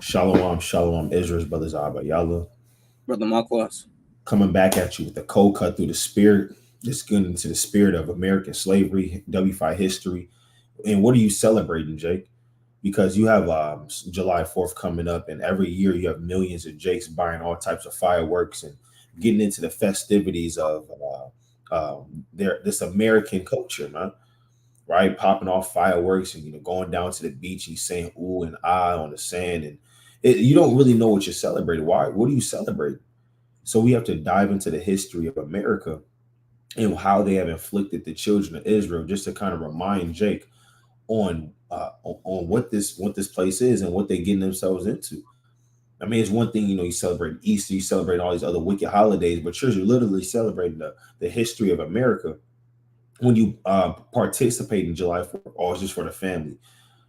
Shalom, shalom, Israel's brothers Abba Yallah. Brother Marquas. Coming back at you with the cold cut through the spirit, just getting into the spirit of American slavery, W5 history. And what are you celebrating, Jake? Because you have July 4th coming up, and every year you have millions of Jakes buying all types of fireworks and getting into the festivities of this American culture, man. Right, popping off fireworks and going down to the beach and saying "ooh" and "ah" on the sand, and you don't really know what you're celebrating. Why? What are you celebrating? So we have to dive into the history of America and how they have inflicted the children of Israel, just to kind of remind Jake on what this place is and what they're getting themselves into. I mean, it's one thing, you celebrate Easter, you celebrate all these other wicked holidays, but you're literally celebrating the history of America when you participate in July 4th. Oh, it's just for the family.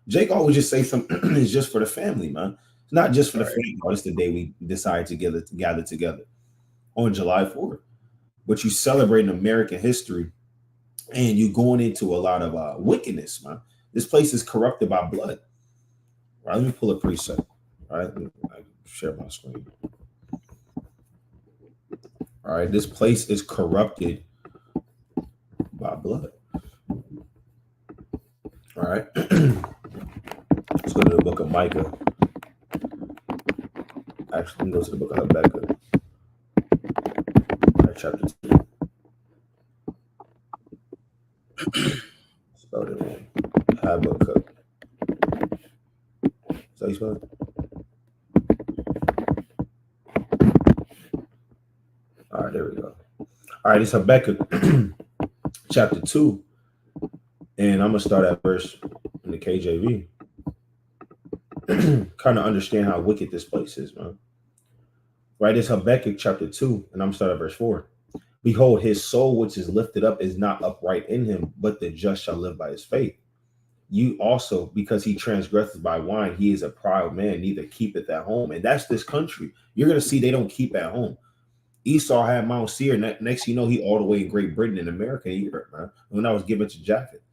Jake always just say something it's just for the family, man. It's not just for the family. Oh, it's the day we decide to gather together on July 4th. But you celebrating American history and you going into a lot of wickedness, man. This place is corrupted by blood. All right, let me pull a preset. All right, let me share my screen. All right, this place is corrupted by blood. All right, let's go to the book of Micah. Actually, let me go to the book of Habakkuk. All right, chapter 2. Spelled it wrong. Habakkuk. Is that how you spell it? All right, there we go. All right, it's Habakkuk chapter 2. And I'm going to start at verse in the KJV. Kind of understand how wicked this place is, man. Right, it's Habakkuk chapter 2, and I'm going to start at verse 4. Behold, his soul which is lifted up is not upright in him, but the just shall live by his faith. You also, because he transgresses by wine, he is a proud man, neither keepeth at home. And that's this country. You're going to see they don't keep at home. Esau had Mount Seir. Next, he all the way in Great Britain and America and Europe, man. When I was given to Japheth,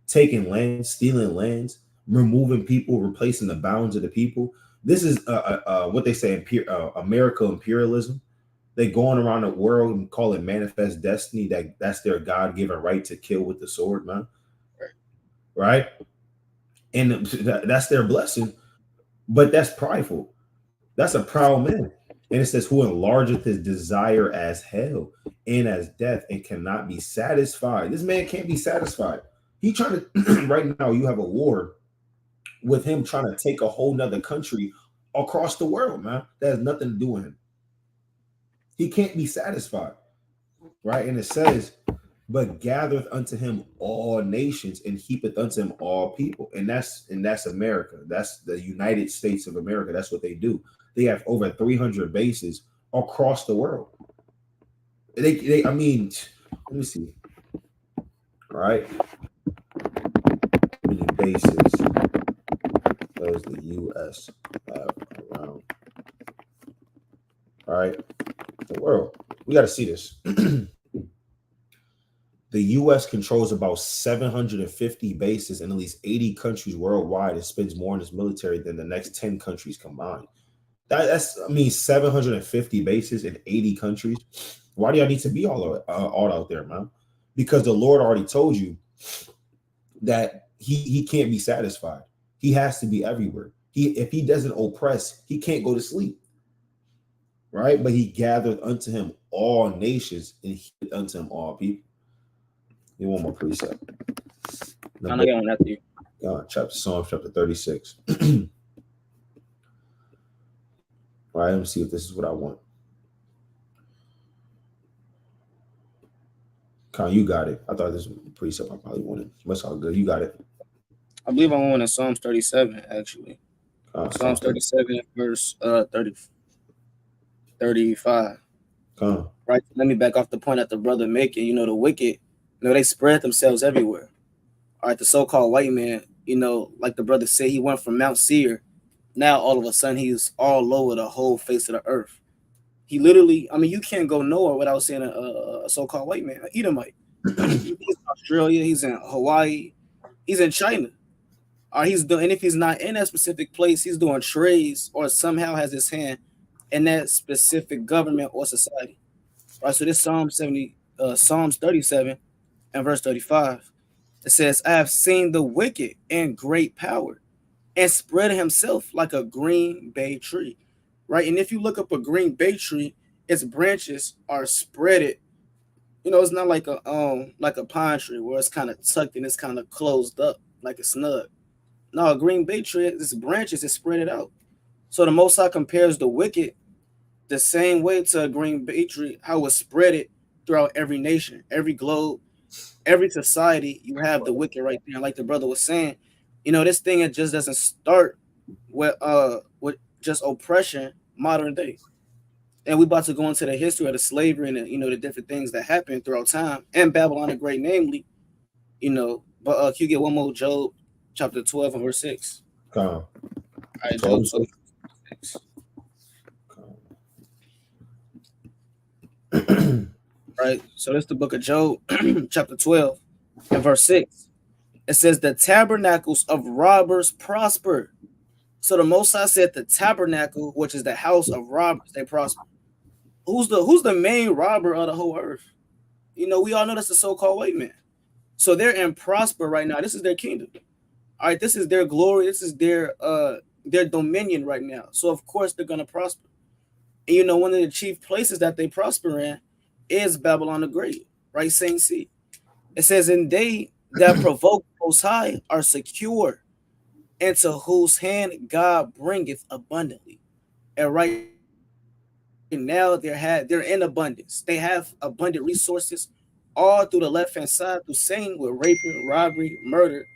taking lands, stealing lands, removing people, replacing the bounds of the people. This is what they say America imperialism. They going around the world and call it manifest destiny. That's their God-given right to kill with the sword, man. Right? And that's their blessing. But that's prideful. That's a proud man. And it says, who enlargeth his desire as hell and as death and cannot be satisfied. This man can't be satisfied. He trying to, right now, you have a war with him trying to take a whole nother country across the world, man. That has nothing to do with him. He can't be satisfied, right? And it says, but gathereth unto him all nations and heapeth unto him all people. And that's America. That's the United States of America. That's what they do. They have over 300 bases across the world. I mean, let me see. All right. How many bases does the U.S. have around? All right. The world. We got to see this. The U.S. controls about 750 bases in at least 80 countries worldwide and spends more on its military than the next 10 countries combined. That's 750 bases in 80 countries. Why do y'all need to be all out there, man? Because the Lord already told you that he can't be satisfied. He has to be everywhere. If he doesn't oppress, he can't go to sleep. Right? But he gathered unto him all nations and he unto him all people. You want more precept? I know you don't have to. Psalm chapter 36. All right, let me see if this is what I want. Con, you got it. I thought this was a precept I probably wanted. That's all good. You got it. I believe I want in Psalms 37, actually. Psalms 37, verse 35. Come. Right. Let me back off the point that the brother making. The wicked, they spread themselves everywhere. All right, the so-called white man, like the brother said, he went from Mount Seir. Now all of a sudden he's all over the whole face of the earth. He literally, you can't go nowhere without seeing a so-called white man, an Edomite. He's in Australia, he's in Hawaii, he's in China. Or he's doing, and if he's not in that specific place, he's doing trades or somehow has his hand in that specific government or society. Right. So this Psalms 37 and verse 35. It says, I have seen the wicked in great power and spread himself like a green bay tree. Right. And if you look up a green bay tree, its branches are spreaded. It's not like a pine tree where it's kind of tucked and it's kind of closed up like a snug. No, a green bay tree, its branches is spread it out. So the Most High compares the wicked the same way to a green bay tree, how it's spread it throughout every nation, every globe, every society. You have the wicked right there. Like the brother was saying, this thing, it just doesn't start with just oppression modern day. And we about to go into the history of the slavery and the different things that happened throughout time and Babylon the Great, namely, But can you get one more Job chapter 12 and verse 6? Come. All right, So Job 12 6. Right. So that's the book of Job, chapter 12 and verse 6. It says, the tabernacles of robbers prosper. So the Most High said the tabernacle, which is the house of robbers, they prosper. Who's the main robber of the whole earth? We all know that's the so-called white man. So they're in prosper right now. This is their kingdom. All right, this is their glory. This is their dominion right now. So of course they're gonna prosper. And one of the chief places that they prosper in is Babylon the Great, right? Saint C. It says, and they that provoke Most High are secure, and to whose hand God bringeth abundantly. And right now they're in abundance. They have abundant resources all through the left-hand side through Satan with raping, robbery, murder,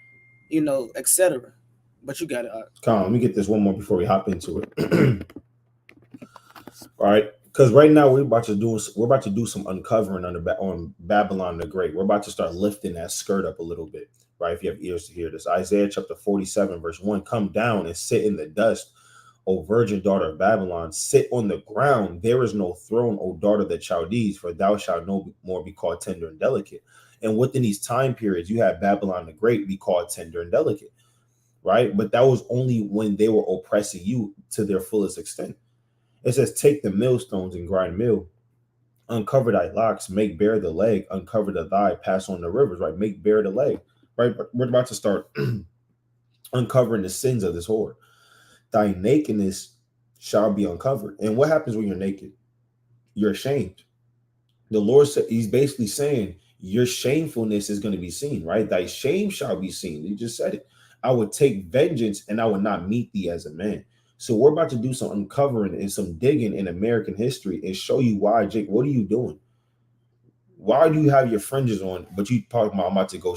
etc. But you got it. Come on, let me get this one more before we hop into it. All right, because right now we're about to do some uncovering on Babylon the Great. We're about to start lifting that skirt up a little bit, right? If you have ears to hear this, Isaiah chapter 47 verse 1: come down and sit in the dust, O virgin daughter of Babylon, sit on the ground. There is no throne, O daughter of the Chaldees, for thou shalt no more be called tender and delicate. And within these time periods, you have Babylon the Great be called tender and delicate, right? But that was only when they were oppressing you to their fullest extent. It says, take the millstones and grind mill, uncover thy locks, make bare the leg, uncover the thigh, pass on the rivers, right? Make bare the leg, right? We're about to start uncovering the sins of this whore. Thy nakedness shall be uncovered. And what happens when you're naked? You're ashamed. The Lord said, he's basically saying your shamefulness is going to be seen, right? Thy shame shall be seen. He just said it. I would take vengeance and I would not meet thee as a man. So we're about to do some uncovering and some digging in American history and show you why, Jake. What are you doing? Why do you have your fringes on, but you talking about, I'm about to go,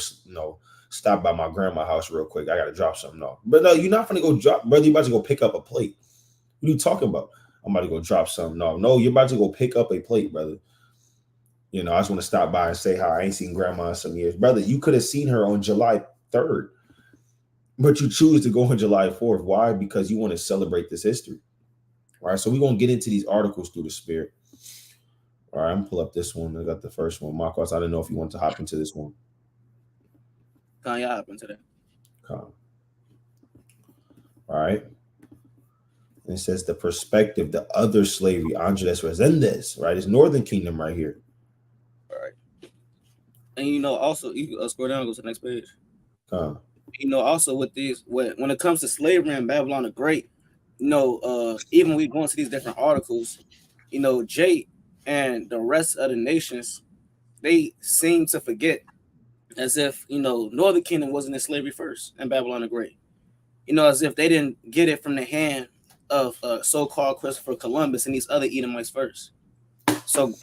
stop by my grandma's house real quick. I got to drop something off. But no, you're not going to go drop, brother. You're about to go pick up a plate. What are you talking about? I'm about to go drop something. No, you're about to go pick up a plate, brother. I just want to stop by and say how I ain't seen grandma in some years. Brother, you could have seen her on July 3rd, but you choose to go on July 4th. Why? Because you want to celebrate this history. All right, so we're going to get into these articles through the spirit. All right, I'm going to pull up this one. I got the first one. Marcos, I don't know if you want to hop into this one. Can y'all hop into that? All right. And it says the perspective, the other slavery, Angeles Resendez, right? It's Northern Kingdom right here. All right. And also, you can scroll down and go to the next page. Also with these, when it comes to slavery in Babylon the Great, even we go into these different articles, Jake and the rest of the nations, they seem to forget as if, Northern Kingdom wasn't in slavery first and Babylon the Great. As if they didn't get it from the hand of so-called Christopher Columbus and these other Edomites first. So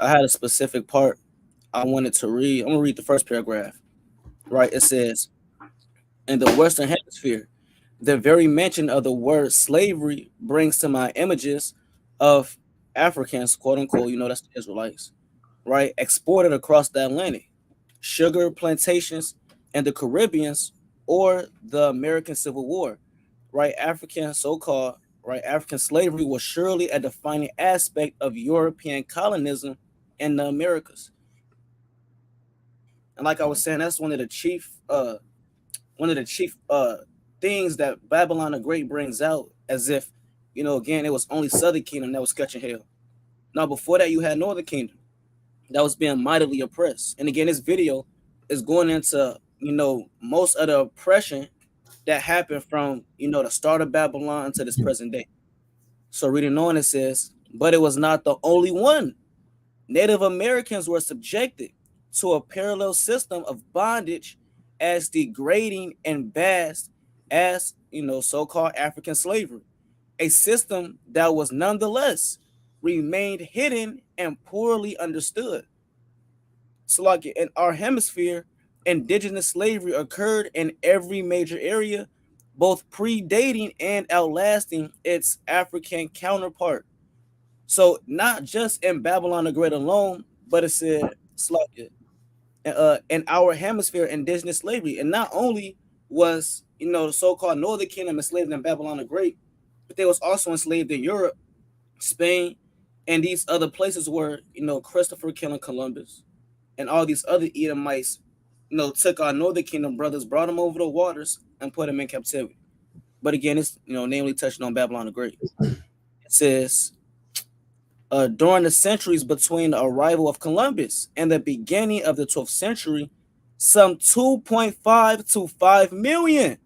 I had a specific part I wanted to read. I'm going to read the first paragraph. Right, it says, in the Western Hemisphere, the very mention of the word slavery brings to mind images of Africans, quote unquote, that's the Israelites, right, exported across the Atlantic, sugar plantations in the Caribbeans, or the American Civil War, right? African so-called, right, African slavery was surely a defining aspect of European colonism in the Americas. And like I was saying, that's one of the one of the chief things that Babylon the Great brings out, as if, again, it was only Southern Kingdom that was catching hell. Now, before that, you had Northern Kingdom that was being mightily oppressed. And again, this video is going into, most of the oppression that happened from, the start of Babylon to this present day. So reading on, it says, but it was not the only one. Native Americans were subjected to a parallel system of bondage as degrading and vast as, so-called African slavery, a system that was nonetheless remained hidden and poorly understood. So like in our hemisphere, indigenous slavery occurred in every major area, both predating and outlasting its African counterpart. So not just in Babylon the Great alone, but it said in our hemisphere, indigenous slavery. And not only was, the so-called Northern Kingdom enslaved in Babylon the Great, but they was also enslaved in Europe, Spain, and these other places where, Christopher killing Columbus and all these other Edomites, took our Northern Kingdom brothers, brought them over the waters and put them in captivity. But again, it's, namely touching on Babylon the Great. It says, during the centuries between the arrival of Columbus and the beginning of the 12th century, some 2.5 to 5 million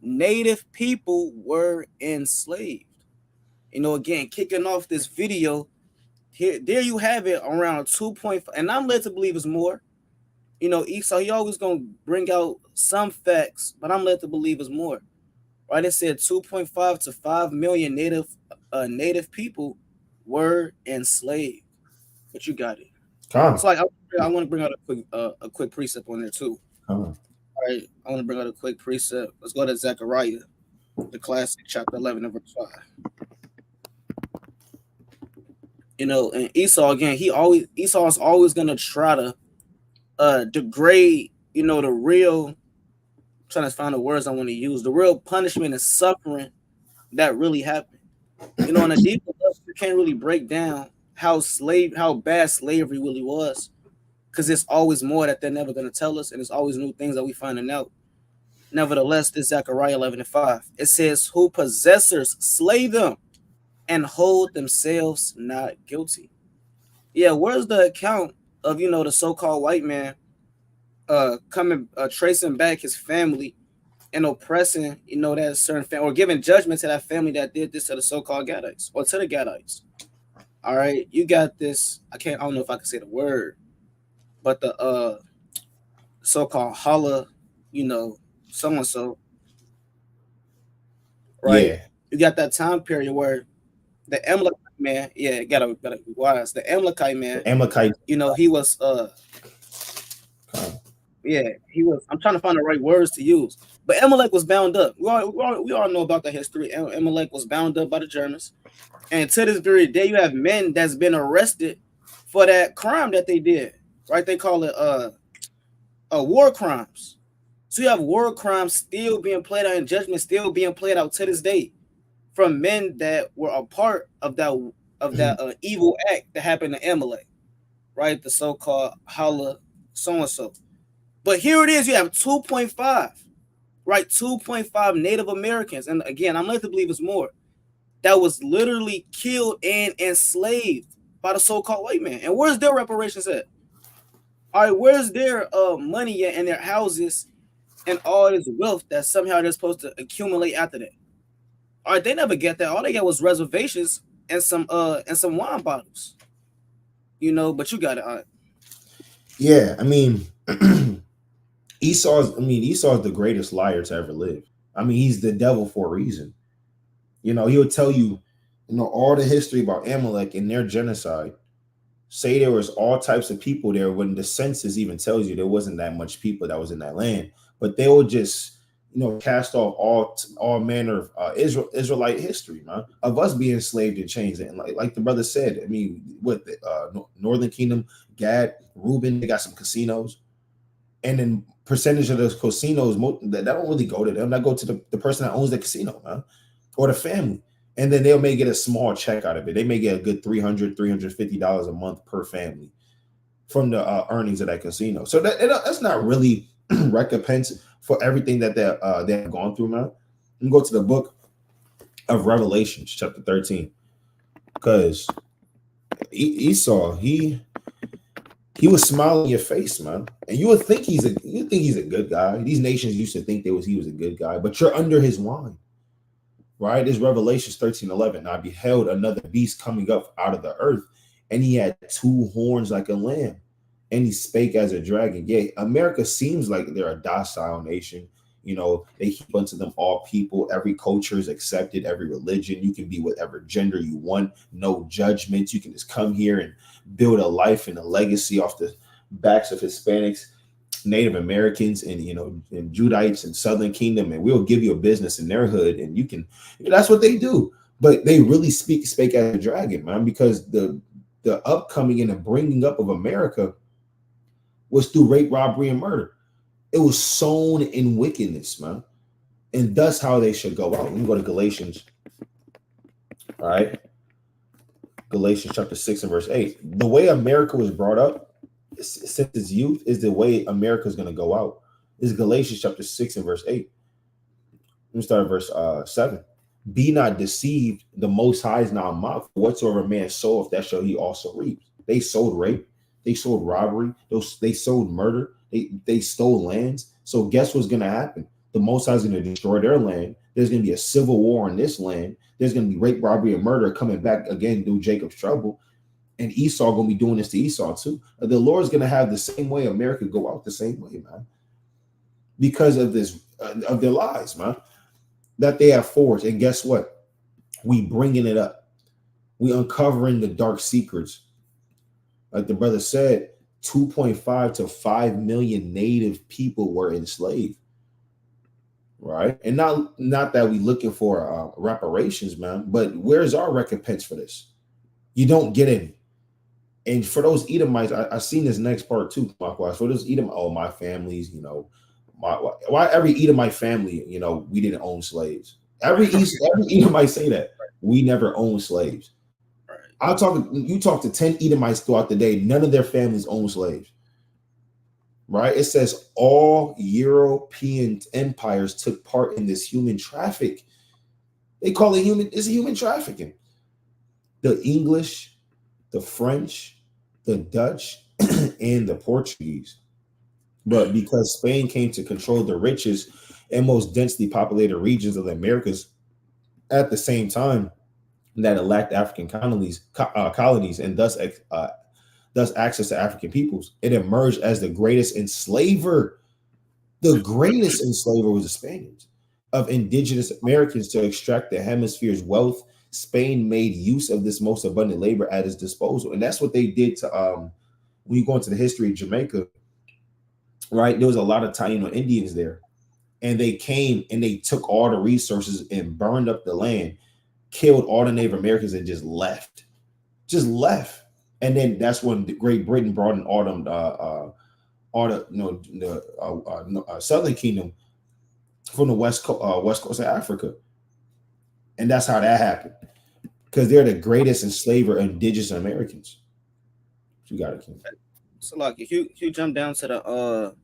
native people were enslaved. Again, kicking off this video, there you have it, around 2.5, and I'm led to believe it's more. Esau, he always gonna bring out some facts, but I'm led to believe it's more. Right? It said 2.5 to 5 million native people were enslaved. But you got it. It's like I want to bring out a quick precept on there too. All right, I want to bring out a quick precept. Let's go to Zechariah, the classic, chapter 11 and verse 5. And Esau, again, Esau's always gonna try to degrade, the real, I'm trying to find the words I want to use, the real punishment and suffering that really happened. On a deeper level, you can't really break down how bad slavery really was, because it's always more that they're never gonna tell us, and it's always new things that we finding out. Nevertheless, this Zechariah 11 and 5, it says, who possessors slay them and hold themselves not guilty. Yeah, where's the account of, the so-called white man coming, tracing back his family and oppressing, that certain family, or giving judgment to that family that did this to the so-called Gadites, or to the Gadites. All right, you got this. I don't know if I can say the word, but the so-called holla, so and so, right? Yeah. You got that time period where the Amalekite man, gotta be wise. The Amalekite man, he was he was. I'm trying to find the right words to use, but Amalek was bound up. We all know about the history. Amalek was bound up by the Germans, and to this very day, you have men that's been arrested for that crime that they did. Right? They call it war crimes. So you have war crimes still being played out, and judgment still being played out to this day from men that were a part of that evil act that happened to Amalek, right? The so-called holla so and so. But here it is, you have 2.5, right? 2.5 Native Americans, and again, I'm led to believe it's more, that was literally killed and enslaved by the so-called white man. And where's their reparations at? All right, where's their money at, and their houses and all this wealth that somehow they're supposed to accumulate after that? All right, they never get that. All they got was reservations and some wine bottles. But you got it. All right. Yeah, I mean, Esau's the greatest liar to ever live. I mean, he's the devil for a reason. He'll tell you, all the history about Amalek and their genocide. Say there was all types of people there when the census even tells you there wasn't that much people that was in that land, but they will just, cast off all manner of Israelite history, man, of us being enslaved and chains. And like the brother said, I mean, what the Northern Kingdom, Gad, Reuben, they got some casinos, and then percentage of those casinos that don't really go to them. That go to the person that owns the casino, man, or the family. And then they may get a small check out of it. They may get a good $300, $350 a month per family from the earnings of that casino. So that's not really recompense for everything that they have gone through, man. And go to the book of Revelations, chapter 13, because Esau, he was smiling in your face, man, and you think he's a good guy. These nations used to think he was a good guy, but you're under his wine, right? This Revelations 13:11. I beheld another beast coming up out of the earth, and he had two horns like a lamb, and he spake as a dragon. Yeah, America seems like they're a docile nation. You know, they keep unto them all people. Every culture is accepted, every religion. You can be whatever gender you want, no judgments. You can just come here and build a life and a legacy off the backs of Hispanics, Native Americans, and and Judites and Southern Kingdom, and we'll give you a business in their hood, and you can. That's what they do. But they really spake as a dragon, man, because the upcoming and the bringing up of America was through rape, robbery, and murder. It was sown in wickedness, man. And that's how they should go out. Let me go to Galatians. All right. Galatians chapter 6 and verse 8. The way America was brought up since its youth is the way America is going to go out. This is Galatians chapter 6 and verse 8. Let me start at verse 7. Be not deceived, the Most High is not mocked. Whatsoever man soweth, that shall he also reap. They sowed rape. They sowed robbery. They sowed murder. They stole lands. So guess what's going to happen? The Most High is going to destroy their land. There's going to be a civil war on this land. There's going to be rape, robbery, and murder coming back again through Jacob's trouble. And Esau going to be doing this to Esau too. The Lord's going to have the same way America go out the same way, man. Because of this, of their lies, man, that they have forged. And guess what? We bringing it up. We uncovering the dark secrets. Like the brother said, 2.5 to 5 million native people were enslaved, right? And not that we looking for reparations, man, but where's our recompense for this? You don't get any. And for those Edomites, I seen this next part too, Mark. For those Edomites, my families, why every Edomite family, we didn't own slaves. Every Edomite say that we never owned slaves. You talk to 10 Edomites throughout the day, none of their families own slaves. Right? It says all European empires took part in this human traffic. They call it it's human trafficking. The English, the French, the Dutch, and the Portuguese. But because Spain came to control the richest and most densely populated regions of the Americas at the same time, that it lacked African colonies, and thus access to African peoples, it emerged as the greatest enslaver. The greatest enslaver was the Spaniards of indigenous Americans to extract the hemisphere's wealth. Spain made use of this most abundant labor at its disposal, and that's what they did to. When you go into the history of Jamaica, right? There was a lot of Taino Indians there, and they came and they took all the resources and burned up the land, killed all the Native Americans, and just left. And then that's when Great Britain brought in all the Southern Kingdom from the west coast of Africa, and that's how that happened, because they're the greatest enslaver of indigenous Americans. You got it, King. So like if you jump down to the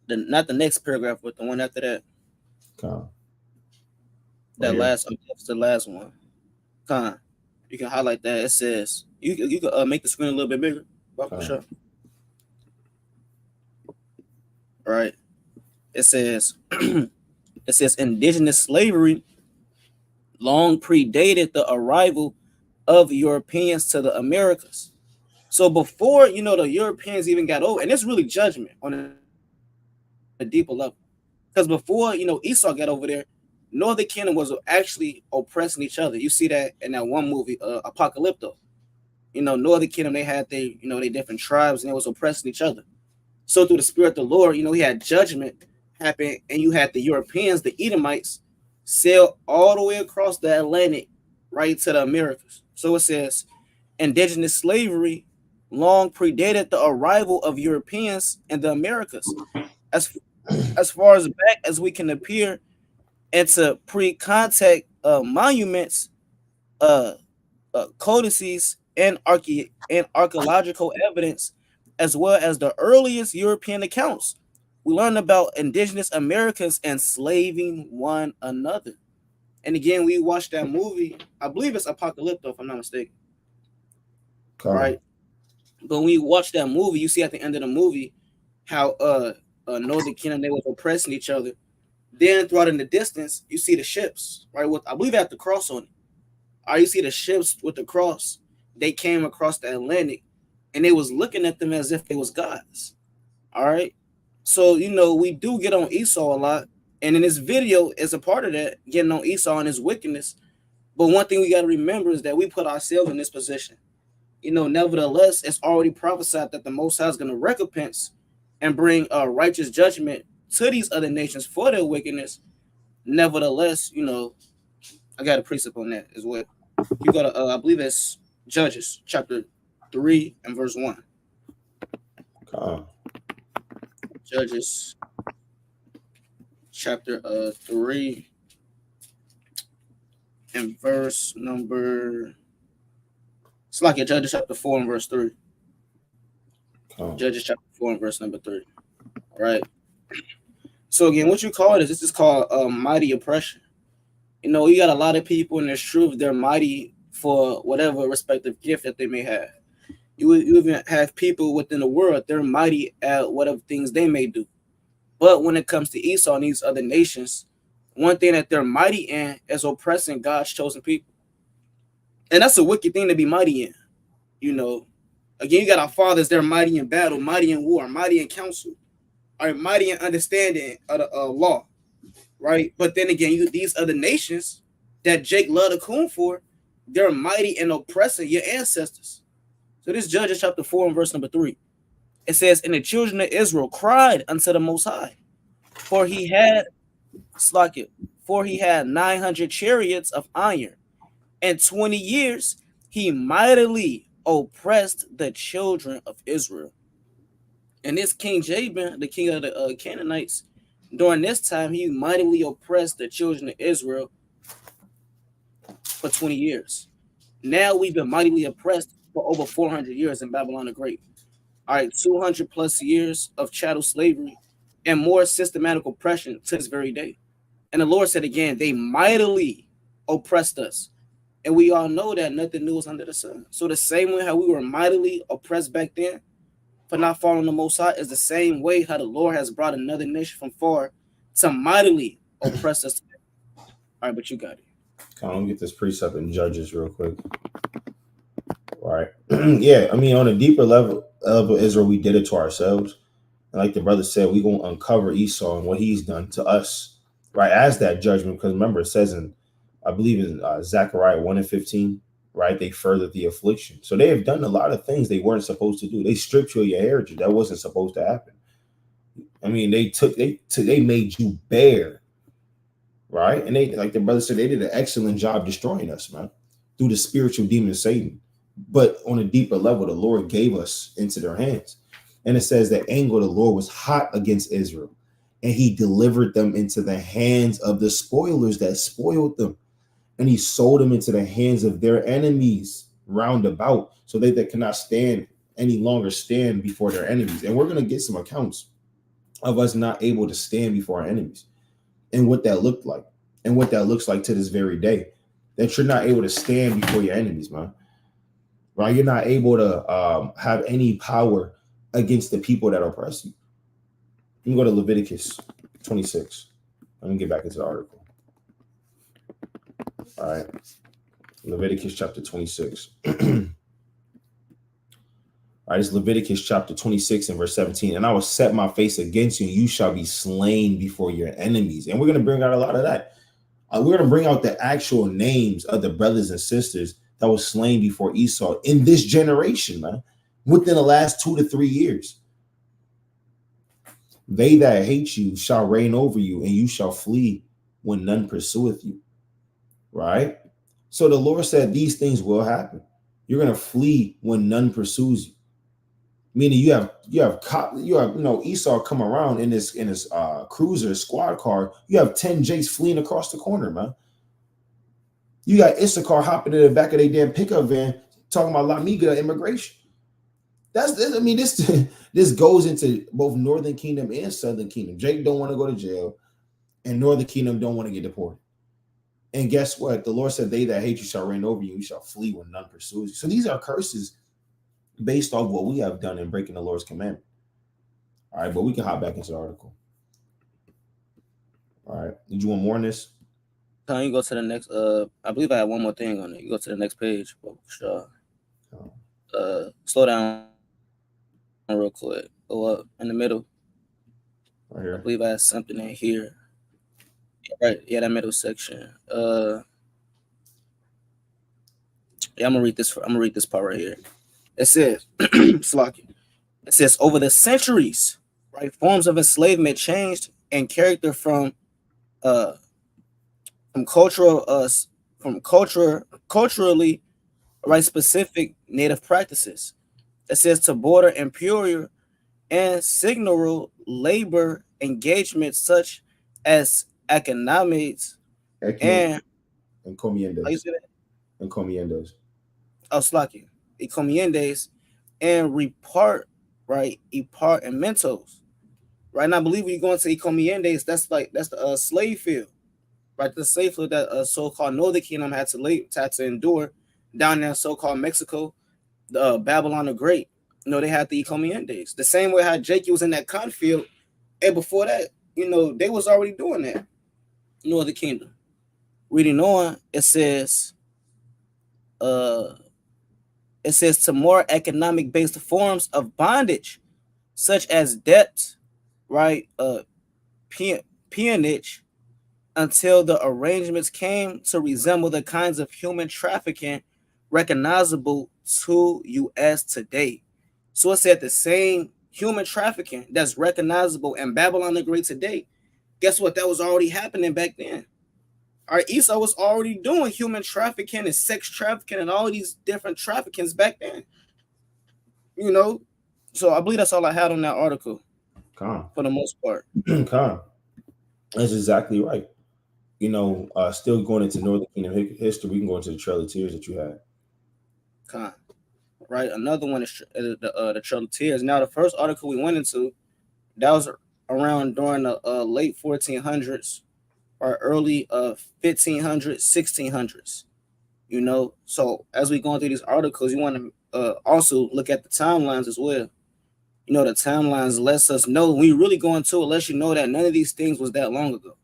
not the next paragraph, but the one after that. That last, the last one. You can highlight that. It says you can make the screen a little bit bigger. For sure. All right. It says indigenous slavery long predated the arrival of Europeans to the Americas. So before the Europeans even got over, and it's really judgment on a deeper level, because before Esau got over there, Northern Kingdom was actually oppressing each other. You see that in that one movie, Apocalypto. Northern Kingdom, they had their different tribes, and they was oppressing each other. So through the Spirit of the Lord, he had judgment happen, and you had the Europeans, the Edomites, sail all the way across the Atlantic right to the Americas. So it says indigenous slavery long predated the arrival of Europeans in the Americas. As far as back as we can appear into pre-contact monuments, codices, and archaeological evidence, as well as the earliest European accounts, We learn about indigenous Americans enslaving one another. And again, we watched that movie. I believe it's Apocalypto, if I'm not mistaken. Right? But when you watch that movie, you see at the end of the movie how Northern Kingdom, they was oppressing each other. Then throughout in the distance, you see the ships, right? With I believe they had the cross on it. You see the ships with the cross. They came across the Atlantic, and they was looking at them as if they was gods. All right. So we do get on Esau a lot, and in this video is a part of that, getting on Esau and his wickedness. But one thing we got to remember is that we put ourselves in this position. Nevertheless, it's already prophesied that the Most High is going to recompense and bring a righteous judgment to these other nations for their wickedness. Nevertheless, I got a precept on that as well. You got to, I believe it's Judges chapter 3 and verse 1. Judges chapter 3 and verse number. It's like Judges chapter 4 and verse 3. Judges chapter 4 and verse number 3. All right. So again, what you call it is this is called mighty oppression. You got a lot of people in this truth, they're mighty for whatever respective gift that they may have. You even have people within the world, they're mighty at whatever things they may do. But when it comes to Esau and these other nations, one thing that they're mighty in is oppressing God's chosen people. And that's a wicked thing to be mighty in. Again, you got our fathers, they're mighty in battle, mighty in war, mighty in counsel, are mighty in understanding of the law, right? But then again, these other nations that Jake loved to coon for, they're mighty in oppressing your ancestors. So this Judges chapter 4 and verse number 3. It says, and the children of Israel cried unto the Most High, for he had 900 chariots of iron, and 20 years he mightily oppressed the children of Israel. And this King Jabin, the king of the Canaanites, during this time, he mightily oppressed the children of Israel for 20 years. Now we've been mightily oppressed for over 400 years in Babylon the Great. All right, 200 plus years of chattel slavery and more systematic oppression to this very day. And the Lord said again, they mightily oppressed us. And we all know that nothing new is under the sun. So the same way how we were mightily oppressed back then for not following the Most High is the same way how the Lord has brought another nation from far to mightily oppress us today. All right, but you got it. I'm gonna get this precept in Judges real quick. Right. Yeah, I mean, on a deeper level of Israel, we did it to ourselves. And like the brother said, we're going to uncover Esau and what he's done to us, right, as that judgment. Because remember, it says I believe in Zechariah 1 and 15, right, they furthered the affliction. So they have done a lot of things they weren't supposed to do. They stripped you of your heritage. That wasn't supposed to happen. I mean, they made you bare, right? And they, like the brother said, they did an excellent job destroying us, man, through the spiritual demon Satan. But on a deeper level, the Lord gave us into their hands. And it says the anger of the Lord was hot against Israel, and he delivered them into the hands of the spoilers that spoiled them. And he sold them into the hands of their enemies round about, so they cannot stand any longer stand before their enemies. And we're going to get some accounts of us not able to stand before our enemies and what that looked like and what that looks like to this very day, that you're not able to stand before your enemies, man. Right? You're not able to have any power against the people that oppress you. You can go to Leviticus 26. Let me get back into the article. All right. Leviticus chapter 26. All right, it's Leviticus chapter 26 and verse 17. And I will set my face against you, and you shall be slain before your enemies. And we're going to bring out a lot of that. We're going to bring out the actual names of the brothers and sisters that was slain before Esau in this generation, man, within the last 2 to 3 years. They that hate you shall reign over you, and you shall flee when none pursueth you. Right? So the Lord said these things will happen. You're going to flee when none pursues you. Meaning you have Esau come around in this cruiser squad car. You have 10 Jakes fleeing across the corner, man. You got Issachar hopping in the back of their damn pickup van talking about La Migra immigration. I mean, this this goes into both Northern Kingdom and Southern Kingdom. Jake don't want to go to jail, and Northern Kingdom don't want to get deported. And guess what? The Lord said, "They that hate you shall reign over you. You shall flee when none pursues you." So these are curses based off what we have done in breaking the Lord's commandment. All right, but we can hop back into the article. All right, did you want more on this? Can you go to the next? I believe I have one more thing on it. You go to the next page. Sure. Slow down real quick. Go up in the middle. Right here. I believe I have something in here. Right, yeah, that middle section. Yeah, I'm gonna read this. I'm gonna read this part right here. It says, "Slocky." It says, over the centuries, right, forms of enslavement changed in character from cultural culturally right specific native practices. It says to border imperial and signal labor engagements such as economics and encomiendas encomiendas. Slocky, encomiendas and repartimientos. Right, and I believe when you go into encomiendas, that's the slave field, right? The slave field that so-called Northern Kingdom had to endure down there in so-called Mexico, the Babylon the Great. They had the encomiendas. The same way how Jake was in that cotton field, and before that, they was already doing that. Northern Kingdom. Reading on, it says to more economic based forms of bondage, such as debt, right? Peonage, until the arrangements came to resemble the kinds of human trafficking recognizable to U.S. today. So it said the same human trafficking that's recognizable in Babylon the Great today. Guess what? That was already happening back then. Our Esau was already doing human trafficking and sex trafficking and all these different traffickings back then. So I believe that's all I had on that article. Calm. For the most part. Calm. That's exactly right. Still going into Northern Kingdom history, we can go into the Trail of Tears that you had. Calm. Right. Another one is the Trail of Tears. Now, the first article we went into, that was around during the late 1400s or early 1500s, 1600s. So as we going through these articles, you want to also look at the timelines as well. The timelines lets us know when you really go into it, lets you know that none of these things was that long ago.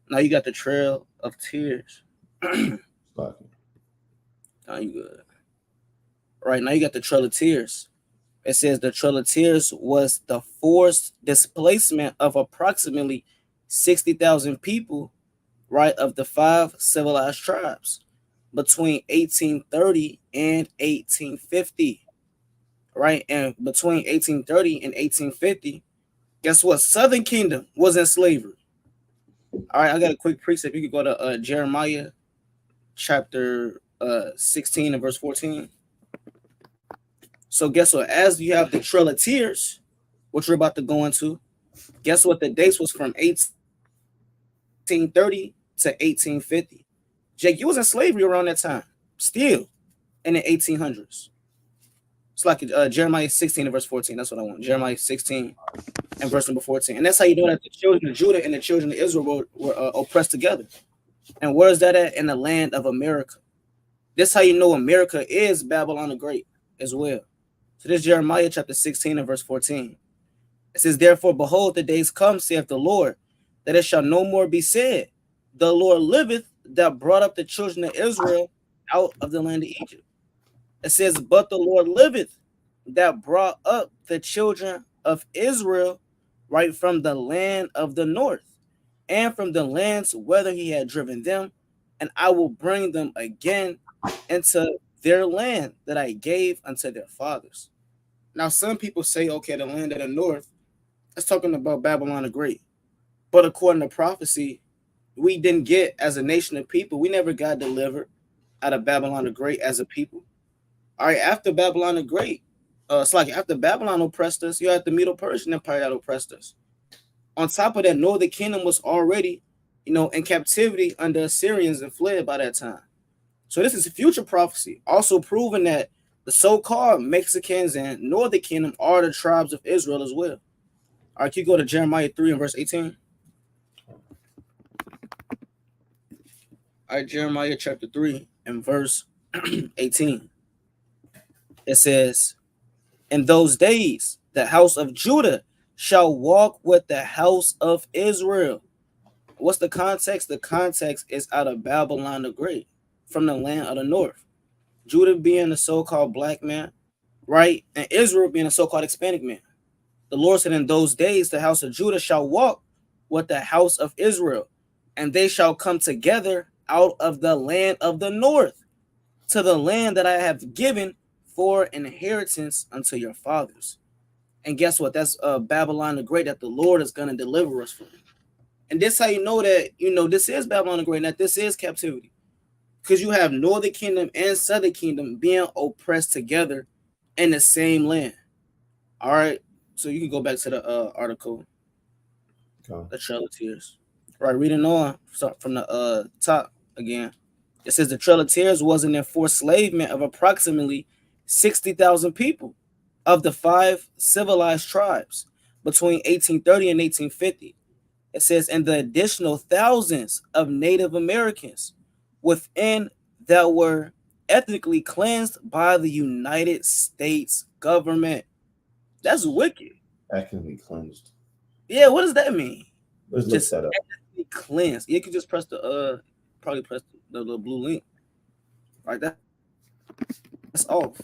Now you got the Trail of Tears. Now you good. Right, now you got the Trail of Tears. It says the Trail of Tears was the forced displacement of approximately 60,000 people, right, of the 5 civilized tribes between 1830 and 1850. Right, and between 1830 and 1850, guess what? Southern Kingdom was in slavery. All right, I got a quick precept. You can go to Jeremiah chapter 16 and verse 14. So guess what? As you have the Trail of Tears, which we're about to go into, guess what? The dates was from 1830 to 1850. Jake, you was in slavery around that time, still in the 1800s. It's like Jeremiah 16 and verse 14. That's what I want. Jeremiah 16 and verse number 14. And that's how you know that the children of Judah and the children of Israel were oppressed together. And where is that at? In the land of America. This is how you know America is Babylon the Great as well. So this is Jeremiah chapter 16 and verse 14. It says, therefore, behold, the days come, saith the Lord, that it shall no more be said, the Lord liveth that brought up the children of Israel out of the land of Egypt. It says, but the Lord liveth that brought up the children of Israel right from the land of the north and from the lands whither he had driven them, and I will bring them again into their land that I gave unto their fathers. Now, some people say, okay, the land of the north, that's talking about Babylon the Great. But according to prophecy, we didn't get, as a nation of people, we never got delivered out of Babylon the Great as a people. All right, after Babylon the Great, it's like after Babylon oppressed us, you had the Medo-Persian Empire that oppressed us. On top of that, Northern Kingdom was already, in captivity under Assyrians and fled by that time. So this is future prophecy, also proving that The so-called Mexicans and Northern Kingdom are the tribes of Israel as well. All right, you go to Jeremiah 3 and verse 18. All right, Jeremiah chapter 3 and verse 18. It says, in those days, the house of Judah shall walk with the house of Israel. What's the context? The context is out of Babylon the Great, from the land of the north. Judah being the so-called black man, right? And Israel being a so-called Hispanic man. The Lord said, in those days, the house of Judah shall walk with the house of Israel, and they shall come together out of the land of the north to the land that I have given for inheritance unto your fathers. And guess what? That's Babylon the Great that the Lord is going to deliver us from. And this how you know that, this is Babylon the Great, and that this is captivity. Because you have Northern Kingdom and Southern Kingdom being oppressed together in the same land. All right. So you can go back to the article, the Trail of Tears. Right, reading on from the top again. It says the Trail of Tears was an enforced enslavement of approximately 60,000 people of the 5 civilized tribes between 1830 and 1850. It says, and the additional thousands of Native Americans within that were ethnically cleansed by the United States government. That's wicked. Ethnically cleansed. Yeah, what does that mean? Let's Just look that up. ethnically cleansed. You can just press the probably press the blue link. Right, that's off.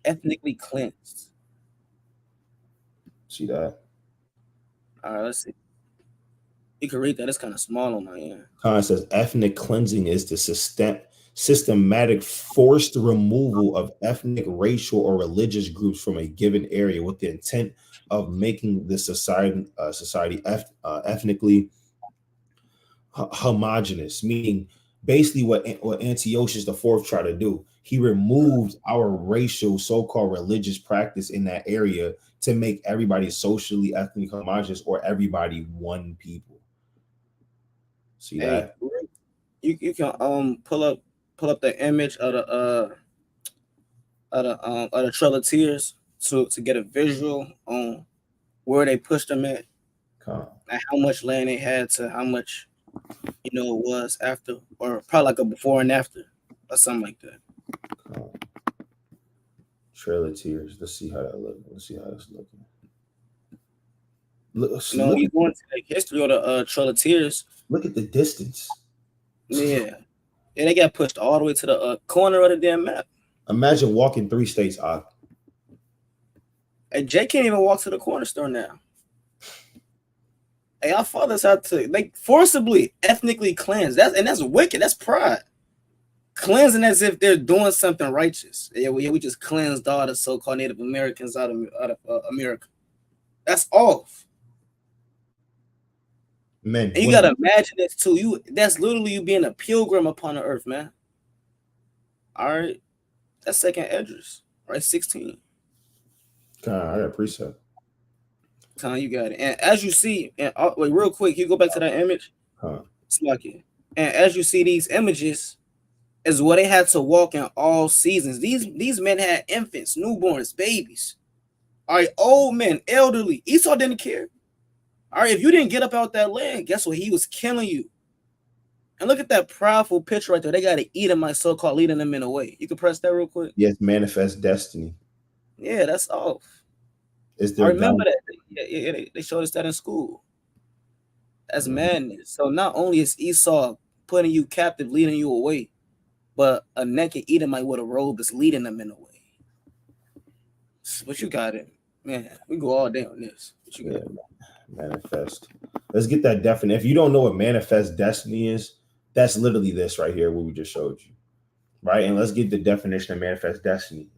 Ethnically cleansed. See that? All right, let's see. You can read that. It's kind of small on my end. Khan says ethnic cleansing is the systematic forced removal of ethnic, racial, or religious groups from a given area with the intent of making the society ethnically homogenous. Meaning, basically, what Antiochus IV tried to do. He removed our racial, so-called religious practice in that area to make everybody socially, ethnically homogenous, or everybody one people. See that? You can pull up the image of the Trail of Tears to get a visual on where they pushed them at, and how much land they had to how much it was after, or probably like a before and after, or something like that. Trail of Tears. Let's see how that looks. Let's see how it's looking. You go into the history of the Trail of Tears. Look at the distance. Yeah, they got pushed all the way to the corner of the damn map. Imagine walking 3 states. Hey, Jay can't even walk to the corner store now. Hey, our fathers had to forcibly ethnically cleanse. That's wicked. That's pride. Cleansing as if they're doing something righteous. Yeah, we just cleansed all the so-called Native Americans out of America. That's off. Man, and you gotta imagine this too. That's literally you being a pilgrim upon the earth, man. All right, that's second address, right? 16. I got precept. Time you got it. And as you see, and wait, real quick, you go back to that image. It's lucky. And as you see these images, is what they had to walk in all seasons. These men had infants, newborns, babies. All right, old men, elderly. Esau didn't care. All right, if you didn't get up out that land, guess what? He was killing you. And look at that proudful picture right there. They got to eat him, like so-called leading them in a way. You can press that real quick. Yes, manifest destiny. Yeah, that's off. I remember that. Yeah, they showed us that in school. That's madness. So not only is Esau putting you captive, leading you away, but a naked Edomite with a robe is leading them in a way. What you got it, man? We go all day on this. What you got? Manifest. Let's get that definition. If you don't know what manifest destiny is, that's literally this right here, what we just showed you, right? And let's get the definition of manifest destiny.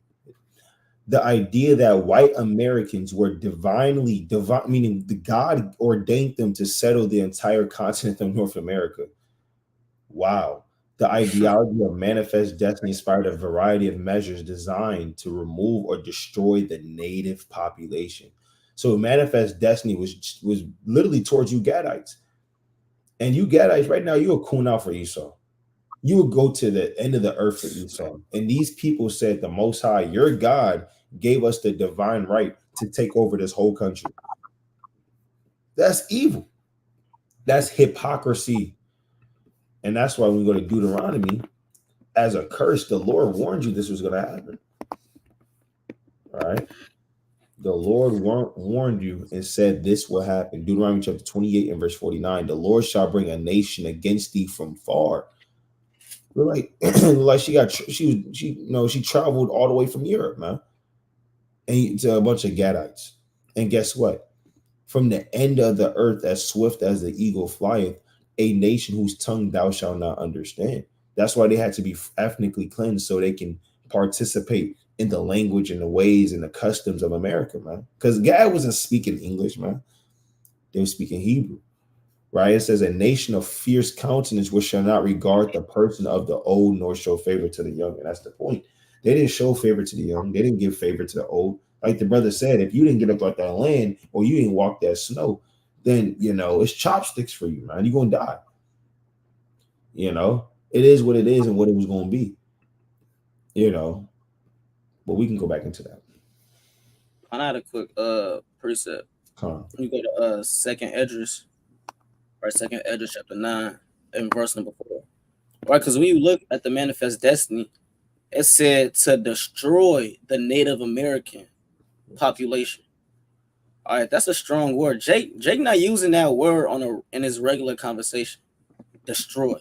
The idea that white Americans were divine, meaning the God ordained them to settle the entire continent of North America. Wow. The ideology of manifest destiny inspired a variety of measures designed to remove or destroy the native population. So manifest destiny was literally towards you Gadites. And you Gadites, right now, you're a coon out for Esau. You would go to the end of the earth for Esau. And these people said, the Most High, your God, gave us the divine right to take over this whole country. That's evil. That's hypocrisy. And that's why when we go to Deuteronomy, as a curse, the Lord warned you this was going to happen. All right. The Lord warned you and said this will happen. Deuteronomy chapter 28 and verse 49. The Lord shall bring a nation against thee from far. We're like she traveled all the way from Europe, man, and to a bunch of Gadites. And guess what? From the end of the earth, as swift as the eagle flieth, a nation whose tongue thou shalt not understand. That's why they had to be ethnically cleansed so they can participate in the language and the ways and the customs of America, man. Because God wasn't speaking English, man. They were speaking Hebrew, right? It says, a nation of fierce countenance which shall not regard the person of the old nor show favor to the young. And that's the point. They didn't show favor to the young. They didn't give favor to the old. Like the brother said, if you didn't get up out that land or you didn't walk that snow, then, it's chopsticks for you, man. You're going to die. It is what it is and what it was going to be, but we can go back into that. I had a quick precept. Huh. You go to second Esdras, right? Second Esdras chapter 9 and verse number 4. Right, because when you look at the manifest destiny, it said to destroy the Native American population. All right, that's a strong word. Jake not using that word in his regular conversation. Destroy.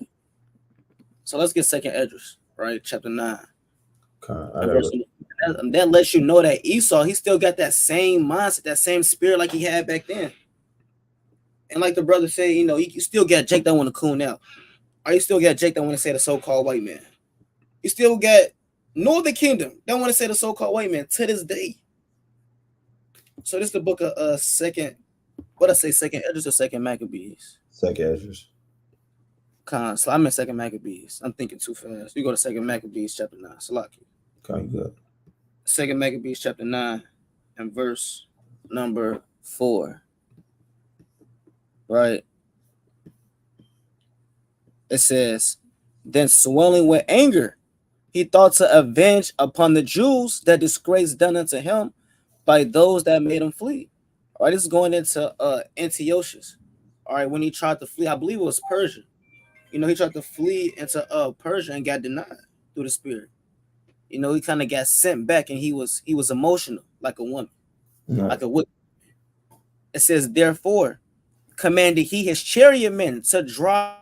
So let's get second Esdras, right? Chapter 9. And that lets you know that Esau, he still got that same mindset, that same spirit like he had back then. And like the brother said, you still got Jake that want to coon out. Or you still got Jake that want to say the so-called white man. You still got Northern Kingdom that want to say the so-called white man to this day. So this is the book of second Esdras or second Maccabees? Second Esdras. So I'm in second Maccabees. I'm thinking too fast. You go to second Maccabees chapter 9. Salaki. Okay, good. Second Maccabees chapter 9 and verse number 4. Right. It says, then swelling with anger, he thought to avenge upon the Jews that disgrace done unto him by those that made him flee. All right, this is going into Antiochus. All right, when he tried to flee, I believe it was Persia. He tried to flee into Persia and got denied through the spirit. He kind of got sent back, and he was emotional like a woman, like a woman. It says, therefore, commanded he his chariot men to drive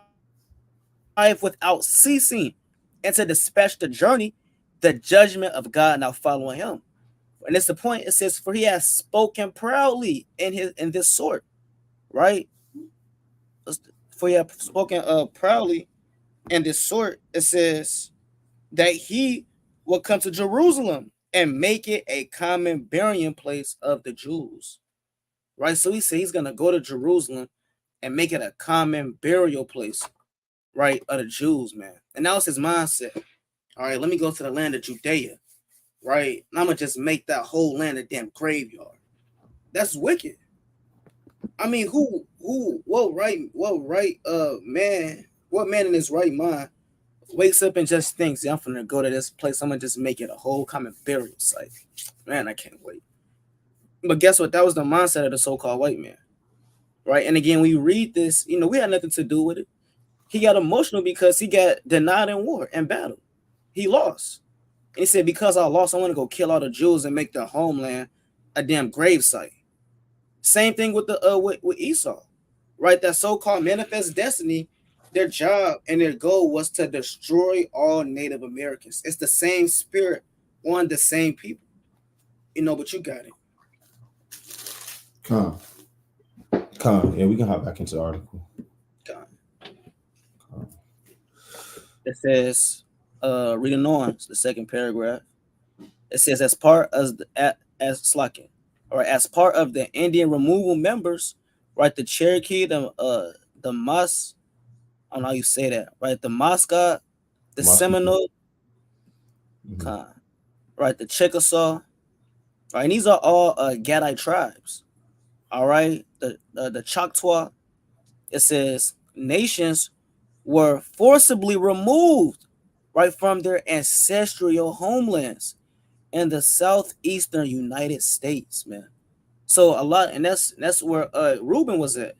without ceasing and to dispatch the journey, the judgment of God now following him. And it's the point. It says, for he has spoken proudly in this sort, right? For he has spoken proudly in this sort. It says that he will come to Jerusalem and make it a common burying place of the Jews, right? So he said he's gonna go to Jerusalem and make it a common burial place, right, of the Jews, man. And that was his mindset. All right, let me go to the land of Judea, right? And I'm gonna just make that whole land a damn graveyard. That's wicked. I mean, what man in his right mind wakes up and just thinks, I'm gonna go to this place, I'm gonna just make it a whole common burial site. Man, I can't wait. But guess what? That was the mindset of the so-called white man, right? And again, we read this, we had nothing to do with it. He got emotional because he got denied in war and battle. He lost. And he said, because I lost, I want to go kill all the Jews and make their homeland a damn grave site. Same thing with with Esau, right? That so-called manifest destiny, their job and their goal was to destroy all Native Americans. It's the same spirit on the same people, but you got it. Come. Yeah, we can hop back into the article. It says, reading on the second paragraph. It says, as part of the Indian removal members, right? The Cherokee, the Mas, I don't know how you say that, right? The Muscat, the Seminole, right? The Chickasaw, right? And these are all Gadite tribes, all right? The Choctaw. It says nations were forcibly removed right from their ancestral homelands in the southeastern United States, man. So a lot, and that's where Reuben was at.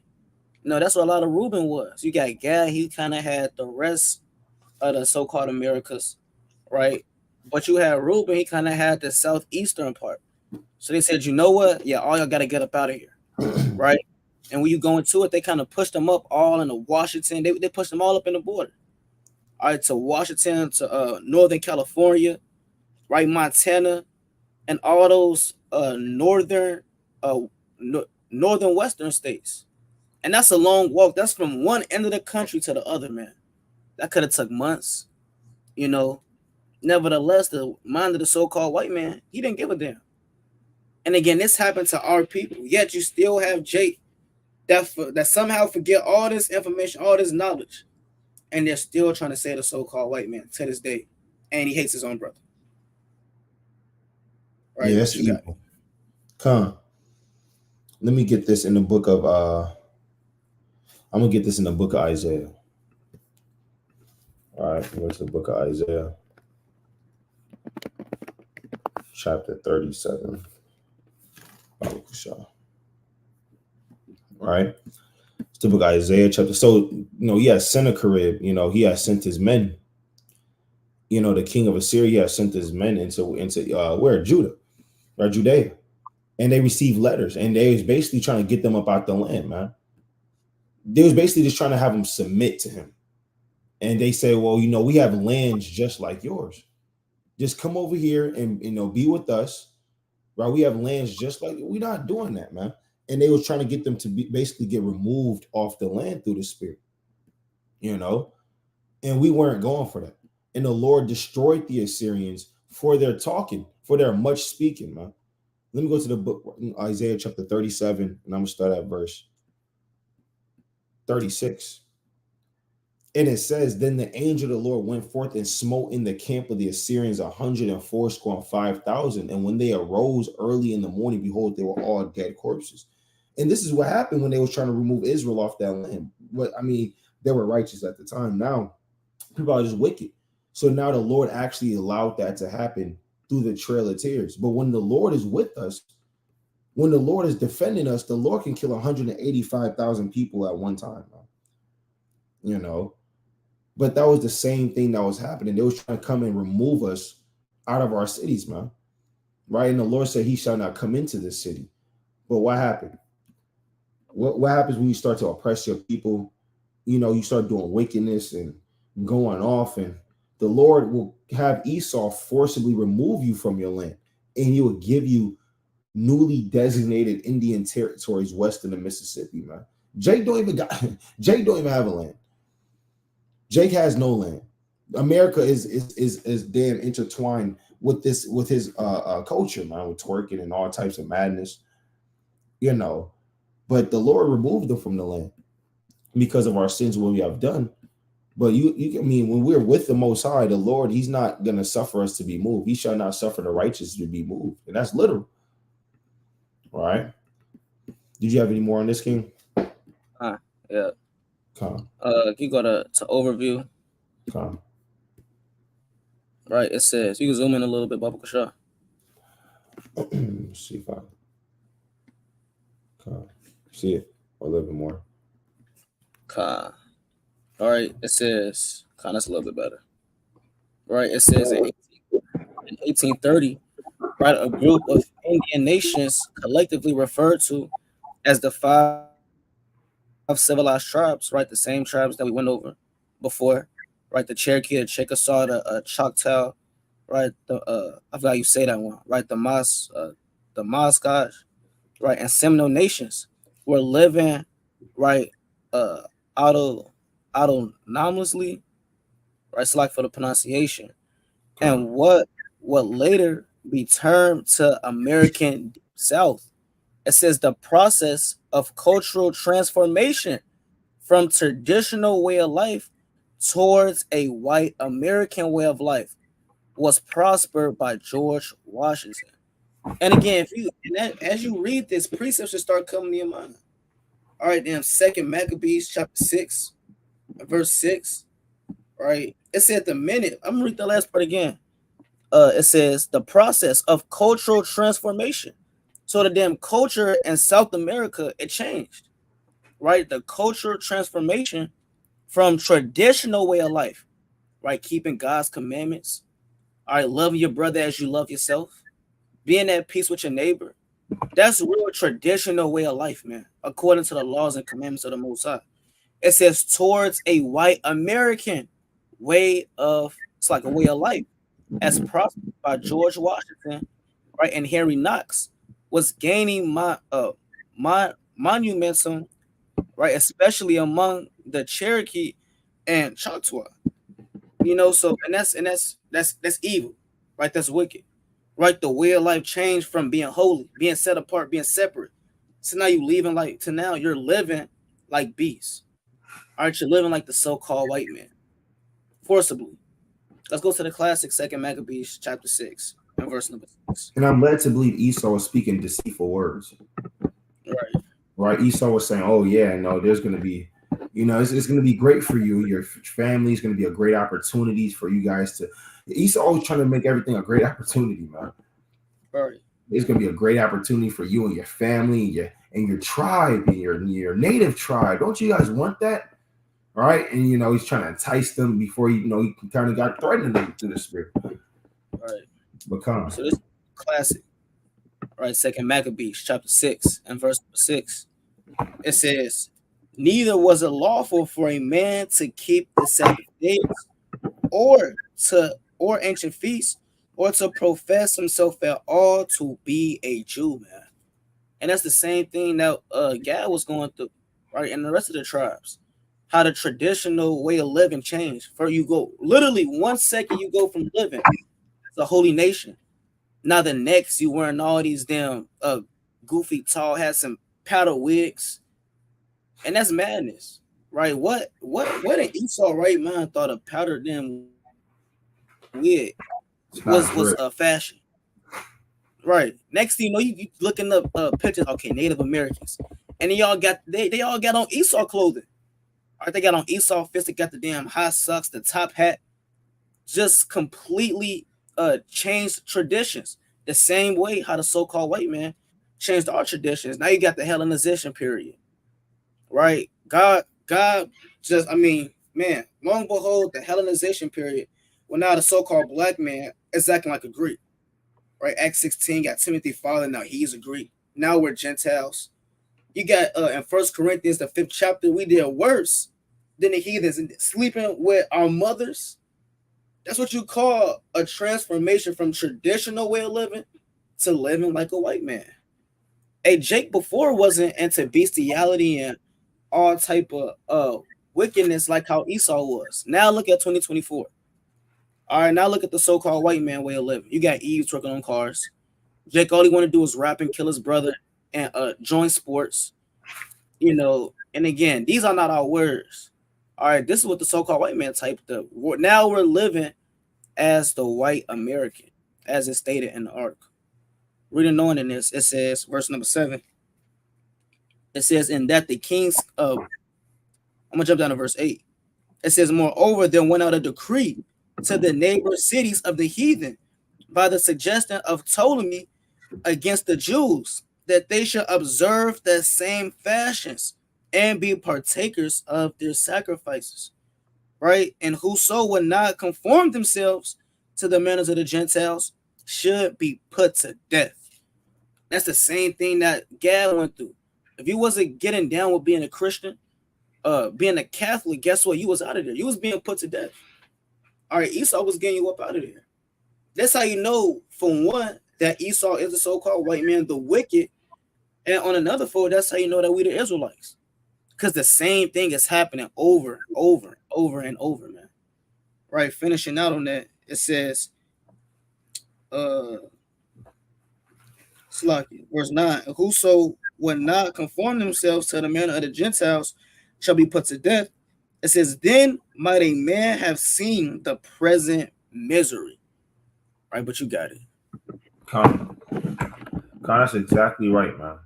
No, that's where a lot of Reuben was. You got Gad, he kind of had the rest of the so-called Americas, right? But you had Reuben, he kind of had the southeastern part. So they said, you know what? Yeah, all y'all got to get up out of here, right? And when you go into it, they kind of pushed them up all into Washington. They pushed them all up in the border. All right, to Washington, to Northern California, right? Montana, and all those uh, northern western states. And that's a long walk. That's from one end of the country to the other, man. That could have took months, you know. Nevertheless, the mind of the so-called white man, he didn't give a damn. And again, this happened to our people. Yet you still have Jake that somehow forget all this information, all this knowledge, and they're still trying to say the so-called white man to this day, and he hates his own brother. Right? Yeah, What that's you got? evil. Come. Let me get this in the book of I'm gonna get this in the book of Isaiah. All right, what's the book of Isaiah? Chapter 37. All right. It's the book of Isaiah chapter. So, he has Sennacherib, he has sent his men. The king of Assyria has sent his men into where? Judah, right? Judea. And they received letters, and they was basically trying to get them up out the land, man. They was basically just trying to have them submit to him. And they say, well, we have lands just like yours. Just come over here and be with us, right? We have lands just like we're not doing that, man. And they was trying to get them to basically get removed off the land through the spirit, and we weren't going for that. And the Lord destroyed the Assyrians for their talking, for their much speaking, man. Let me go to the book, Isaiah chapter 37, and I'm going to start at verse 36. And it says, then the angel of the Lord went forth and smote in the camp of the Assyrians 105,000. And when they arose early in the morning, behold, they were all dead corpses. And this is what happened when they was trying to remove Israel off that land. But they were righteous at the time. Now, people are just wicked. So now the Lord actually allowed that to happen through the trail of tears. But when the Lord is with us, when the Lord is defending us, the Lord can kill 185,000 people at one time. But that was the same thing that was happening. They was trying to come and remove us out of our cities, man. Right? And the Lord said he shall not come into this city. But what happened? What happens when you start to oppress your people? You start doing wickedness and going off, and the Lord will have Esau forcibly remove you from your land, and he will give you newly designated Indian territories west of the Mississippi, man. Jake don't even have a land. Jake has no land. America is damn intertwined with his culture, man, with twerking and all types of madness, But the Lord removed them from the land because of our sins, what we have done. But when we're with the Most High, the Lord, he's not going to suffer us to be moved. He shall not suffer the righteous to be moved. And that's literal. All right. Did you have any more on this, King? Yeah. Come. You go to overview. Come. Right. It says, you can zoom in a little bit, Baba Kasha. Let's see if I can see it a little bit more. All right. It says, that's a little bit better. Right. It says in 1830, right, a group of Indian nations collectively referred to as the 5 civilized tribes, right? The same tribes that we went over before, right? The Cherokee, the Chickasaw, the Choctaw, right? I forgot you say that one, right? The Musqueam, right? And Seminole nations were living, right, autonomously, right? Select for the pronunciation, and what later be termed to American Deep South. It says the process of cultural transformation from traditional way of life towards a white American way of life was prospered by George Washington. And again, as you read this, precepts should start coming to your mind. All right, then Second Maccabees chapter 6, verse 6, right? It said the minute, I'm gonna read the last part again. It says the process of cultural transformation. So the damn culture in South America, it changed, right? The cultural transformation from traditional way of life, right? Keeping God's commandments, all right, loving your brother as you love yourself, being at peace with your neighbor. That's real traditional way of life, man, according to the laws and commandments of the Most High. It says towards a white American way of, it's like a way of life, as prospered by George Washington, right, and Henry Knox, was gaining monumentum, right, especially among the Cherokee and Choctaw. So and that's evil, right? That's wicked, right? The way of life changed from being holy, being set apart, being separate. So now you leaving like to now you're living like beasts. All right, you're living like the so-called white man, forcibly. Let's go to the classic Second Maccabees chapter 6 and verse number 6. And I'm led to believe Esau was speaking deceitful words. Right. Right? Esau was saying, "Oh yeah, no, there's going to be, it's going to be great for you. Your family is going to be a great opportunity for you guys to." Esau always trying to make everything a great opportunity, man. Right. It's going to be a great opportunity for you and your family and your tribe and your native tribe. Don't you guys want that? All right, and he's trying to entice them before he kind of got threatened them to the spirit. Right. Become. So this classic, right? Second Maccabees chapter 6 and verse 6. It says, neither was it lawful for a man to keep the Sabbath days or ancient feasts or to profess himself at all to be a Jew, man. And that's the same thing that Gad was going through, right? And the rest of the tribes. How the traditional way of living changed. For you go literally 1 second you go from living as a holy nation. Now the next you wearing all these damn goofy tall hats and powder wigs. And that's madness. Right? What an Esau right mind thought a powder damn wig was a fashion. Right. Next thing you know, you looking up pictures, okay, Native Americans. And they all got on Esau clothing. All right, they got on Esau fist, they got the damn high socks, the top hat, just completely changed traditions. The same way how the so-called white man changed our traditions. Now you got the Hellenization period. Right? God just, man, long behold, the Hellenization period, when now the so-called black man is acting like a Greek. Right? Acts 16 got Timothy falling, now he's a Greek. Now we're Gentiles. You got in First Corinthians, the 5th chapter, we did worse than the heathens, sleeping with our mothers. That's what you call a transformation from traditional way of living to living like a white man. Hey, Jake before wasn't into bestiality and all type of wickedness like how Esau was. Now look at 2024. All right, now look at the so-called white man way of living. You got Eve trucking on cars. Jake, all he want to do is rap and kill his brother and join sports. And again, these are not our words. All right, this is what the so-called white man typed up. Now we're living as the white American, as it stated in the article. Reading on in this, it says, verse number 7. It says, in that the kings of, I'm going to jump down to verse 8. It says, moreover, there went out a decree to the neighbor cities of the heathen by the suggestion of Ptolemy against the Jews, that they should observe the same fashions and be partakers of their sacrifices, right? And whoso would not conform themselves to the manners of the Gentiles should be put to death. That's the same thing that Gad went through. If you wasn't getting down with being a Christian, being a Catholic, guess what? You was out of there. You was being put to death. All right, Esau was getting you up out of there. That's how you know, for one, that Esau is the so-called white man, the wicked. And on another fold, that's how you know that we the Israelites. Because the same thing is happening over and over, man. Right, finishing out on that, it says, verse 9, whoso would not conform themselves to the manner of the Gentiles shall be put to death. It says, then might a man have seen the present misery. Right, but you got it. Con, that's exactly right, man.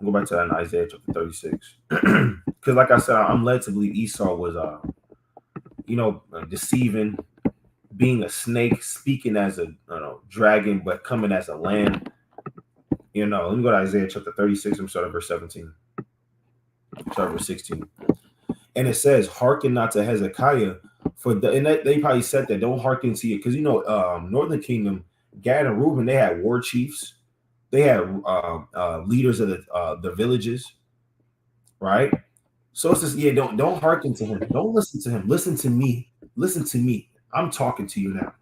Go back to that in Isaiah chapter 36. Because, like I said, I'm led to believe Esau was, deceiving, being a snake, speaking as a dragon, but coming as a lamb. Let me go to Isaiah chapter 36. I'm starting verse 17. Start verse 16. And it says, "Hearken not to Hezekiah, they probably said that. Don't hearken to you, because Northern Kingdom, Gad and Reuben, they had war chiefs, they had leaders of the villages, right? So it says, yeah, don't hearken to him, don't listen to him, listen to me, listen to me. I'm talking to you now.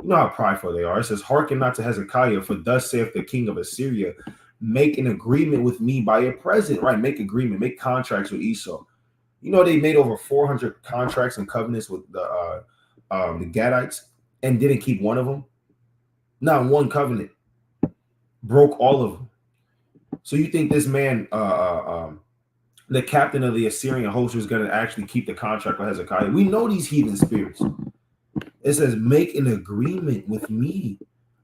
You know how prideful they are. It says, hearken not to Hezekiah, for thus saith the king of Assyria, make an agreement with me by a present, right? Make agreement, make contracts with Esau. They made over 400 contracts and covenants with the Gadites and didn't keep one of them. Not one covenant. Broke all of them. So you think this man, the captain of the Assyrian host, was going to actually keep the contract with Hezekiah? We know these heathen spirits. It says, make an agreement with me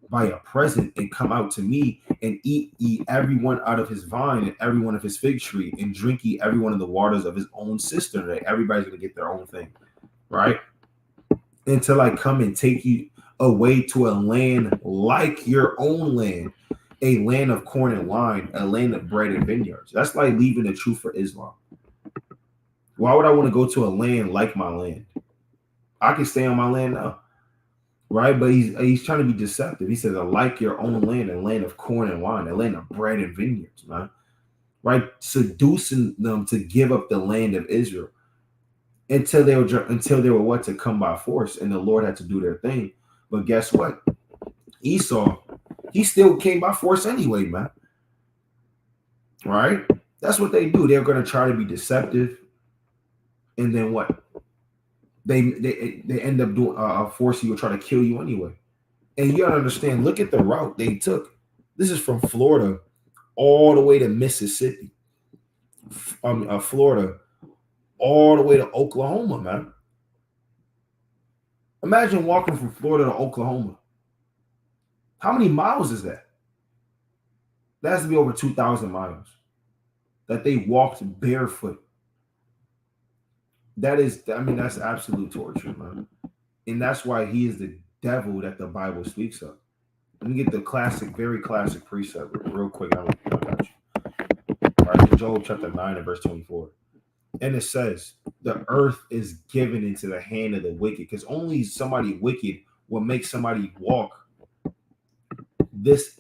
by a present and come out to me and eat ye everyone out of his vine and everyone of his fig tree and drink ye every one of the waters of his own cistern. Right? Everybody's going to get their own thing, right? Until I come and take you away to a land like your own land, a land of corn and wine, a land of bread and vineyards. That's like leaving the truth for Islam. Why would I want to go to a land like my land? I can stay on my land now. Right, but he's trying to be deceptive. He says, "I like your own land, a land of corn and wine, a land of bread and vineyards," man. Right, seducing them to give up the land of Israel until they were what, to come by force, and the Lord had to do their thing. But guess what? Esau, he still came by force anyway, man. Right? That's what they do. They're going to try to be deceptive, and then what? They end up doing forcing you, or try to kill you anyway. And you gotta understand, look at the route they took. This is from Florida all the way to Mississippi. Florida all the way to Oklahoma, man. Imagine walking from Florida to Oklahoma. How many miles is that? That has to be over 2,000 miles that they walked barefoot. That's absolute torture, man. And that's why he is the devil that the Bible speaks of. Let me get the very classic precept real quick. I got you. All right, Job chapter 9 and verse 24. And it says, the earth is given into the hand of the wicked, because only somebody wicked will make somebody walk this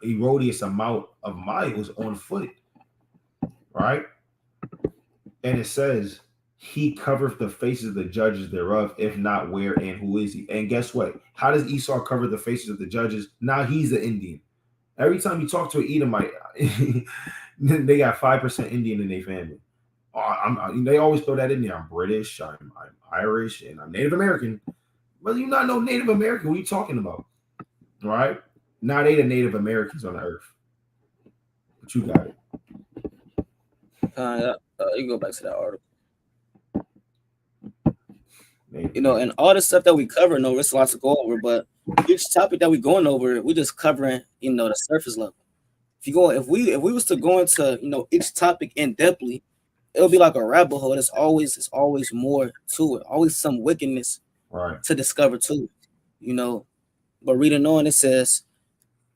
erroneous amount of miles on foot. Right? And it says, he covereth the faces of the judges thereof, if not where and who is he? And guess what? How does Esau cover the faces of the judges? Now he's the Indian. Every time you talk to an Edomite, they got 5% Indian in their family. They always throw that in there. I'm British, I'm Irish, and I'm Native American. But you're not no Native American. What are you talking about? All right? Now they the Native Americans on the earth. But you got it. You can go back to that article. And all the stuff that we cover, it's lots to go over, but each topic that we're going over, we're just covering, the surface level. If we was to go into, each topic in depthly, it'll be like a rabbit hole. It's always more to it, always some wickedness to discover too, But reading on, it says,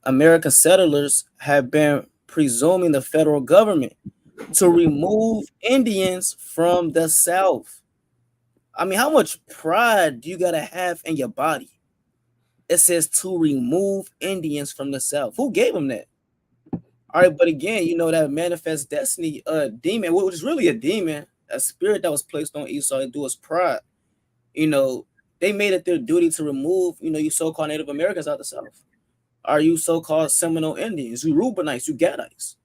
American settlers have been presuming the federal government to remove Indians from the South. I mean, how much pride do you gotta have in your body? It says to remove Indians from the South. Who gave them that? All right, but again, that manifest destiny, demon, which is really a demon, a spirit that was placed on Esau to do his pride. They made it their duty to remove, you so-called Native Americans out of the South. Are you so-called Seminole Indians, you Reubenites, you Gadites,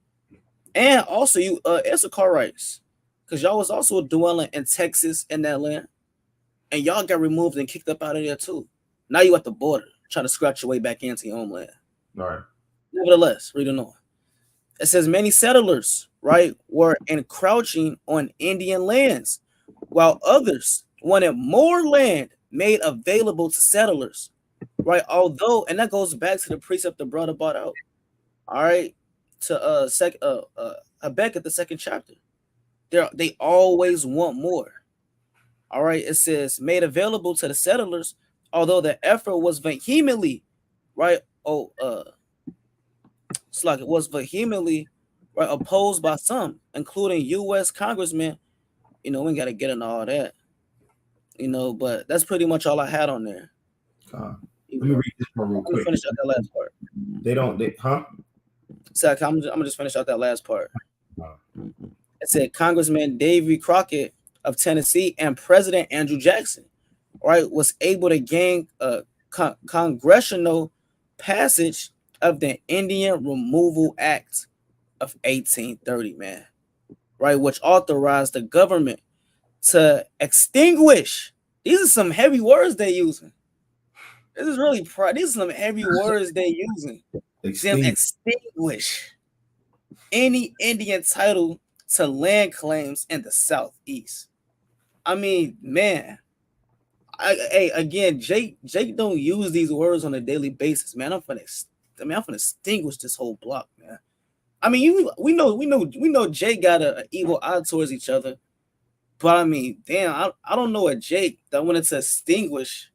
and also you Issacharites, because y'all was also dwelling in Texas in that land. And y'all got removed and kicked up out of there too. Now you at the border, trying to scratch your way back into your homeland. All right. Nevertheless, reading on. It says many settlers, were encroaching on Indian lands, while others wanted more land made available to settlers. Although, and that goes back to the precept the brother brought out. All right. To Habakkuk, the second chapter. They always want more. All right. It says made available to the settlers, although the effort was vehemently, right? It's like it was vehemently, right, opposed by some, including U.S. congressmen. We got to get into all that. But that's pretty much all I had on there. Let me read this one real I'm gonna quick. finish out that last part. Zach, I'm gonna just finish out that last part. It said Congressman Davy Crockett of Tennessee and President Andrew Jackson, right, was able to gain a congressional passage of the Indian Removal Act of 1830, man, right, which authorized the government to extinguish. These are some heavy words they're using. This is really these are some heavy words they're using. Extinguish any Indian title to land claims in the Southeast. I mean, man. Hey, again, Jake don't use these words on a daily basis, man. I'm gonna extinguish this whole block, man. I mean, we know Jake got an evil eye towards each other, but I mean, damn, I don't know a Jake that wanted to extinguish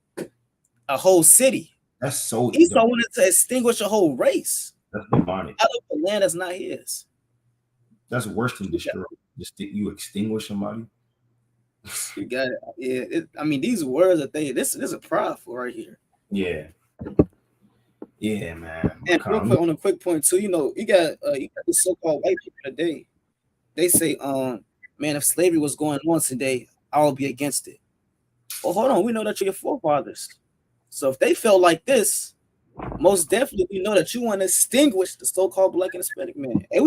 a whole city. That's so. Esau wanted to extinguish a whole race. That's demonic. Out of the land that's not his. That's worse than destroy. Just you extinguish somebody. You got it. Yeah. I mean, these words that this is a prideful right here. Yeah. Yeah, man. And real quick, on a quick point too, you got these so-called white people today. They say, man, if slavery was going on today, I would be against it. Well, hold on, we know that you're your forefathers. So if they felt like this, most definitely we know that you want to extinguish the so-called black and Hispanic man. Hey,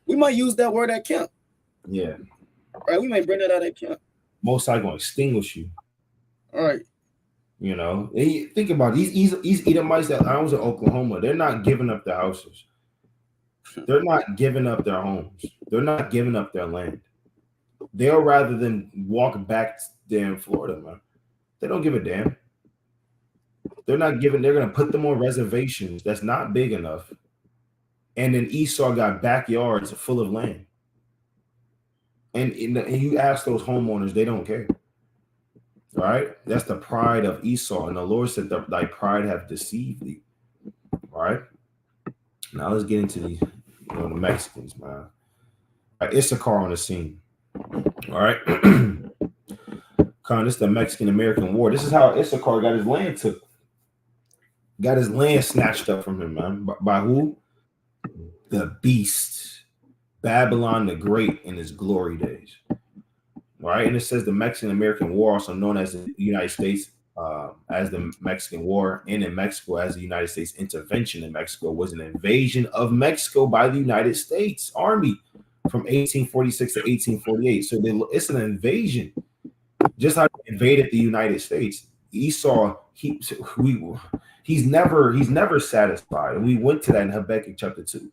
we might use that word at camp. Yeah. Right, we might bring that out at camp. Most likely gonna extinguish you. All right. Think about it. These Edomites that I was in Oklahoma, they're not giving up their houses. They're not giving up their homes. They're not giving up their land. They'll rather than walk back there in Florida, man. They don't give a damn. They're gonna put them on reservations that's not big enough. And then Esau got backyards full of land. And you ask those homeowners, they don't care. All right, that's the pride of Esau, and the Lord said that thy pride have deceived thee. All right, now let's get into the Mexicans, man. All right, Issachar on the scene. All right, this is the Mexican-American War. This is how Issachar got his land snatched up from him, man. By who? The beast, Babylon the Great in his glory days. Right, and it says the Mexican-American War, also known as the United States, as the Mexican War, and in Mexico as the United States intervention in Mexico, was an invasion of Mexico by the United States Army from 1846 to 1848. So it's an invasion, just how they invaded the United States. Esau, he's never satisfied, and we went to that in Habakkuk chapter 2,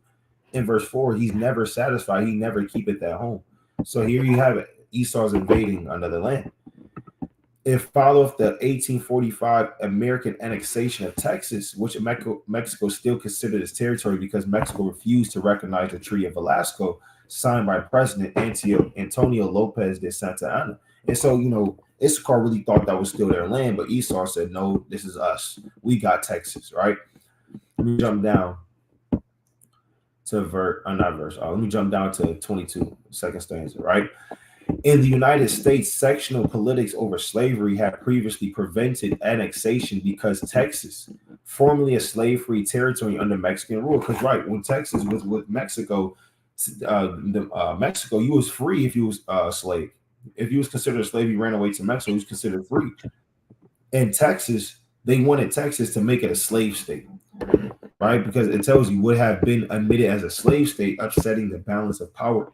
in verse 4. He's never satisfied. He never keepeth at home. So here you have it. Esau's invading another land. It followed the 1845 American annexation of Texas, which Mexico still considered its territory because Mexico refused to recognize the Treaty of Velasco signed by President Antonio Lopez de Santa Anna. And so, Issachar really thought that was still their land, but Esau said, no, this is us. We got Texas, right? Let me jump down to let me jump down to 22, second stanza, right? In the United States, sectional politics over slavery had previously prevented annexation because Texas, formerly a slave-free territory under Mexican rule, because when Texas was with Mexico, Mexico, you was free if you was a slave. If you was considered a slave, you ran away to Mexico, you was considered free. In Texas, they wanted Texas to make it a slave state, right? Because it tells you would have been admitted as a slave state, upsetting the balance of power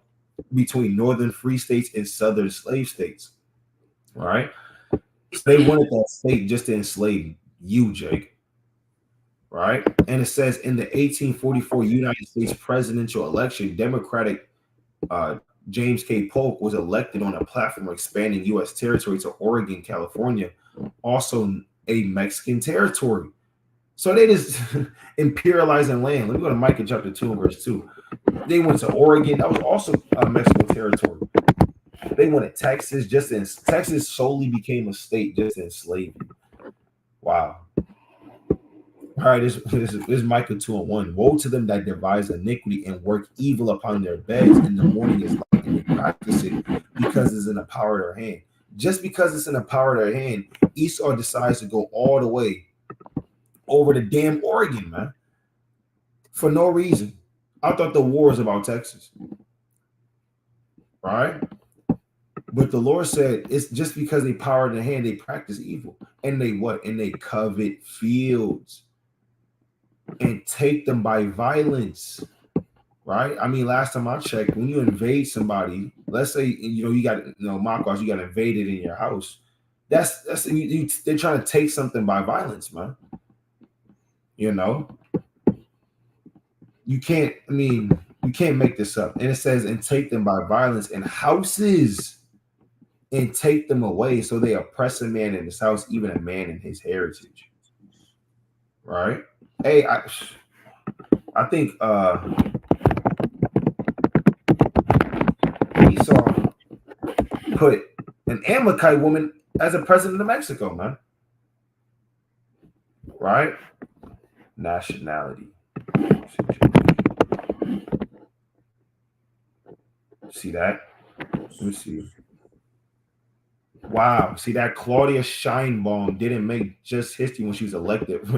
between northern free states and southern slave states. All right. So they wanted that state just to enslave you, Jake. Right. And it says in the 1844 United States presidential election, Democratic James K. Polk was elected on a platform expanding U.S. territory to Oregon, California, also a Mexican territory. So they just imperializing land. Let me go to Micah chapter 2 and verse 2. They went to Oregon. That was also Mexico territory. They went to Texas. Texas solely became a state just to enslave you. Wow. All right, this Micah 2:1. Woe to them that devise iniquity and work evil upon their beds. In the morning is light, and they practice it because it's in the power of their hand. Just because it's in the power of their hand, Esau decides to go all the way over to damn Oregon, man, for no reason. I thought the war was about Texas, right? But the Lord said it's just because they power in their hand, they practice evil, and they what? And they covet fields and take them by violence, right? I mean, last time I checked, when you invade somebody, let's say you got Marcos, you got invaded in your house. That's they're trying to take something by violence, man. You know, you can't. I mean, you can't make this up. And it says, and take them by violence in houses, and take them away. So they oppress a man in his house, even a man in his heritage. Right? Hey, I think Esau put an Amalekite woman as a president of Mexico, man. Right? Nationality. See that? Let me see. Wow. See that Claudia Sheinbaum didn't make just history when she was elected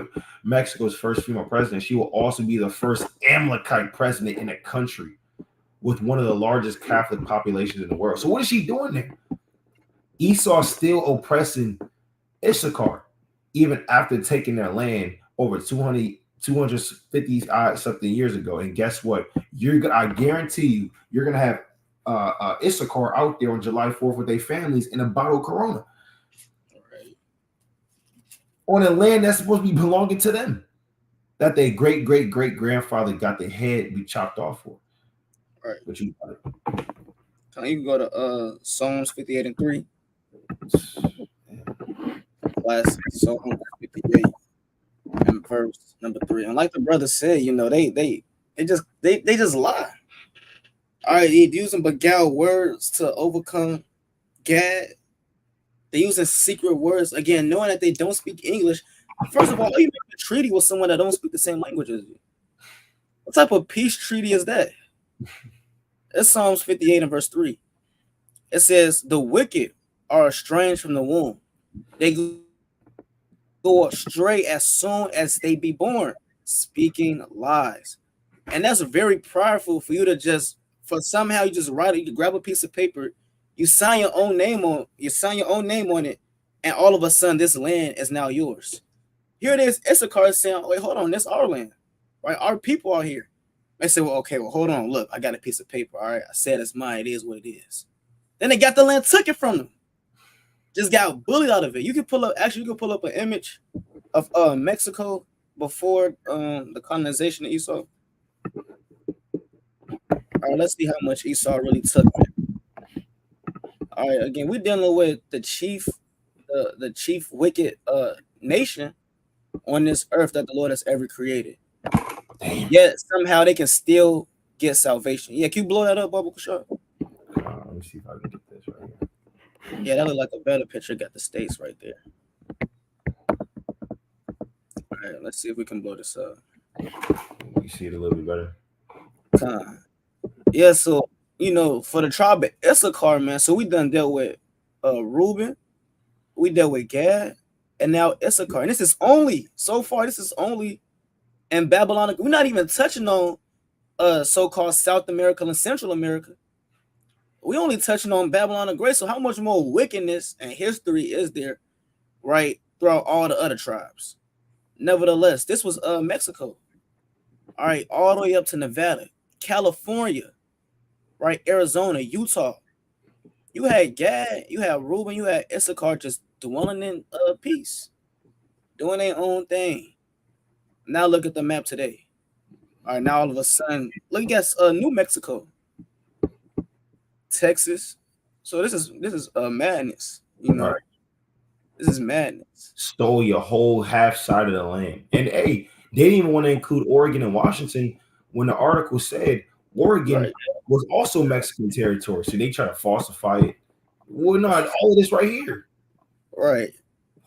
Mexico's first female president. She will also be the first Amalekite president in a country with one of the largest Catholic populations in the world. So what is she doing there? Esau still oppressing Issachar, even after taking their land over 250 something years ago. And guess what? I guarantee you're going to have Issachar out there on July 4th with their families in a bottle of Corona. Right. On a land that's supposed to be belonging to them, that their great grandfather got their head be chopped off for. Right. But you got it. You can go to Psalms 58:3. Last Psalm 58 and verse number 3. And like the brother said, they just lie. All right, they're using beguiled words to overcome Gad. They're using secret words, again, knowing that they don't speak English. First of all, you make a treaty with someone that don't speak the same language as you. What type of peace treaty is that? It's Psalms 58 and verse 3. It says, the wicked are estranged from the womb. They go astray as soon as they be born, speaking lies. And that's very prideful for you to for somehow you just write it, you grab a piece of paper, you sign your own name on it, and all of a sudden this land is now yours. Here it is, Issachar is saying, wait, hold on, this is our land, right? Our people are here. They say, well, hold on, look, I got a piece of paper, all right, I said it's mine, it is what it is. Then they got the land, took it from them. Just got bullied out of it. You can pull up an image of Mexico before the colonization of Esau. All right, let's see how much Esau really took. All right, again, we're dealing with the chief wicked nation on this earth that the Lord has ever created. Damn. Yet somehow they can still get salvation. Yeah, can you blow that up, Bubba Kushar? Let me see if I can get this right here. Yeah, that look like a better picture. Got the states right there. All right, let's see if we can blow this up. You see it a little bit better. Yeah, so for the tribe of Issachar, man. So we done dealt with Reuben, we dealt with Gad, and now Issachar. And this is only in Babylon. We're not even touching on so-called South America and Central America. We only touching on Babylon the Great. So how much more wickedness and history is there, right, throughout all the other tribes? Nevertheless, this was Mexico. All right, all the way up to Nevada, California, right, Arizona, Utah. You had Gad, you had Reuben, you had Issachar just dwelling in peace, doing their own thing. Now look at the map today. All right, now all of a sudden, look at New Mexico, Texas. So this is madness, Right. This is madness. Stole your whole half side of the land. And hey, they didn't even want to include Oregon and Washington when the article said Oregon Right. was also Mexican territory, so they try to falsify it. Well, not all of this right here. Right.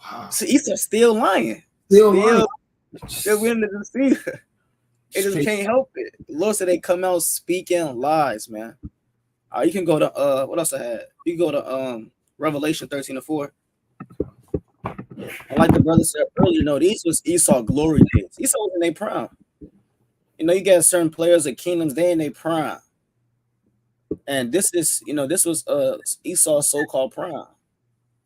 Wow. So Esau still lying. Still lying. Still willing to deceive. They just can't help it. The Lord said they come out speaking lies, man. You can go to what else I had? You can go to Revelation 13:4. And like the brother said earlier, these was Esau glory days. Esau was in their prime. You got certain players of kingdoms, they in their prime. And this is, this was Esau's so-called prime.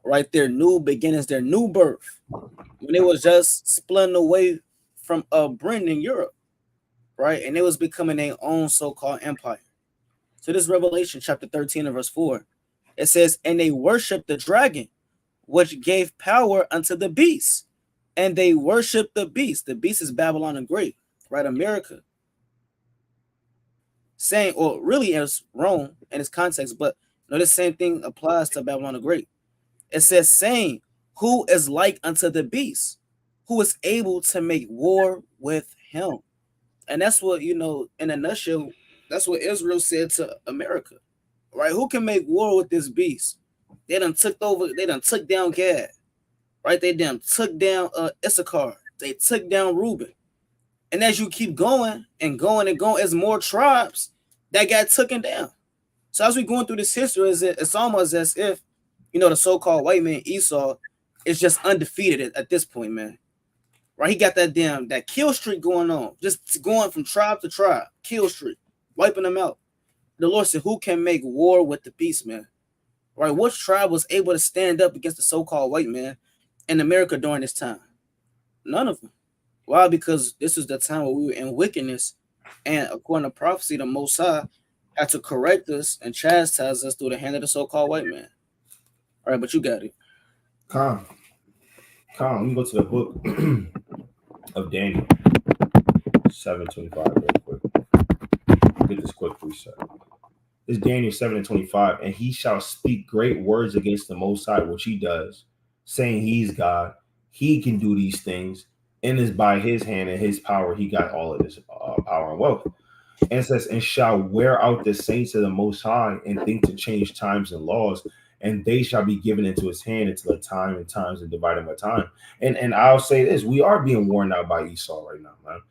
Right? Their new beginnings, their new birth. When they was just splitting away from Britain in Europe, right? And it was becoming their own so-called empire. So this Revelation chapter 13 and verse 4, it says, and they worshiped the dragon, which gave power unto the beast. And they worshiped the beast. The beast is Babylon the Great, right? America. Saying, or really it's Rome in its context, but the same thing applies to Babylon the Great. It says, saying, who is like unto the beast, who is able to make war with him. And that's what, in a nutshell, that's what Israel said to America, right? Who can make war with this beast? They done took down Gad, right? They done took down Issachar. They took down Reuben. And as you keep going and going and going, as more tribes that got taken down. So as we going through this history, it's almost as if, the so-called white man Esau is just undefeated at this point, man. Right? He got that kill streak going on, just going from tribe to tribe, kill streak, wiping them out. The Lord said, who can make war with the beast, man? Right? Which tribe was able to stand up against the so-called white man in America during this time? None of them. Why? Because this is the time where we were in wickedness, and according to prophecy, the Most High had to correct us and chastise us through the hand of the so-called white man. All right, but you got it. Calm. Let me go to the book of Daniel 7:25 real quick. Get this quick reset. It's Daniel 7:25, and he shall speak great words against the Most High, which he does, saying he's God. He can do these things, and it's by his hand and his power he got all of this power and wealth. And it says, and shall wear out the saints of the Most High, and think to change times and laws, and they shall be given into his hand until a time and times and divided by time. And I'll say this, we are being worn out by Esau right now, man.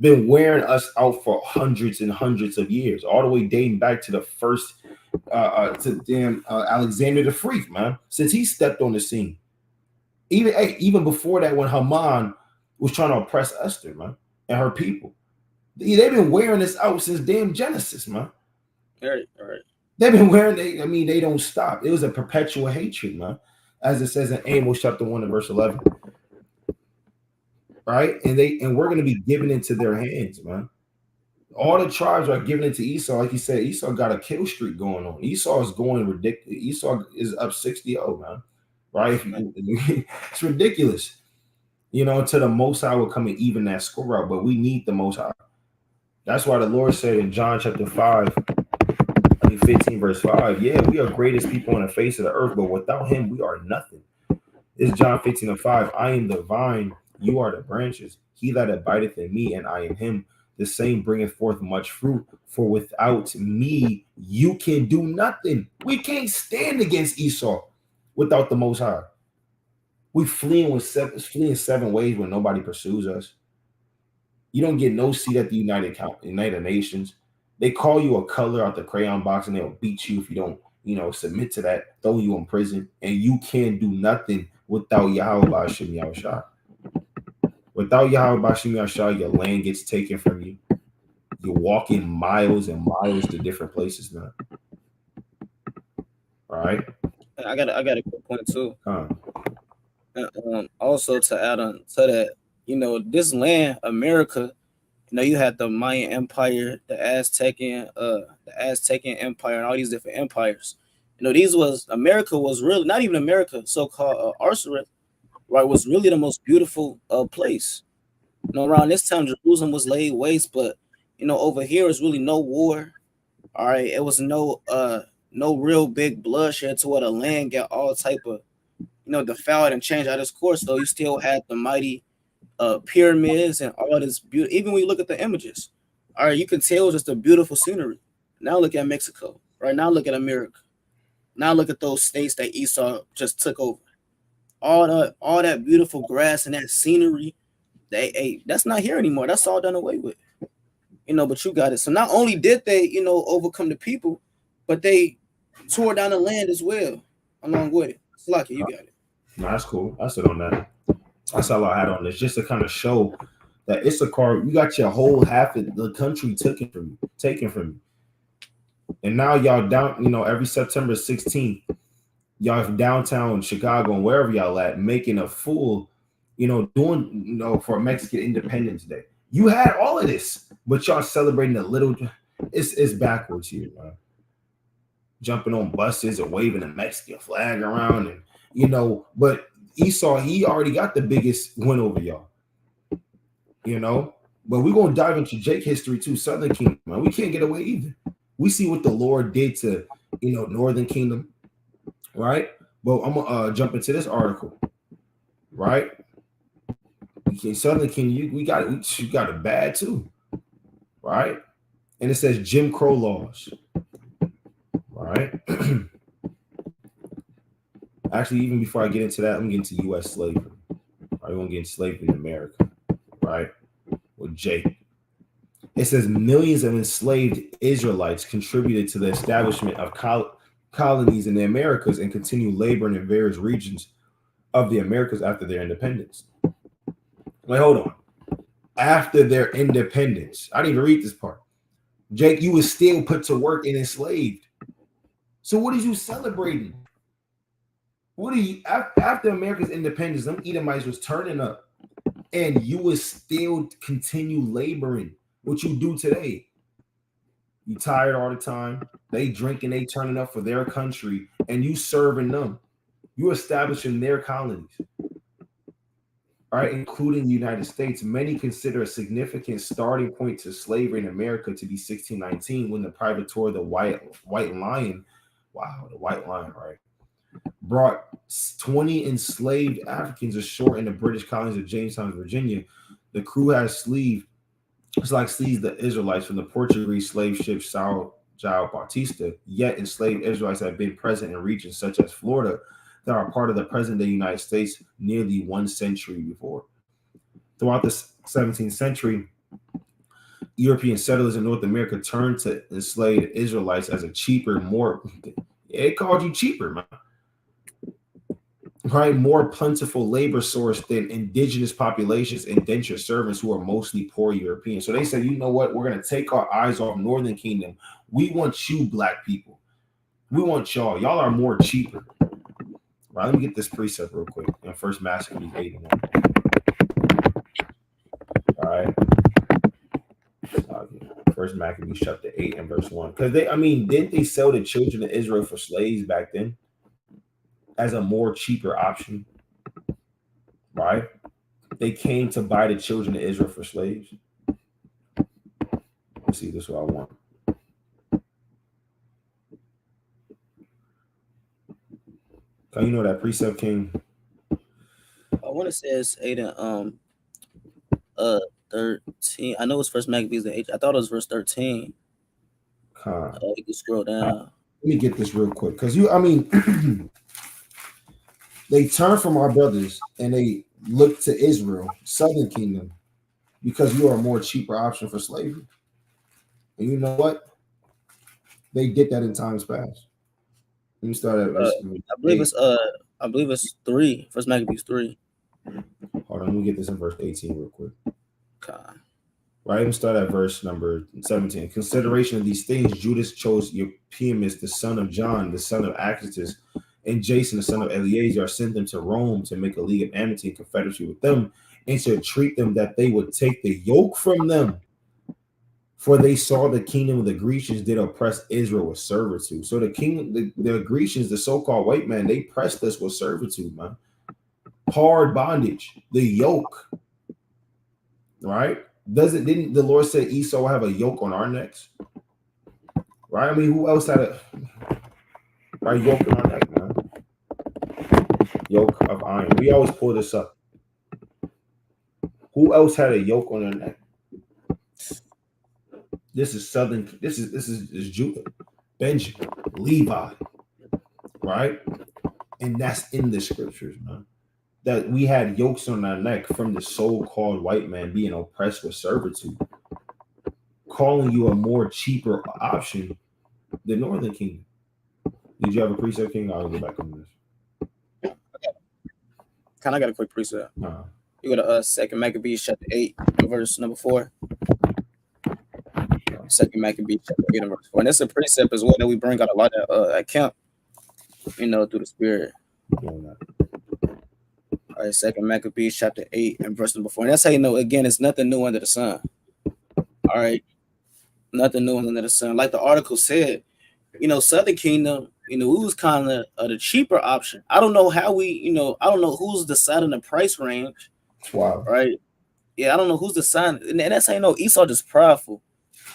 Been wearing us out for hundreds and hundreds of years, all the way dating back to the first Alexander the Freak, man, since he stepped on the scene. Even before that, when Haman was trying to oppress Esther, man, and her people. They've been wearing this out since damn Genesis, man. All right. They've been wearing they don't stop. It was a perpetual hatred, man. As it says in Amos chapter 1 and verse 11. Right? And we're going to be given into their hands, man. All the tribes are given into Esau. Like you said, Esau got a kill streak going on. Esau is going ridiculous. Esau is up 60-0, man. Right? It's ridiculous. Until the Most High will come and even that score out. But we need the Most High. That's why the Lord said in John chapter 5, 15 verse 5, yeah, we are greatest people on the face of the earth, but without him, we are nothing. It's John 15 and 5. I am the vine, you are the branches. He that abideth in me, and I in him, the same bringeth forth much fruit. For without me, you can do nothing. We can't stand against Esau without the Most High. We fleeing seven ways when nobody pursues us. You don't get no seat at the United Nations. They call you a color out the crayon box, and they'll beat you if you don't, submit to that, throw you in prison, and you can't do nothing without Yahweh Ba'ashem Yahushua. Without Yahweh Ba'ashem Yahushua, your land gets taken from you. You're walking miles and miles to different places now. All right. I got a quick point too. Also to add on to that, this land, America, you had the Mayan Empire, the Aztecan Empire, and all these different empires. America was really not even America, so-called Arsareth, right? Was really the most beautiful place. Around this time, Jerusalem was laid waste, but over here is really no war. All right, it was no real big bloodshed to where the land got all type of defiled and changed out its course. Though you still had the mighty pyramids and all this beauty. Even when you look at the images, All right, you can tell just a beautiful scenery. Now look at Mexico. Right now, look at America. Now look at those states that Esau just took over. All that beautiful grass and that scenery, that's not here anymore. That's all done away with. But you got it. So not only did they, overcome the people, but they tore down the land as well, along with it. Lucky, you got it. No, that's cool. I said on that. That's all I had on this, just to kind of show that Issachar, you got your whole half of the country taken from you. And now y'all down, every September 16th, y'all downtown Chicago and wherever y'all at, making a fool, doing, for Mexican Independence Day. You had all of this, but y'all celebrating a little. It's backwards here, man. Jumping on buses and waving a Mexican flag around, and but Esau, he already got the biggest win over y'all. But we're gonna dive into Jake history too, Southern Kingdom, man. We can't get away either. We see what the Lord did to, Northern Kingdom, right? But I'm gonna jump into this article, right? Okay, Southern Kingdom, you got it bad too, right? And it says Jim Crow laws, right? Actually, even before I get into that, I'm getting to U.S. slavery. Right? We're gonna get into slavery in America, right? With Jake. It says millions of enslaved Israelites contributed to the establishment of colonies in the Americas and continue laboring in various regions of the Americas after their independence. Wait, hold on. After their independence, I didn't even read this part. Jake, you was still put to work and enslaved. So what are you celebrating? What are you after America's independence? Them Edomites was turning up, and you would still continue laboring. What you do today? You tired all the time. They drinking, they turning up for their country, and you serving them. You establishing their colonies. All right, including the United States. Many consider a significant starting point to slavery in America to be 1619, when the privateer, the White Lion, the White Lion, right, brought 20 enslaved Africans ashore in the British colonies of Jamestown, Virginia. The crew has seized the Israelites from the Portuguese slave ship Sao João Bautista. Yet enslaved Israelites have been present in regions such as Florida that are part of the present-day United States nearly 1 century before. Throughout the 17th century, European settlers in North America turned to enslaved Israelites as a cheaper, it called you cheaper, man. Right, more plentiful labor source than indigenous populations, indentured servants who are mostly poor Europeans. So they said, you know what? We're going to take our eyes off Northern Kingdom. We want you, black people. We want y'all. Y'all are more cheaper. Right, let me get this precept real quick. In First Maccabees 8:1. All right. First Maccabees chapter 8 and verse 1. Because didn't they sell the children of Israel for slaves back then as a more cheaper option? Right? They came to buy the children of Israel for slaves. Let's see, this is what I want. You know that precept, King? I want to say it's 8 and 13. I know it's First Maccabees 8. I thought it was verse 13. You can scroll down. Let me get this real quick, because they turn from our brothers and they look to Israel, Southern Kingdom, because you are a more cheaper option for slavery. And you know what? They did that in times past. Let me start at verse. I believe it's 3. First Maccabees 3. Hold on, let me get this in verse 18 real quick. Okay. Right, let me start at verse number 17. In consideration of these things, Judas chose Eupimus, the son of John, the son of Achatus, and Jason, the son of Eleazar, sent them to Rome to make a league of amity and confederacy with them, and to entreat them that they would take the yoke from them. For they saw the kingdom of the Grecians did oppress Israel with servitude. So the Grecians, the so-called white man, they pressed us with servitude, man. Hard bondage, the yoke. Right? Didn't the Lord say Esau will have a yoke on our necks? Right? Who else had a yoke on our neck, man? Yoke of iron. We always pull this up. Who else had a yoke on their neck? This is southern. This is Judah, Benjamin, Levi, right? And that's in the scriptures, man. That we had yokes on our neck from the so-called white man being oppressed with servitude, calling you a more cheaper option than Northern Kingdom. Did you have a precept, King? I'll go back on this. Kind of got a quick precept. Uh, You go to Second Maccabees chapter 8, verse number 4. Second Maccabees chapter 8 and verse 4. And it's a precept as well that we bring out a lot at camp, through the spirit. All right, Second Maccabees chapter 8 and verse number 4. And that's how you know, again, it's nothing new under the sun. All right. Nothing new under the sun. Like the article said, Southern Kingdom, we was kind of the cheaper option. I don't know how I don't know who's deciding the price range. wow. Right. Yeah, I don't know who's deciding. And that's how you know Esau just prideful.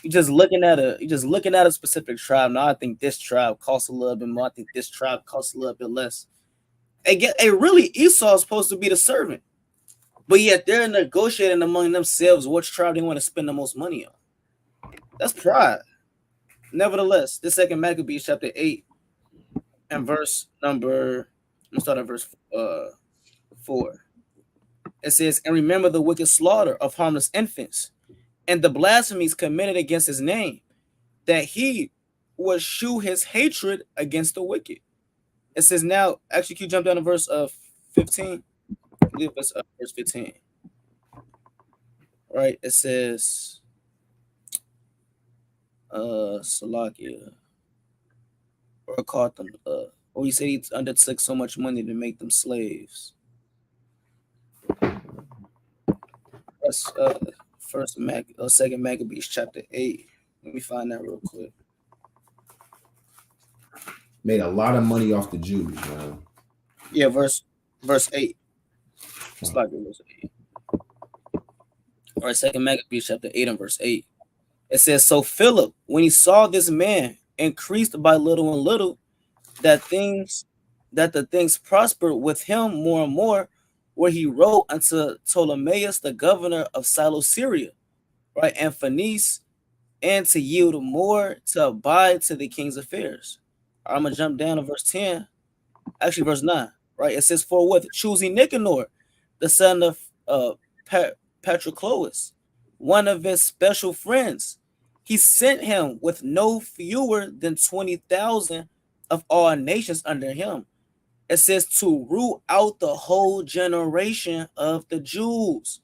You're just looking at a specific tribe. Now I think this tribe costs a little bit more. I think this tribe costs a little bit less. Really Esau is supposed to be the servant, but yet they're negotiating among themselves which tribe they want to spend the most money on. That's pride. Nevertheless, the Second Maccabees chapter 8 and verse number, let's start at verse 4. It says, "And remember the wicked slaughter of harmless infants, and the blasphemies committed against his name, that he would shew his hatred against the wicked." It says now, actually, can you jump down to verse 15? I believe it's verse 15. Right, it says, Salakia, or caught them, or he said he undertook so much money to make them slaves. That's Second Maccabees chapter 8. Let me find that real quick. Made a lot of money off the Jews, man. Yeah, verse 8. It's like verse 8. All right, Second Maccabees chapter 8 and verse 8. It says, "So Philip, when he saw this man increased by little and little, that the things prospered with him more and more, where he wrote unto Ptolemaeus, the governor of Syria, right, and Phoenice, and to yield more to abide to the king's affairs." I'm gonna jump down to verse 10, actually verse 9, right? It says, "For with choosing Nicanor, the son of Patroclus, one of his special friends, he sent him with no fewer than 20,000 of all nations under him." It says to root out the whole generation of the Jews.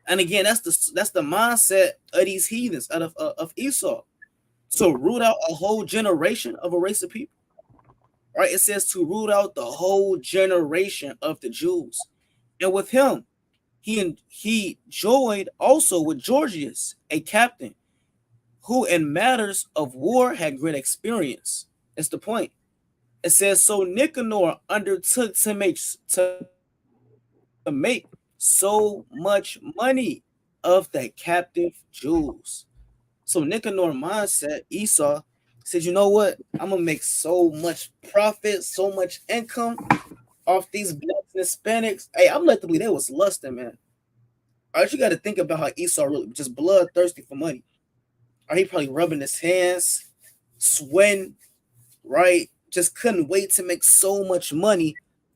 And again, that's the mindset of these heathens of Esau. To root out a whole generation of a race of people. Right? It says to root out the whole generation of the Jews. And with him, he joined also with Georgius, a captain, who in matters of war had great experience. That's the point. It says, so Nicanor undertook to make so much money of the captive Jews. So Nicanor mindset, Esau said, you know what? I'm going to make so much profit, so much income off these blacks and Hispanics. Hey, I'm led to believe they was lusting, man. All right, you got to think about how Esau really just bloodthirsty for money. Or he probably rubbing his hands, sweating, right? Just couldn't wait to make so much money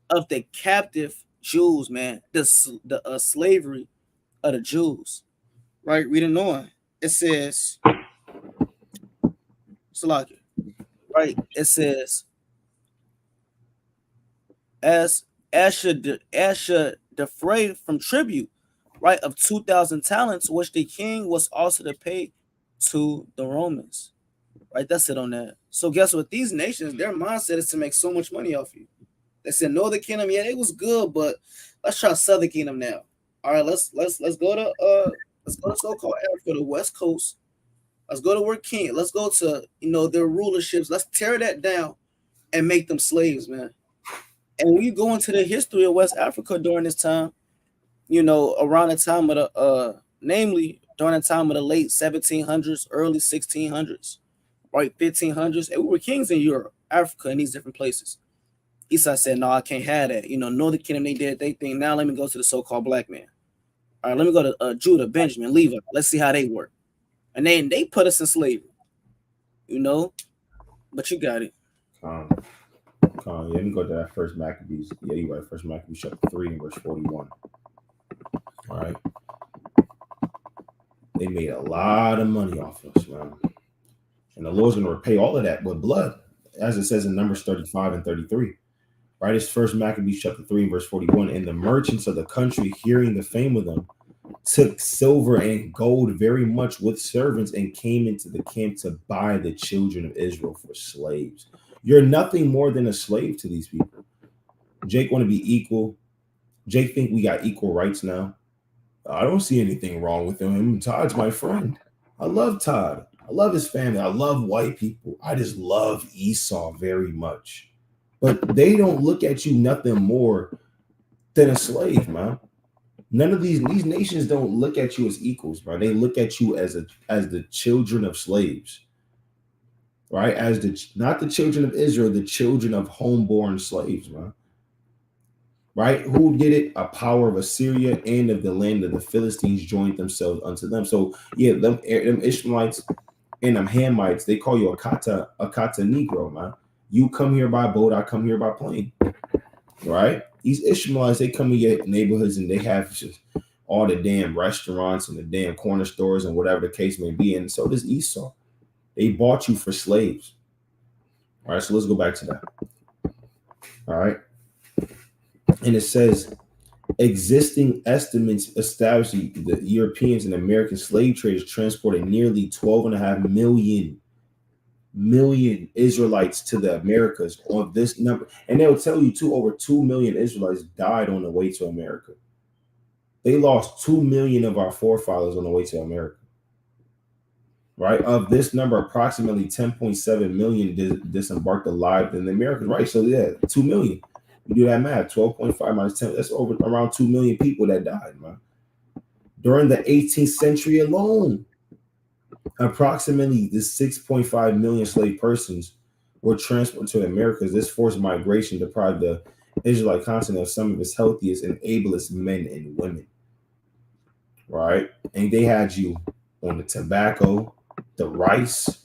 of the captive Jews, man. The slavery of the Jews, right? Reading on, it says, Salakia, right? It says, as should defray from tribute, right, of 2,000 talents, which the king was also to pay to the Romans. Right, that's it on that. So guess what? These nations, their mindset is to make so much money off you. They said Northern Kingdom, yeah, it was good, but let's try Southern Kingdom now. All right, let's go to so-called Africa, the West Coast. Let's go to where King. Let's go to their rulerships. Let's tear that down and make them slaves, man. And when you go into the history of West Africa during this time, around the time of the namely during the time of the late 1700s, early 1600s. Right, 1500s, and we were kings in Europe, Africa, and these different places. Esau said, no, I can't have that. Northern Kingdom, they did their thing. Now let me go to the so-called black man. All right, let me go to Judah, Benjamin, Levi. Let's see how they work. and they put us in slavery, you know. But you got it. Con, yeah, let me go to that first Maccabees. Yeah, you're right. First Maccabees chapter 3 and verse 41. All right. They made a lot of money off us, man. And the Lord's going to repay all of that with blood, as it says in Numbers 35 and 33. Right? It's first Maccabees chapter 3 and verse 41. And the merchants of the country, hearing the fame of them, took silver and gold very much with servants and came into the camp to buy the children of Israel for slaves. You're nothing more than a slave to these people. Jake want to be equal. Jake think we got equal rights now. I don't see anything wrong with him. Todd's my friend. I love Todd. I love his family. I love white people. I just love Esau very much. But they don't look at you nothing more than a slave, man. None of these nations don't look at you as equals, bro. They look at you as the children of slaves, right? As the not the children of Israel, the children of homeborn slaves, man. Right? Who did it? A power of Assyria and of the land of the Philistines joined themselves unto them. So yeah, them Ishmaelites and them Hamites, they call you a kata Negro, man. You come here by boat, I come here by plane. Right? These Ishmaelites, they come in your neighborhoods and they have just all the damn restaurants and the damn corner stores and whatever the case may be. And so does Esau. They bought you for slaves. All right, so let's go back to that. All right. And it says, existing estimates establish the Europeans and American slave traders transported nearly 12.5 million Israelites to the Americas on this number. And they'll tell you too, over 2 million Israelites died on the way to America. They lost 2 million of our forefathers on the way to America. Right? Of this number, approximately 10.7 million disembarked alive in the Americas. Right? So yeah, 2 million. You do that math, 12.5 minus 10, that's over around 2 million people that died, man. During the 18th century alone, approximately the 6.5 million slave persons were transported to the Americas. This forced migration deprived the Israelite continent of some of its healthiest and ablest men and women. Right? And they had you on the tobacco, the rice,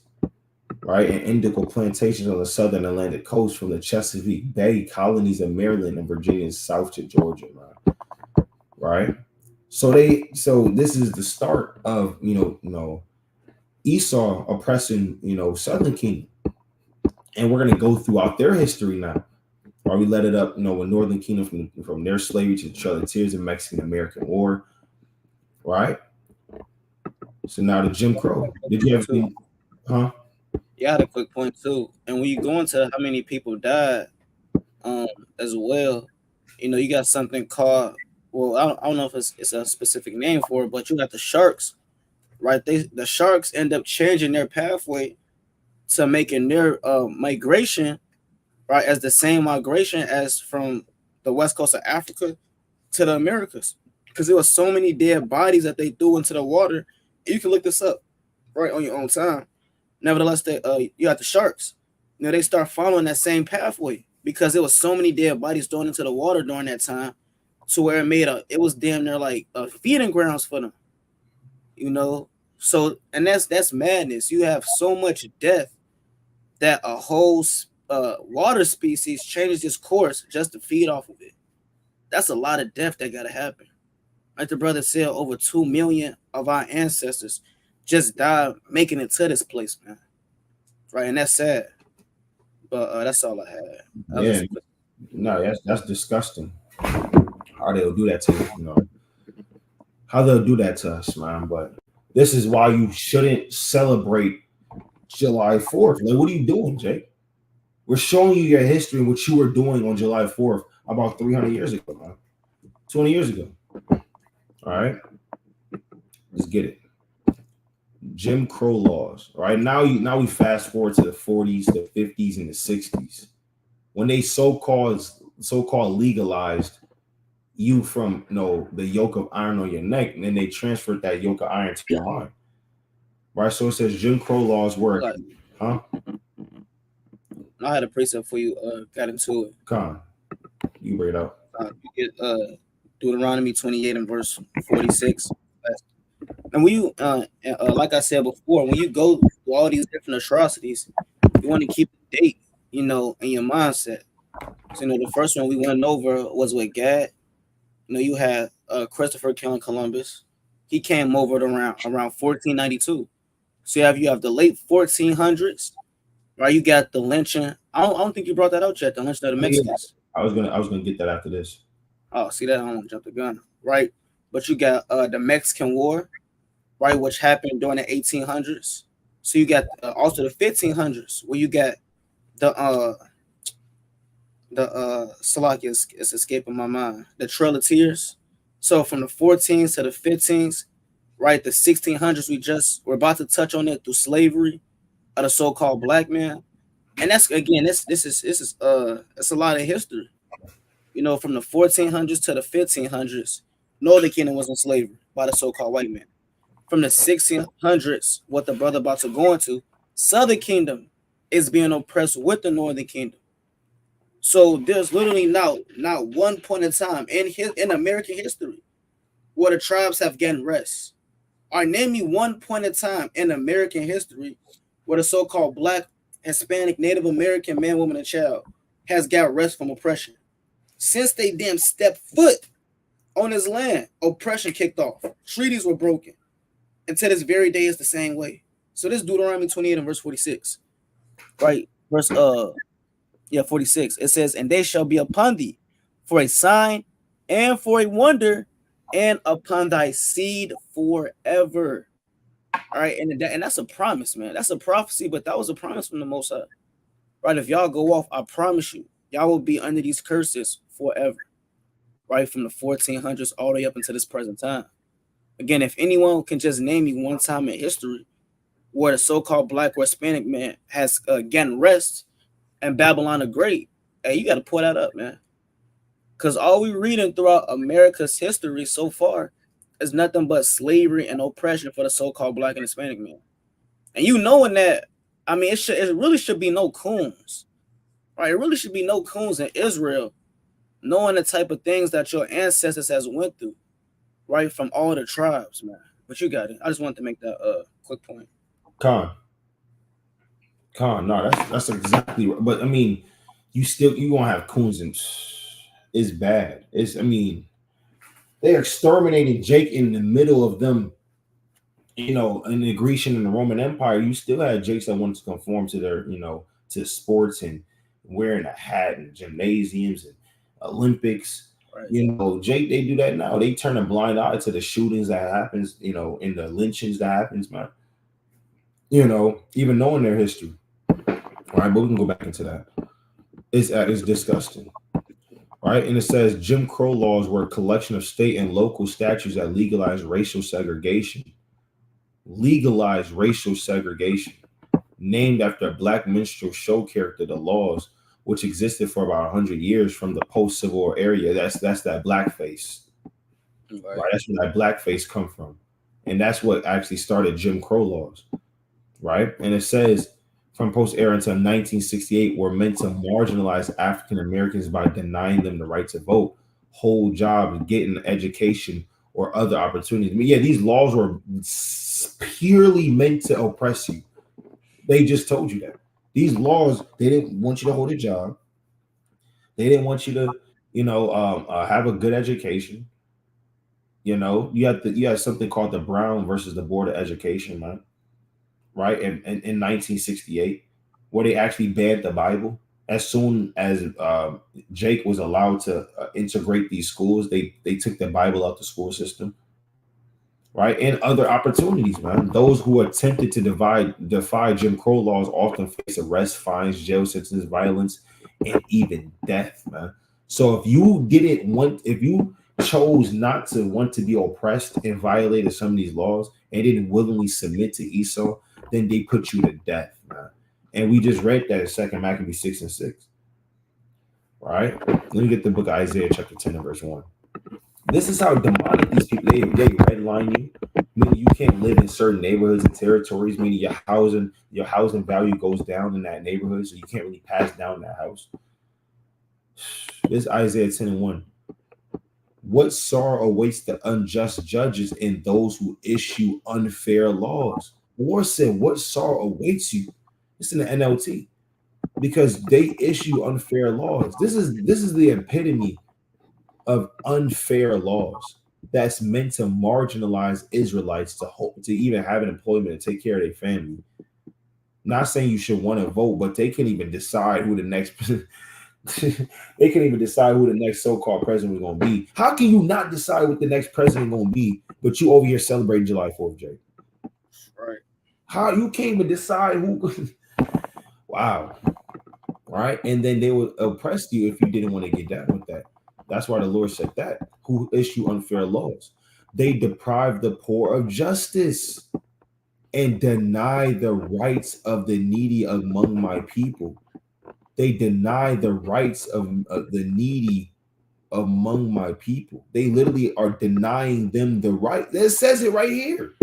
right, and indigo plantations on the southern Atlantic coast from the Chesapeake Bay colonies of Maryland and Virginia south to Georgia, right? So this is the start of Esau oppressing Southern Kingdom, and we're gonna go throughout their history now. Right, we let it up, with Northern Kingdom from their slavery to the Charioteers and Mexican American War, right? So now the Jim Crow. Did you ever, huh? Yeah, I had a quick point too. And when you go into how many people died, as well, you got something called, well, I don't know if it's a specific name for it, but you got the sharks, right? The sharks end up changing their pathway to making their migration, right, as the same migration as from the west coast of Africa to the Americas, because there was so many dead bodies that they threw into the water. You can look this up right on your own time. Nevertheless, you got the sharks. They start following that same pathway because there was so many dead bodies thrown into the water during that time, to where it was damn near like feeding grounds for them. So, and that's madness. You have so much death that a whole water species changes its course just to feed off of it. That's a lot of death that gotta happen. Like the brother said, over 2 million of our ancestors just died making it to this place, man. Right, and that's sad. But that's all I had. Yeah, no, that's disgusting. How they'll do that to how they'll do that to us, man. But this is why you shouldn't celebrate July 4th. Like, what are you doing, Jake? We're showing you your history and what you were doing on July 4th about 300 years ago, man. 20 years ago. All right, let's get it. Jim Crow laws. Right now we fast forward to the 40s, the 50s, and the 60s, when they so-called legalized you from the yoke of iron on your neck, and then they transferred that yoke of iron to your mind. Right. So it says Jim Crow laws work. Huh? I had a precept for you. Got into it. Con, you bring it up. You get Deuteronomy 28 and verse 46. And when you, like I said before, when you go through all these different atrocities, you want to keep the date, in your mindset. So, the first one we went over was with Gad. You had Christopher killing Columbus. He came over at around 1492. So you have the late 1400s, right? You got the lynching. I don't think you brought that out yet. The lynching of the Oh, yeah. Mexicans. I was gonna get that after this. Oh, see that? I don't want to jump the gun, right? But you got the Mexican War, right, which happened during the 1800s. So you got also the 1500s, where you got the Salakia is escaping my mind. The Trail of Tears. So from the 14s to the 15s, right, the 1600s, we're about to touch on it through slavery of the so-called black man, and that's again this is it's a lot of history. From the 1400s to the 1500s, Northern Kingdom was in slavery by the so-called white man. From the 1600s, what the brother about to go into, Southern Kingdom is being oppressed with the Northern Kingdom. So there's literally not one point in time in American history where the tribes have gotten rest. Or name me one point in time in American history where the so-called Black, Hispanic, Native American man, woman, and child has got rest from oppression. Since they damn stepped foot on his land, oppression kicked off. Treaties were broken. And to this very day, it's the same way. So this Deuteronomy 28 and verse 46, right? Verse 46. It says, "And they shall be upon thee for a sign and for a wonder, and upon thy seed forever." All right, and that's a promise, man. That's a prophecy, but that was a promise from the Most High. Right? If y'all go off, I promise you, y'all will be under these curses forever. Right, from the 1400s all the way up until this present time. Again, if anyone can just name me one time in history where the so-called Black or Hispanic man has gotten rest and Babylon the Great, hey, you got to pull that up, man. Because all we reading throughout America's history so far is nothing but slavery and oppression for the so-called Black and Hispanic man. And knowing that, I mean, it really should be no coons, right? It really should be no coons in Israel, knowing the type of things that your ancestors has went through, right, from all the tribes, man. But you got it. I just wanted to make that quick point. Con, no, that's exactly right. But I mean, you gonna have coons and it's bad. They're exterminating Jake in the middle of them. In the Grecian and the Roman Empire, you still had Jakes that wanted to conform to their, to sports and wearing a hat and gymnasiums and Olympics. Right. Jake, they do that now. They turn a blind eye to the shootings that happens, in the lynchings that happens, man. Even knowing their history. All right, but we can go back into that. It's disgusting. Right. And it says Jim Crow laws were a collection of state and local statutes that legalized racial segregation. Named after a black minstrel show character, the laws, which existed for about 100 years from the post-Civil War area. That's that blackface. Right. That's where that blackface come from. And that's what actually started Jim Crow laws. Right. And it says from post-era until 1968 were meant to marginalize African Americans by denying them the right to vote, hold jobs, get an education, or other opportunities. I mean, yeah, these laws were purely meant to oppress you. They just told you that. These laws, they didn't want you to hold a job. They didn't want you to, have a good education. You had something called the Brown versus the Board of Education, man. Right, in 1968, where they actually banned the Bible. As soon as Jake was allowed to integrate these schools, they took the Bible out the school system. Right, and other opportunities, man. Those who attempted to defy Jim Crow laws often face arrest, fines, jail sentences, violence, and even death, man. So if you chose not to want to be oppressed and violated some of these laws and didn't willingly submit to Esau, then they put you to death, man. And we just read that in 2 Maccabees 6 and 6. Right? Let me get the book of Isaiah chapter 10 and verse 1. This is how demonic these people, they redline you. Meaning you can't live in certain neighborhoods and territories, meaning your housing value goes down in that neighborhood, so you can't really pass down that house. This Isaiah 10 and 1. What sorrow awaits the unjust judges and those who issue unfair laws? The Lord said, what sorrow awaits you? It's in the NLT, because they issue unfair laws. This is the epitome of unfair laws that's meant to marginalize Israelites to hope to even have an employment and take care of their family. Not saying you should want to vote, but they can even decide who the next they can even decide who the next so-called president was going to be. How can you not decide what the next president going to be, but you over here celebrating July 4th, Jay? Right. How you can't even decide who? Wow. Right. And then they would oppress you if you didn't want to get down with that. That's why the Lord said that. Who issue unfair laws? They deprive the poor of justice and deny the rights of the needy among my people. They deny the rights of the needy among my people. They literally are denying them the right. It says it right here.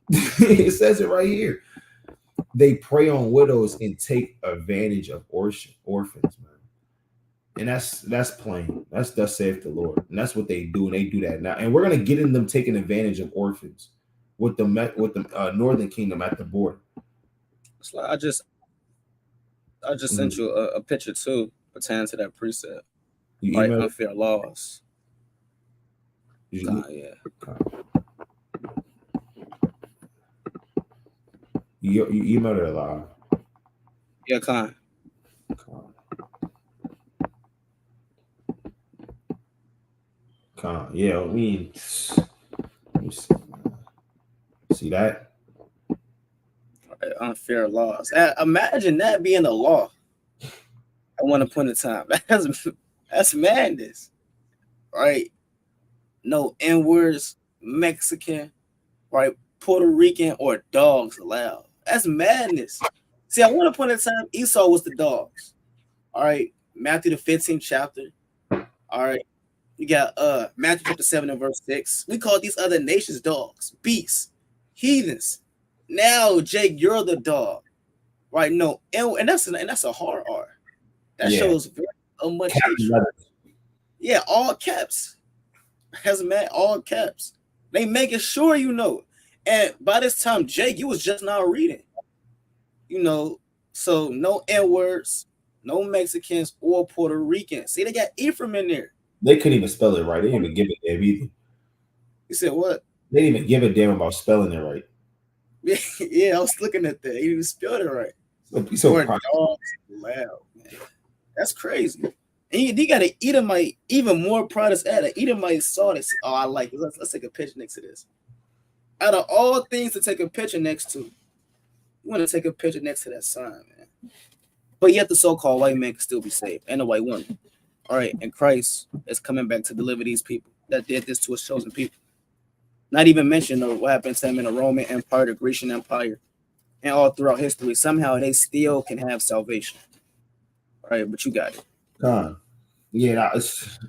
It says it right here. They prey on widows and take advantage of orphans, man. And that's plain. That's thus saith the Lord. And that's what they do. And they do that now. And we're gonna get in them taking advantage of orphans with the Northern Kingdom at the border. It's like I just sent you a picture too pertaining to that precept. You right, emailed unfair laws. you, Yeah. you emailed it live. Yeah, Con. Yeah, I mean, let me see that. Right, unfair laws. Imagine that being a law at one point in time. That's madness, right? No N-words, Mexican, right? Puerto Rican or dogs allowed. That's madness. See, at one point in time, Esau was the dogs. All right, Matthew the 15th chapter. All right, you got Matthew chapter 7 and verse 6. We call these other nations dogs, beasts, heathens. Now, Jake, you're the dog, right? No, and that's a hard R. That shows very much hatred. Yeah, all caps. Has man all caps. They making sure you know. And by this time, Jake, you was just now reading. You know, so no N-words, no Mexicans or Puerto Ricans. See, they got Ephraim in there. They couldn't even spell it right. They didn't even give a damn either. You said what? They didn't even give a damn about spelling it right. Yeah, I was looking at that. He even spelled it right. So dogs loud, man. That's crazy. And he got an Edomite, even more proudest at it. Edomite saw this. Oh, I like it. Let's take a picture next to this. Out of all things to take a picture next to, you want to take a picture next to that sign, man. But yet the so-called white man can still be saved, and the white woman. All right, and Christ is coming back to deliver these people that did this to his chosen people. Not even mention what happened to them in the Roman Empire, the Grecian Empire, and all throughout history. Somehow they still can have salvation. All right, but you got it. Yeah,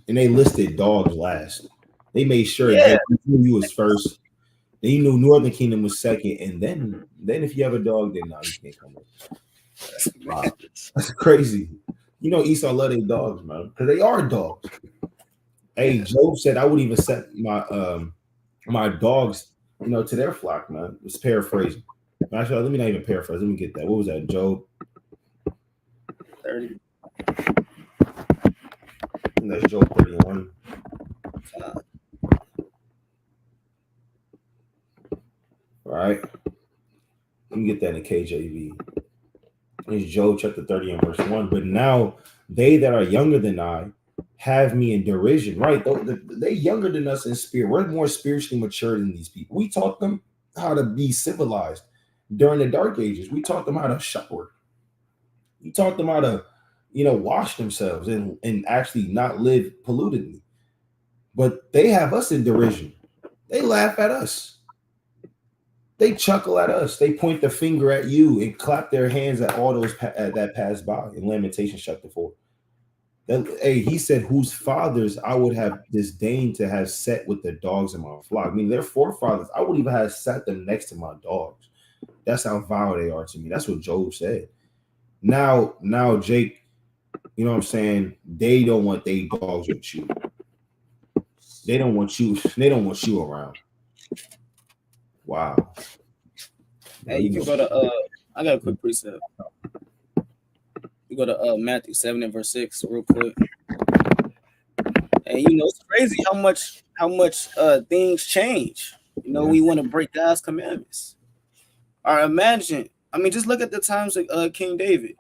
and they listed dogs last. They made sure that you was first. Then you knew Northern Kingdom was second, and then if you have a dog, then no, you can't come in. Wow. That's crazy. You know, Esau love their dogs, man, because they are dogs. Hey, Job said I would even set my dogs, to their flock, man. It's paraphrasing. Actually, let me not even paraphrase. Let me get that. What was that, Job? 30. And that's Job 31. All right. Let me get that in the KJV. It's Job chapter 30 and verse 1. But now they that are younger than I have me in derision. Right. They're younger than us in spirit. We're more spiritually mature than these people. We taught them how to be civilized during the dark ages. We taught them how to shower. We taught them how to, wash themselves and actually not live pollutedly. But they have us in derision. They laugh at us. They chuckle at us. They point the finger at you and clap their hands at all those that pass by in Lamentations chapter 4. He said, whose fathers I would have disdained to have set with the dogs in my flock. I mean, their forefathers, I would even have sat them next to my dogs. That's how vile they are to me. That's what Job said. Now, Jake, you know what I'm saying? They don't want their dogs with you. They don't want you. They don't want you around. Wow. Hey, you can go to I got a quick precept. You go to Matthew 7 and verse 6 real quick. And you know, it's crazy how much things change. You know, Yeah. we want to break God's commandments. Or imagine, I mean, just look at the times of King David,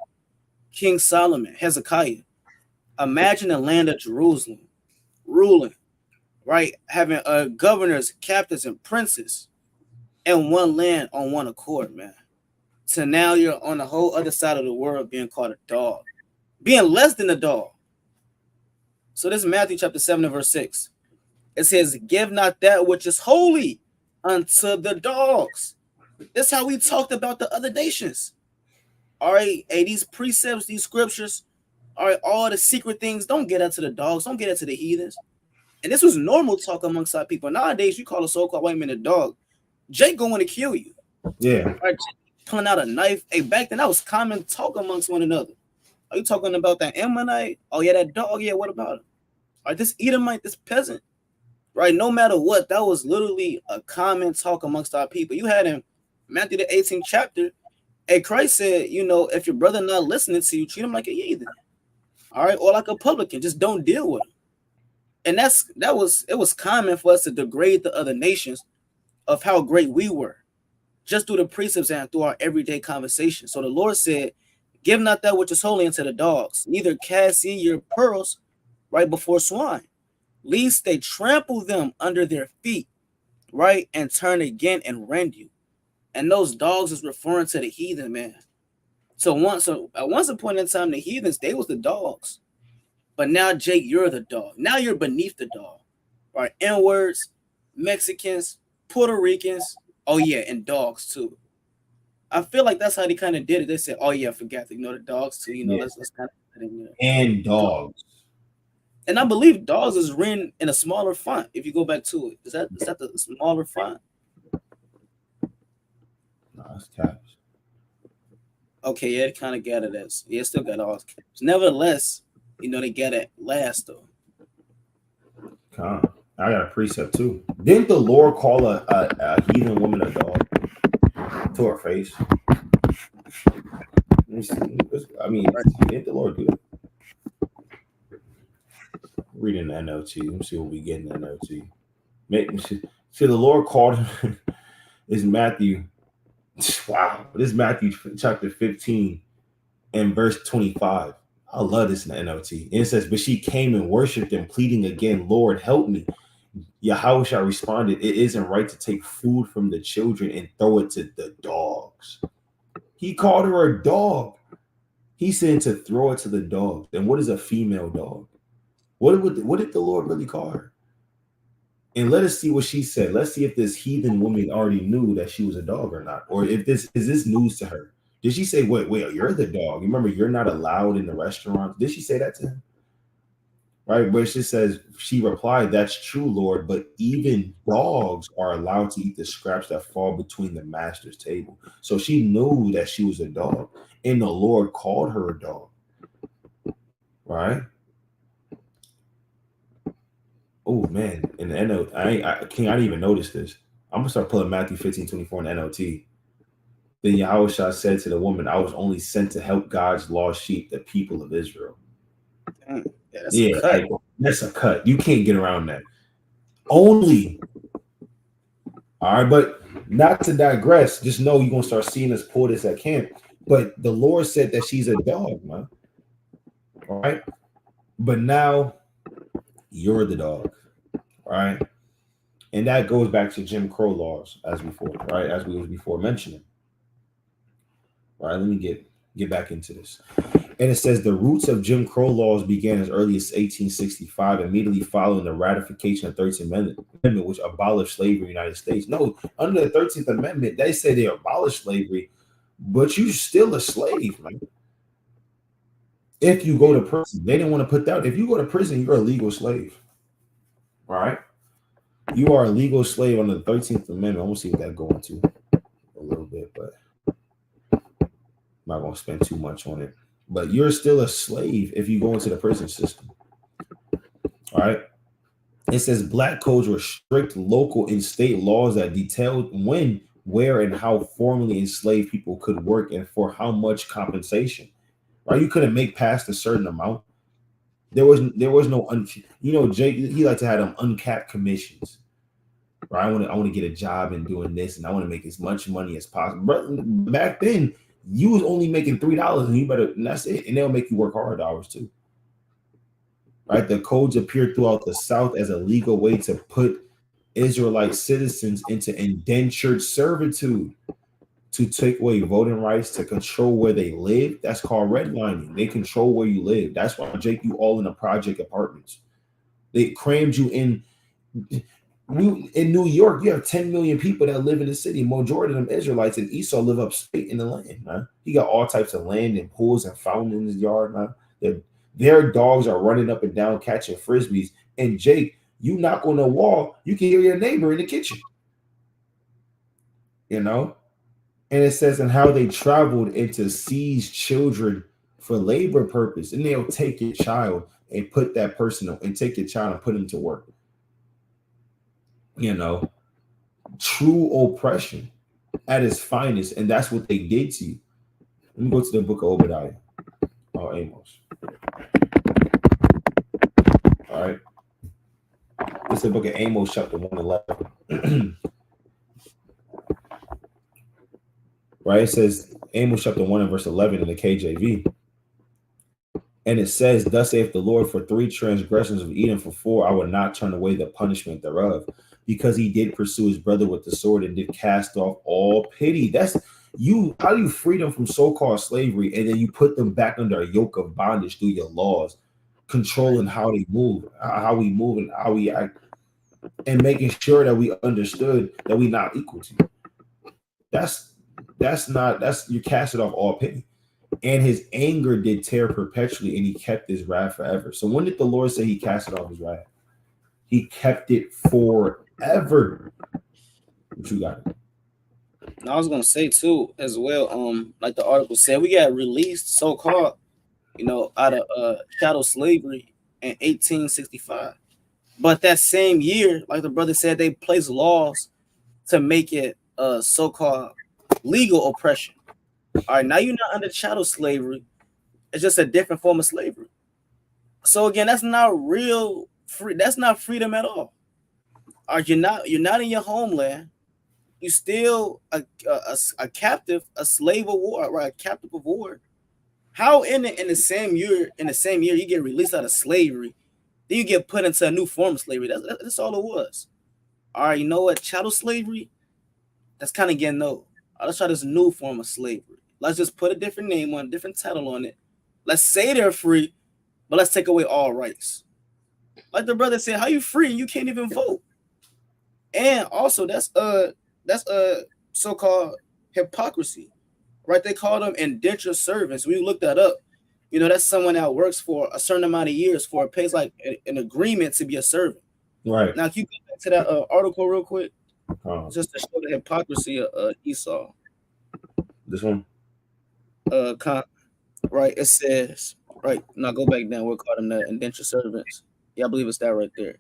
King Solomon, Hezekiah. Imagine the land of Jerusalem ruling, right? Having governors, captains, and princes in one land on one accord, man. So now you're on the whole other side of the world being called a dog, being less than a dog. So this is Matthew chapter 7 and verse 6. It says, give not that which is holy unto the dogs. That's how we talked about the other nations. All right, hey, these precepts, these scriptures, all right, all the secret things, don't get it to the dogs, don't get it to the heathens. And this was normal talk amongst our people. Nowadays, you call a so-called white man a dog, Jake going to kill you. Yeah. All right, pulling out a knife. Hey, back then that was common talk amongst one another. Are you talking about that Ammonite? Oh yeah, that dog. Yeah, what about him? All right, this Edomite, this peasant. Right, no matter what, that was literally a common talk amongst our people. You had in Matthew the 18th chapter, hey, Christ said, you know, if your brother not listening to you, treat him like a heathen. All right, or like a publican, just don't deal with him. And it was common for us to degrade the other nations of how great we were, just through the precepts and through our everyday conversation. So the Lord said, give not that which is holy unto the dogs, neither cast ye your pearls right before swine, lest they trample them under their feet, right, and turn again and rend you. And those dogs is referring to the heathen, man. So at once upon a time, the heathens, they was the dogs. But now, Jake, you're the dog. Now you're beneath the dog. Right? N-words, Mexicans, Puerto Ricans, oh yeah, and dogs too. I feel like that's how they kind of did it. They said, oh yeah, I forgot to ignore the dogs too. You know, Yeah. let's kind of put in there. And dogs. And I believe dogs is written in a smaller font. If you go back to it, is that the smaller font? No, it's caps. Okay, yeah, it kind of got it as yeah, it still got all caps. Nevertheless, you know they got it last though. Con. I got a precept too. Didn't the Lord call a heathen woman a dog to her face? I mean, didn't the Lord do that? Reading the NLT. Let me see what we get in the NLT. See, the Lord called him is Matthew. Wow. This is Matthew chapter 15 and verse 25. I love this in the NLT. And it says, but she came and worshipped him, pleading again, Lord, help me. Yahushua responded, it isn't right to take food from the children and throw it to the dogs. He called her a dog. He said to throw it to the dogs. And what is a female dog? What did the Lord really call her? And let us see what she said. Let's see if this heathen woman already knew that she was a dog or not. Or if this news to her. Did she say, wait, you're the dog? Remember, you're not allowed in the restaurant. Did she say that to him? Right, where she says, she replied, that's true, Lord, but even dogs are allowed to eat the scraps that fall between the master's table. So she knew that she was a dog, and the Lord called her a dog. Right? Oh man, in the NLT, I didn't even notice this. I'm gonna start pulling Matthew 15:24 in the NLT. Then Yahushua said to the woman, I was only sent to help God's lost sheep, the people of Israel. Yeah, that's a cut. You can't get around that. Only. All right, but not to digress, just know you're gonna start seeing us pull this at camp. But the Lord said that she's a dog, man. All right. But now you're the dog. All right. And that goes back to Jim Crow laws as before, right? As we was before mentioning. All right, let me get back into this. And it says the roots of Jim Crow laws began as early as 1865, immediately following the ratification of the 13th Amendment, which abolished slavery in the United States. No, under the 13th Amendment, they say they abolished slavery, but you're still a slave, man. If you go to prison, they didn't want to put that. If you go to prison, you're a legal slave. All right? You are a legal slave under the 13th Amendment. I'm going to see what that going to a little bit, but I'm not going to spend too much on it. But you're still a slave if you go into the prison system. All right. It says black codes were strict local and state laws that detailed when, where, and how formerly enslaved people could work and for how much compensation. Right? You couldn't make past a certain amount. There was no Jake, he liked to have them uncapped commissions. Right? I want to get a job and doing this, and I want to make as much money as possible. But back then, you was only making $3, and that's it, and they'll make you work hard hours too. Right? The codes appeared throughout the South as a legal way to put Israelite citizens into indentured servitude, to take away voting rights, to control where they live. That's called redlining. They control where you live. That's why Jake, you all in the project apartments. They crammed you in. In New York, you have 10 million people that live in the city. Majority of them Israelites, and Esau live upstate in the land, man. He got all types of land and pools and fountains in his yard, man. Their dogs are running up and down catching frisbees. And Jake, you knock on the wall, you can hear your neighbor in the kitchen. And it says, and how they traveled and to seize children for labor purpose. And they'll take your child and put that person and take your child and put him to work. True oppression at its finest. And that's what they did to you. Let me go to the book of Obadiah. Oh, Amos. All right. This is the book of Amos, chapter 1:11. Right? It says Amos chapter 1 and verse 11 in the KJV. And it says, thus saith the Lord, for 3 transgressions of Edom, for 4, I will not turn away the punishment thereof, because he did pursue his brother with the sword and did cast off all pity. That's you. How do you free them from so-called slavery, and then you put them back under a yoke of bondage through your laws, controlling how they move, how we move, and how we act, and making sure that we understood that we're not equal to you. That's you cast it off all pity. And his anger did tear perpetually, and he kept his wrath forever. So when did the Lord say he casted off his wrath? He kept it forever. What you got? And I was gonna say too, as well. Like the article said, we got released, so-called, out of chattel slavery in 1865. But that same year, like the brother said, they placed laws to make it so-called legal oppression. All right, now you're not under chattel slavery. It's just a different form of slavery. So again, that's not real free. That's not freedom at all. All right, you're not in your homeland. You still a captive, a slave of war, right? A captive of war. How in the same year you get released out of slavery, then you get put into a new form of slavery. That's all it was. All right, you know what? Chattel slavery, that's kind of getting old. Let's try this new form of slavery. Let's just put a different name on, a different title on it. Let's say they're free, but let's take away all rights. Like the brother said, how you free and you can't even vote? And also that's so-called hypocrisy, right? They call them indentured servants. We looked that up. That's someone that works for a certain amount of years for it pays like an agreement to be a servant. Right. Now, can you go back to that article real quick? Just to show the hypocrisy of Esau. This one? Right. It says, right. Now go back down. We'll call them the indentured servants. Yeah, I believe it's that right there.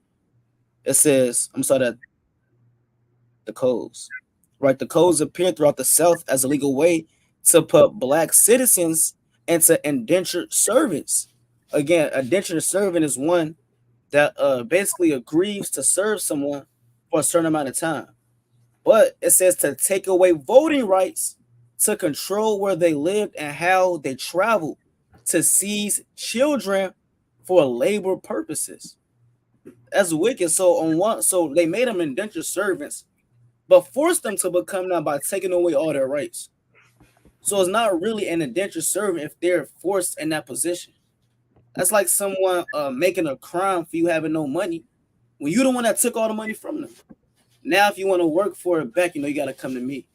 It says, I'm sorry, that the codes. Right. The codes appear throughout the South as a legal way to put black citizens into indentured servants. Again, a indentured servant is one that basically agrees to serve someone for a certain amount of time. But it says to take away voting rights, to control where they lived and how they traveled, to seize children for labor purposes. That's wicked. So they made them indentured servants, but forced them to become that by taking away all their rights. So it's not really an indentured servant if they're forced in that position. That's like someone making a crime for you having no money when you're the one that took all the money from them. Now, if you want to work for it back, you got to come to me.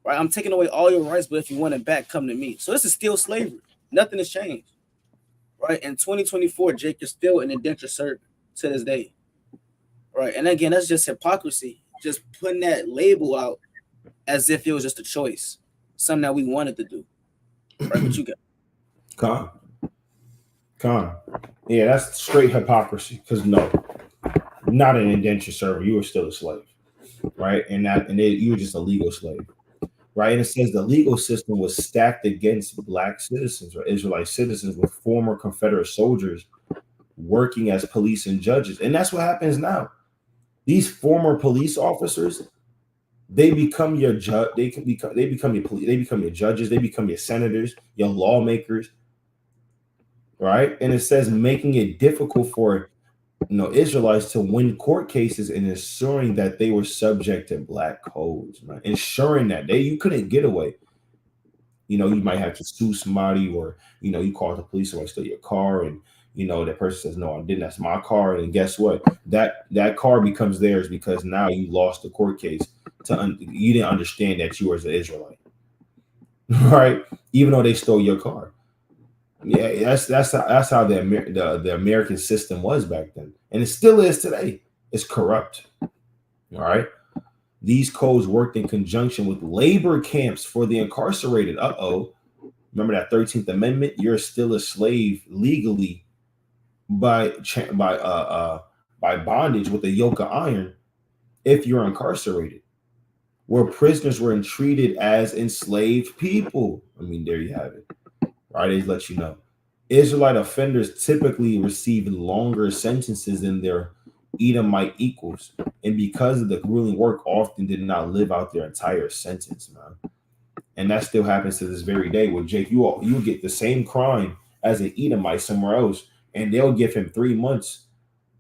Right? I'm taking away all your rights, but if you want it back, come to me. So this is still slavery. Nothing has changed. Right? In 2024, Jake is still an indentured servant to this day. Right? And again, that's just hypocrisy. Just putting that label out as if it was just a choice. Something that we wanted to do. Right? What you got? Con. Yeah, that's straight hypocrisy. Because no not an indentured servant. You were still a slave, right? You were just a legal slave, right? And it says the legal system was stacked against black citizens or Israelite citizens with former Confederate soldiers working as police and judges, and that's what happens now. These former police officers, they become your judge. They become your police. They become your judges. They become your senators, your lawmakers, right? And it says making it difficult for Israelites to win court cases and ensuring that they were subject to black codes, man. Ensuring that you couldn't get away. You might have to sue somebody, or you call the police, somebody stole your car, and that person says, no, I didn't, that's my car. And guess what? That car becomes theirs because now you lost the court case. You didn't understand that you were an Israelite, right? Even though they stole your car. Yeah, that's how the American system was back then, and it still is today. It's corrupt. All right. These codes worked in conjunction with labor camps for the incarcerated. Remember that 13th Amendment? You're still a slave legally by bondage with a yoke of iron if you're incarcerated, where prisoners were treated as enslaved people. I mean, there you have it. Right? They let you know. Israelite offenders typically receive longer sentences than their Edomite equals, and because of the grueling work, often did not live out their entire sentence, man. And that still happens to this very day. Where Jake, you get the same crime as an Edomite somewhere else, and they'll give him 3 months,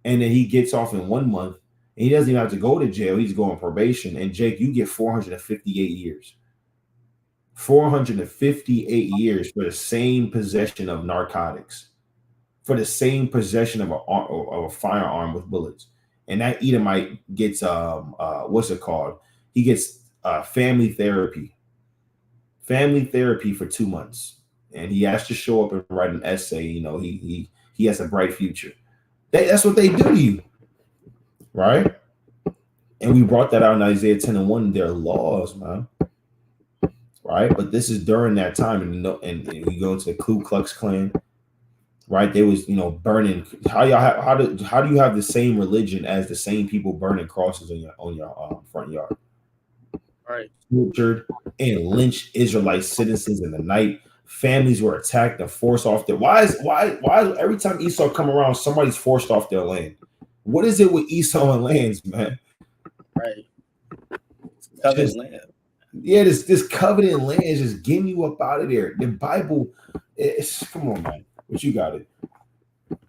and then he gets off in 1 month, and he doesn't even have to go to jail. He's going probation, and Jake, you get 458 years. 458 years for the same possession of narcotics, for the same possession of a firearm with bullets. And that Edomite gets what's it called? He gets family therapy for 2 months, and he has to show up and write an essay. He has a bright future. That's what they do to you, right? And we brought that out in Isaiah 10:1. Their laws, man. Right, but this is during that time, and you go into the Ku Klux Klan, right? They was burning. How do you have the same religion as the same people burning crosses on your front yard? Right. Tortured and lynched Israelite citizens in the night. Families were attacked and forced off their. Why every time Esau come around, somebody's forced off their land? What is it with Esau and lands, man? Right. Covenant land. Yeah, this covenant land is just getting you up out of there. The Bible, come on, man. What you got it?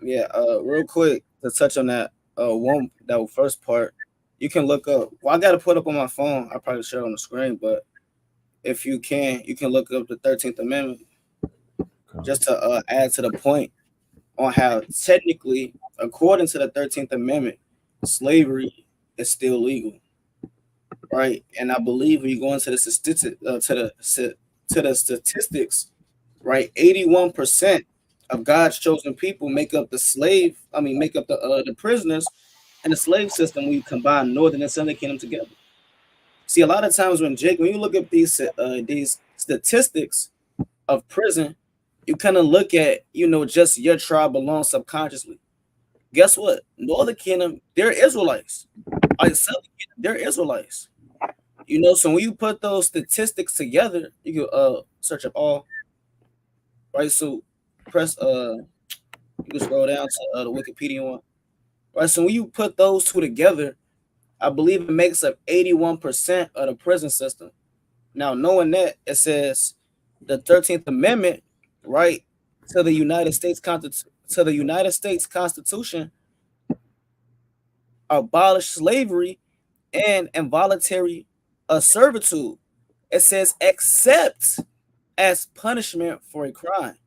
Yeah, real quick to touch on that that first part, you can look up. Well, I got to put up on my phone. I probably share it on the screen, but if you can look up the 13th Amendment just to add to the point on how technically, according to the 13th Amendment, slavery is still legal. Right, and I believe when you go into the statistics, right, 81% of God's chosen people make up the prisoners and the slave system. We combine Northern and Southern Kingdom together. See, a lot of times when you look at these statistics of prison, you kind of look at just your tribe alone subconsciously. Guess what? Northern Kingdom, they're Israelites. Southern Kingdom, they're Israelites. So when you put those statistics together, you can search up all. Right, so press you can scroll down to the Wikipedia one. Right, so when you put those two together, I believe it makes up 81% of the prison system. Now, knowing that, it says the 13th Amendment, right, to the United States Constitution abolished slavery and involuntary servitude. It says except as punishment for a crime.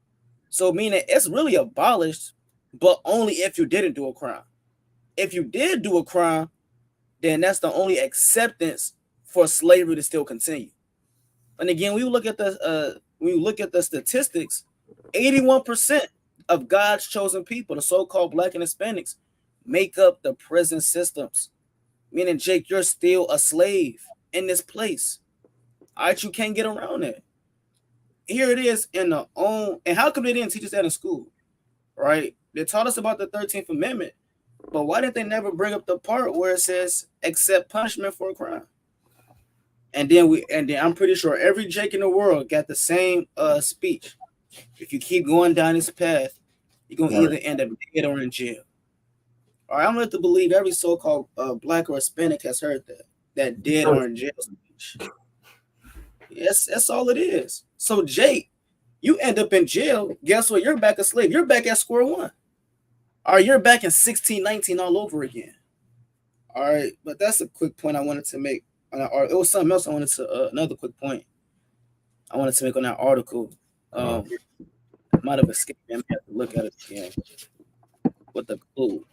So meaning it's really abolished, but only if you didn't do a crime. If you did do a crime, then that's the only acceptance for slavery to still continue. And again, we look at the statistics, 81% of God's chosen people, the so-called Black and Hispanics, make up the prison systems. Meaning, Jake, you're still a slave in this place. All right, you can't get around it. Here it is and how come they didn't teach us that in school? Right? They taught us about the 13th Amendment, But why did they never bring up the part where it says accept punishment for a crime? And then I'm pretty sure every Jake in the world got the same speech. If you keep going down this path, you're gonna Right. either end up dead or in jail. All right, I'm going to believe every so-called black or Hispanic has heard that dead or in jail speech. Yes, that's all it is. So Jake, you end up in jail. Guess what? You're back a slave. You're back at square one. All right, you're back in 1619 all over again. All right, but that's a quick point I wanted to make. Or it was something else I wanted to another quick point I wanted to make on that article. Might have escaped me. I have to look at it again. What the Ku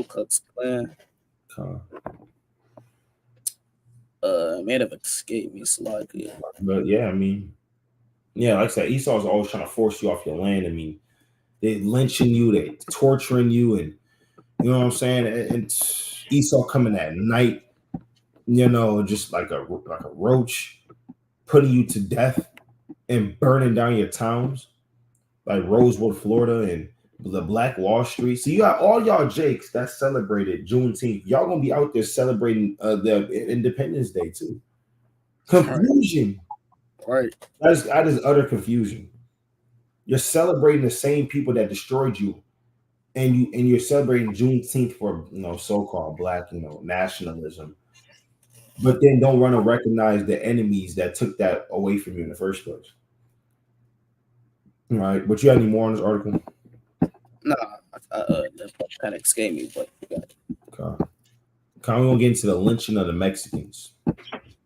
Klux Klan may have escaped me slightly. But yeah, I mean, yeah, like I said, Esau's always trying to force you off your land. I mean, they lynching you, they torturing you, and you know what I'm saying. And Esau coming at night, you know, just like a roach, putting you to death and burning down your towns, like Rosewood, Florida, and the Black Wall Street. So you got all y'all Jakes that celebrated Juneteenth. Y'all gonna be out there celebrating the Independence Day too. Confusion. Right. That is utter confusion. You're celebrating the same people that destroyed you, and you're celebrating Juneteenth for so-called black nationalism, but then don't want to recognize the enemies that took that away from you in the first place. All right, but you have any more on this article? Nah, that kind of escaped me, but Okay. We're gonna get into the lynching of the Mexicans.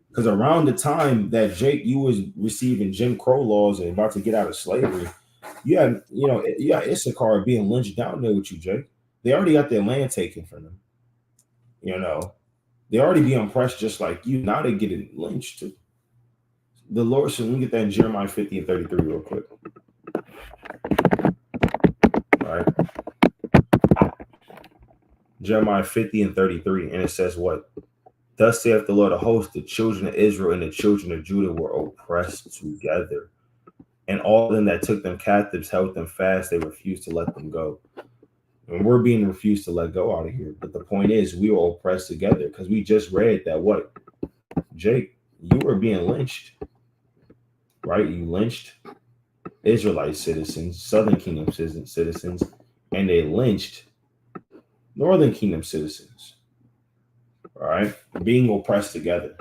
Because around the time that Jake, you was receiving Jim Crow laws and about to get out of slavery, you had Issachar being lynched down there with you, Jake. They already got their land taken from them. They already being oppressed just like you. Now they getting lynched too. The Lord, so let me get that in Jeremiah 50 and 33 real quick. All right. Jeremiah 50 and 33, and it says what? Thus saith the Lord of hosts, the children of Israel and the children of Judah were oppressed together. And all of them that took them captives held them fast. They refused to let them go. And we're being refused to let go out of here. But the point is, we were oppressed together because we just read that what? Jake, you were being lynched, right? You lynched Israelite citizens, Southern Kingdom citizens, and they lynched Northern Kingdom citizens. All right, being oppressed together.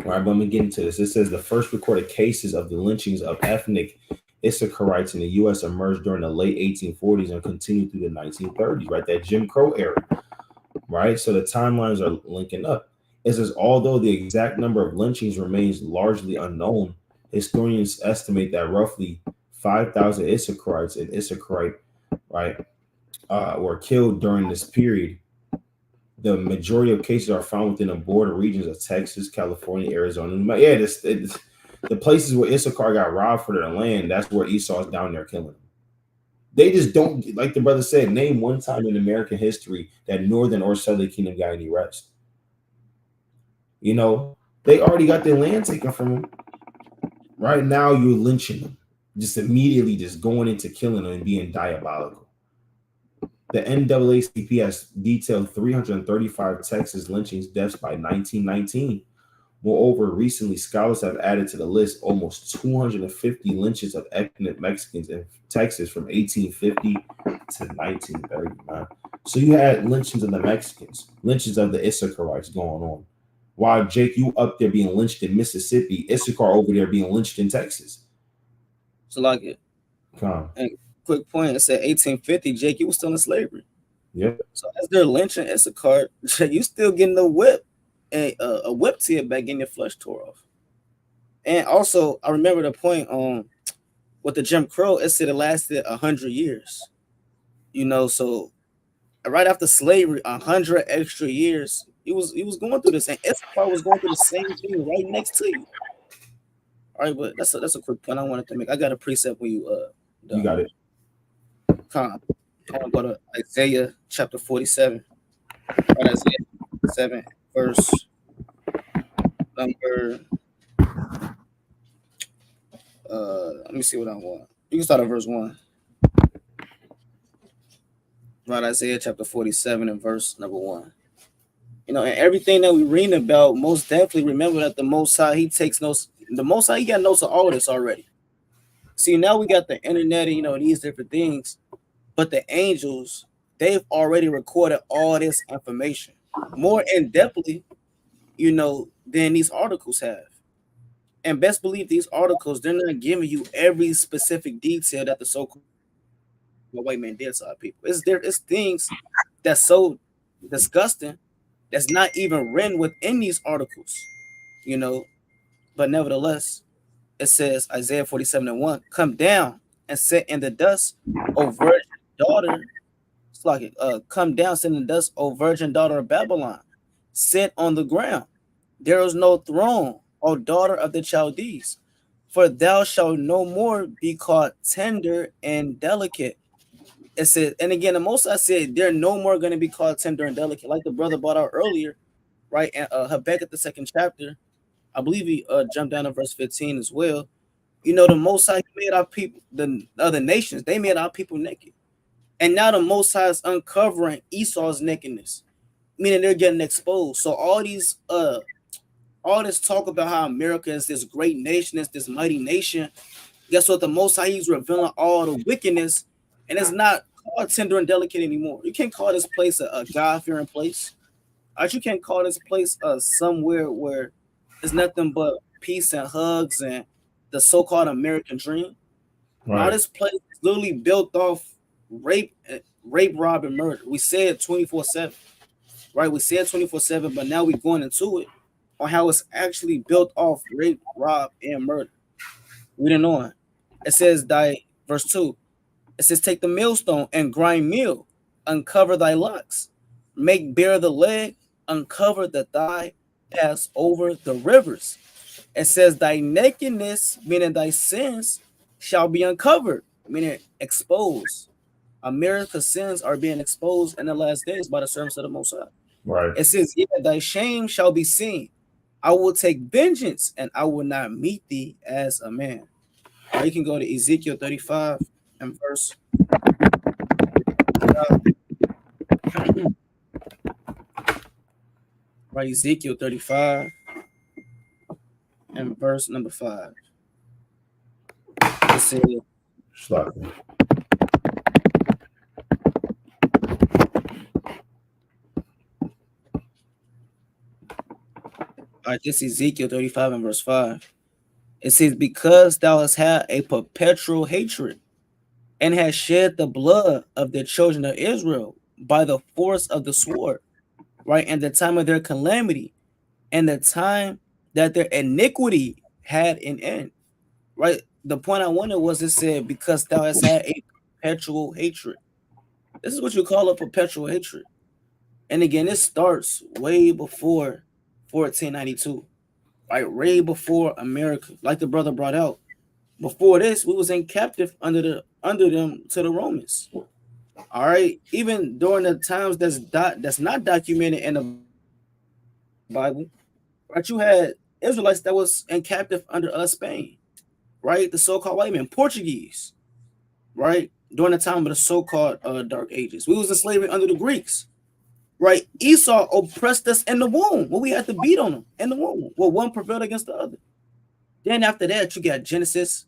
All right, but let me get into this. It says the first recorded cases of the lynchings of ethnic Issacharites in the U.S. emerged during the late 1840s and continued through the 1930s, right? That Jim Crow era, right? So the timelines are linking up. It says, although the exact number of lynchings remains largely unknown, historians estimate that roughly 5,000 Issacharites and Issacharite, right, were killed during this period. The majority of cases are found within the border regions of Texas, California, Arizona. Yeah, the places where Issachar got robbed for their land, that's where Esau's down there killing them. They just don't, like the brother said, name one time in American history that Northern or Southern Kingdom got any rest. They already got their land taken from them. Right now, you're lynching them, just immediately just going into killing them and being diabolical. The NAACP has detailed 335 Texas lynchings deaths by 1919. Moreover, recently, scholars have added to the list almost 250 lynchings of ethnic Mexicans in Texas from 1850 to 1939. So you had lynchings of the Mexicans, lynchings of the Issacharites going on. While Jake, you up there being lynched in Mississippi, Issachar over there being lynched in Texas. So like it. Come. And quick point, it said 1850, Jake, you was still in slavery. Yep. So as they're lynching Issachar, you still getting the whip and a whip to your back, getting your flesh tore off. And also, I remember the point on with the Jim Crow, it said it lasted 100 years. So right after slavery, 100 extra years, he was going through this, and Issachar was going through the same thing right next to you. All right, but that's a quick point I wanted to make. I got a precept when you done. You got it. I want to go to Isaiah chapter 47. Right, Isaiah 7, verse number. Let me see what I want. You can start at verse 1. Right, Isaiah chapter 47 and verse number 1. And everything that we read about, most definitely remember that the Most High, he takes notes. The Most High, he got notes of all this already. See, now we got the internet and, these different things, but the angels, they've already recorded all this information more in depthly, than these articles have. And best believe these articles, they're not giving you every specific detail that the so-called white man did to our people. It's things that's so disgusting that's not even written within these articles, you know. But nevertheless, it says Isaiah 47 and 1, come down and sit in the dust, O virgin daughter. It's like come down, sit in the dust, O virgin daughter of Babylon. Sit on the ground. There is no throne, O daughter of the Chaldees. For thou shalt no more be called tender and delicate. It said, and again, the most I said, they're no more going to be called tender and delicate, like the brother brought out earlier, right? And Habakkuk, the second chapter, I believe he jumped down to verse 15 as well. The Most High made our people, the other nations, they made our people naked. And now the Most High is uncovering Esau's nakedness, meaning they're getting exposed. So all this talk about how America is this great nation, is this mighty nation. Guess what? The Most High, he's revealing all the wickedness, and it's not called tender and delicate anymore. You can't call this place a God-fearing place. You can't call this place somewhere where it's nothing but peace and hugs and the so-called American dream. Now Right. this place is literally built off rape, rob, and murder. We said 24/7, right? We said 24/7, but now we're going into it on how it's actually built off rape, rob, and murder. We didn't know it. It says, verse 2, it says, take the millstone and grind meal, uncover thy locks, make bare the leg, uncover the thigh, pass over the rivers. It says, thy nakedness, meaning thy sins, shall be uncovered, meaning exposed. America's sins are being exposed in the last days by the servants of the Most High. Right. It says, yeah, thy shame shall be seen. I will take vengeance and I will not meet thee as a man. Or you can go to Ezekiel 35 and verse right, Ezekiel 35 and verse number 5. It says, Slacking. all right, this is Ezekiel 35 and verse 5. It says, because thou hast had a perpetual hatred and hast shed the blood of the children of Israel by the force of the sword, right, and the time of their calamity, and the time that their iniquity had an end, right? The point I wanted was it said, because thou hast had a perpetual hatred. This is what you call a perpetual hatred. And again, it starts way before 1492, right? Way before America, like the brother brought out. Before this, we was in captive under them to the Romans. All right, even during the times that's not documented in the Bible, right? You had Israelites that was in captive under Spain, right? The so-called white man, Portuguese, right? During the time of the so-called Dark Ages, we was in slavery under the Greeks, right? Esau oppressed us in the womb, where we had to beat on them in the womb, where one prevailed against the other. Then after that, you got Genesis,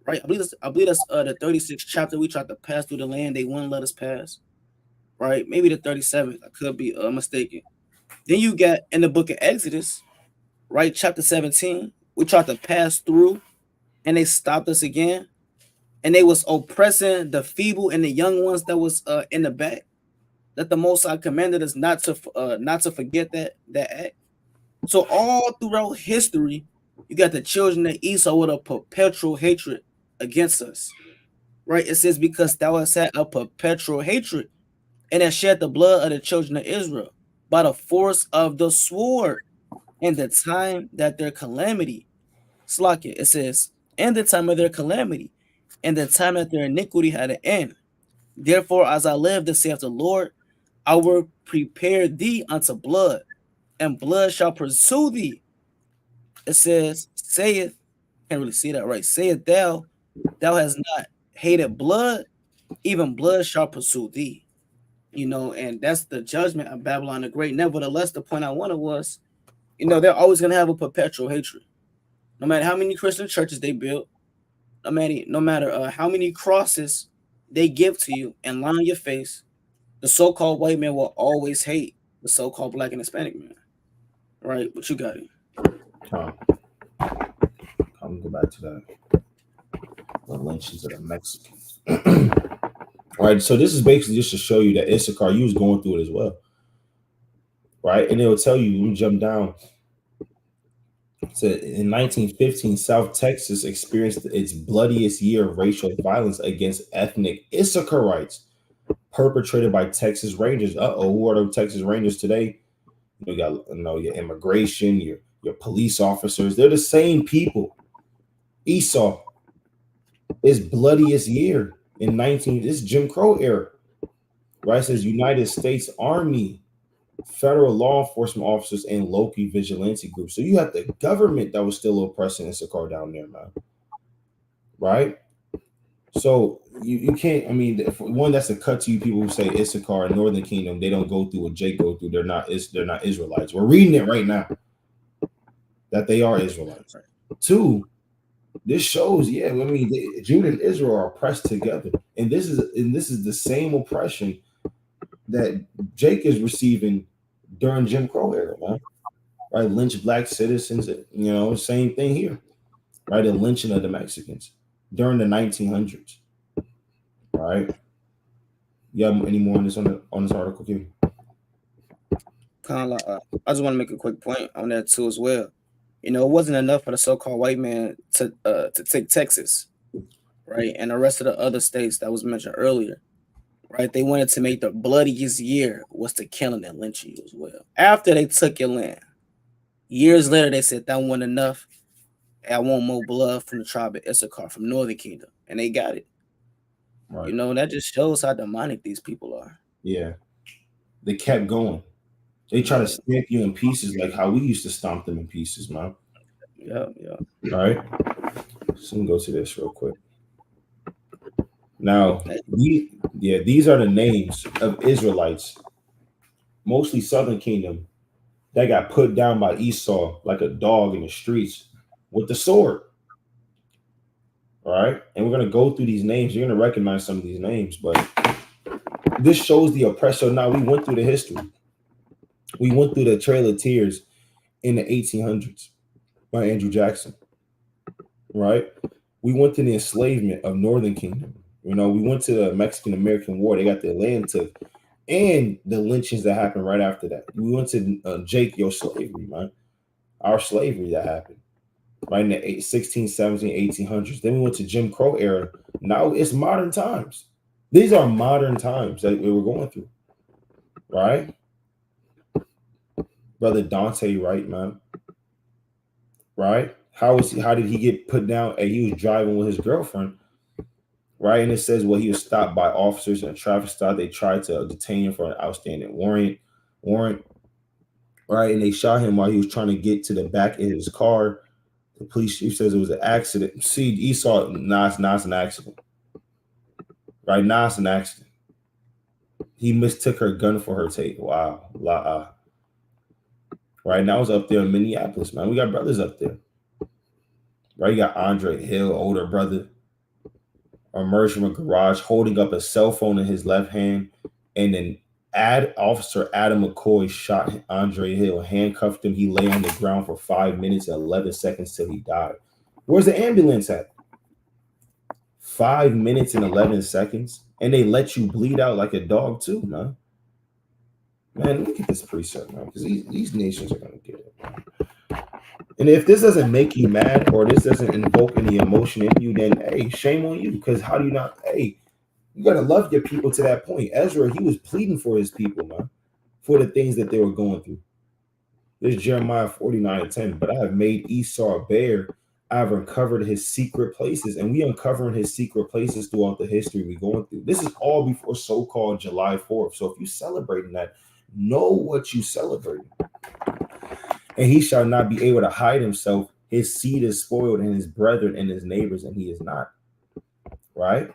right? I believe that's the 36th chapter. We tried to pass through the land, they wouldn't let us pass, right? Maybe the 37th. I could be mistaken. Then you got in the book of Exodus, right? Chapter 17. We tried to pass through, and they stopped us again, and they was oppressing the feeble and the young ones that was in the back. That the Most High commanded us not to forget that act. So all throughout history, you got the children of Esau with a perpetual hatred against us, right? It says, because thou hast had a perpetual hatred and hast shed the blood of the children of Israel by the force of the sword in the time that their calamity, Slakia, it says, in the time of their calamity, and the time that their iniquity had an end. Therefore, as I live, to saith the Lord, I will prepare thee unto blood, and blood shall pursue thee. It says, saith, can't really see that right. Saith thou hast not hated blood, even blood shall pursue thee. And that's the judgment of Babylon the Great. Nevertheless, the point I wanted was, they're always going to have a perpetual hatred. No matter how many Christian churches they build, no matter how many crosses they give to you and lie on your face, the so-called white man will always hate the so-called black and Hispanic man. Right? But you got it. Tom, I'm go back to that. The lynchings of the Mexicans. All right, so this is basically just to show you that Issachar, you was going through it as well. Right, and it'll tell you, you jump down. So in 1915, South Texas experienced its bloodiest year of racial violence against ethnic Issacharites perpetrated by Texas Rangers. Who are the Texas Rangers today? You got your immigration, your police officers. They're the same people. Esau, its bloodiest year in this Jim Crow era. Right? It says United States Army, federal law enforcement officers, and local vigilante groups. So you have the government that was still oppressing Issachar down there, man. Right? So you can't, one, that's a cut to you people who say Issachar and Northern Kingdom, they don't go through what Jake go through. They're not Israelites. We're reading it right now that they are Israelites. Two, this shows, Judah and Israel are oppressed together. And this is the same oppression that Jake is receiving during Jim Crow era, man. Right? Lynch black citizens, same thing here. Right? The lynching of the Mexicans during the 1900s. Right? You have any more on this article, Kim? I just want to make a quick point on that too as well. It wasn't enough for the so-called white man to take Texas, right, and the rest of the other states that was mentioned earlier, right? They wanted to make the bloodiest year was the killing and lynching you as well. After they took your land, years later they said that wasn't enough. I want more blood from the tribe of Issachar from Northern Kingdom, and they got it. Right. That just shows how demonic these people are. Yeah, they kept going. They try to stamp you in pieces like how we used to stomp them in pieces, man. Yeah. All right. So let me go to this real quick. Now, these are the names of Israelites, mostly Southern Kingdom, that got put down by Esau like a dog in the streets with the sword. All right. And we're going to go through these names. You're going to recognize some of these names, but this shows the oppressor. Now, we went through the history. We went through the Trail of Tears in the 1800s by Andrew Jackson. Right. We went to the enslavement of Northern Kingdom. We went to the Mexican-American War. They got their land took. And the lynchings that happened right after that. We went to Jake, your slavery, man. Our slavery that happened. Right in the 16, 17, 1800s. Then we went to Jim Crow era. Now it's modern times. These are modern times that we were going through. Right? Brother Dante Wright, man. Right? How did he get put down? And he was driving with his girlfriend. Right? And it says, he was stopped by officers in a traffic stop. They tried to detain him for an outstanding warrant. Right? And they shot him while he was trying to get to the back of his car. The police chief says it was an accident. See, Esau, it's an accident. Right? It's an accident. He mistook her gun for her tape. Wow. Right? Now I was up there in Minneapolis, man. We got brothers up there. Right? You got Andre Hill, older brother, emerged from a garage holding up a cell phone in his left hand. And then Officer Adam McCoy shot Andre Hill, handcuffed him. He lay on the ground for 5 minutes and 11 seconds till he died. Where's the ambulance at? 5 minutes and 11 seconds. And they let you bleed out like a dog too, man. Man, look at this precept, man, because these nations are going to get it, man. And if this doesn't make you mad or this doesn't invoke any emotion in you, then, hey, shame on you. Because how do you not, you got to love your people to that point. Ezra, he was pleading for his people, man, for the things that they were going through. There's Jeremiah 49:10. But I have made Esau bare. I have uncovered his secret places. And we uncovering his secret places throughout the history we're going through. This is all before so-called July 4th. So if you're celebrating that, know what you celebrating. And he shall not be able to hide himself. His seed is spoiled, and his brethren and his neighbors, and he is not. Right?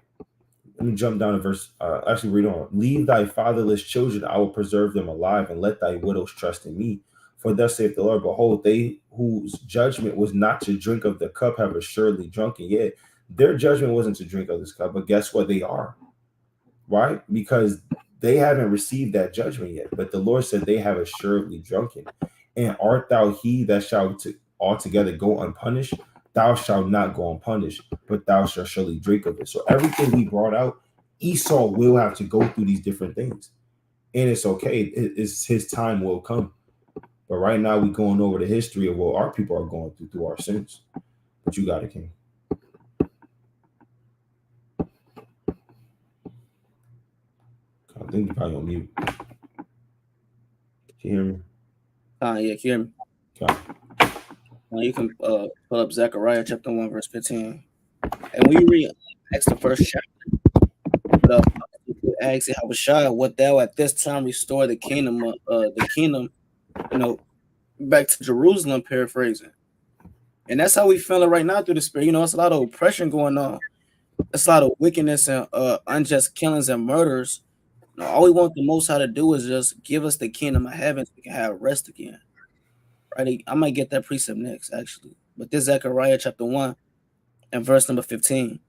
Let me jump down to verse. Actually, read on. Leave thy fatherless children; I will preserve them alive, and let thy widows trust in me. For thus saith the Lord: Behold, they whose judgment was not to drink of the cup have assuredly drunken. Yet their judgment wasn't to drink of this cup, but guess what? They are, right? Because they haven't received that judgment yet. But the Lord said they have assuredly drunken. And art thou he that shall altogether go unpunished? Thou shalt not go unpunished, but thou shalt surely drink of it. So everything we brought out, Esau will have to go through these different things. And it's okay. It's his time will come. But right now we're going over the history of what our people are going through our sins. But you got it, King. I think you're probably on mute. Can you hear me? Yeah, can you hear me? Okay. You can pull up Zechariah chapter 1, verse 15. And when you read Acts the first chapter, Acts Yahushua, what thou at this time restore the kingdom, back to Jerusalem, paraphrasing. And that's how we feel it right now through the Spirit. It's a lot of oppression going on. It's a lot of wickedness and unjust killings and murders. All we want the Most High to do is just give us the kingdom of heaven so we can have rest again. Right? I might get that precept next, actually. But this Zechariah chapter 1 and verse number 15.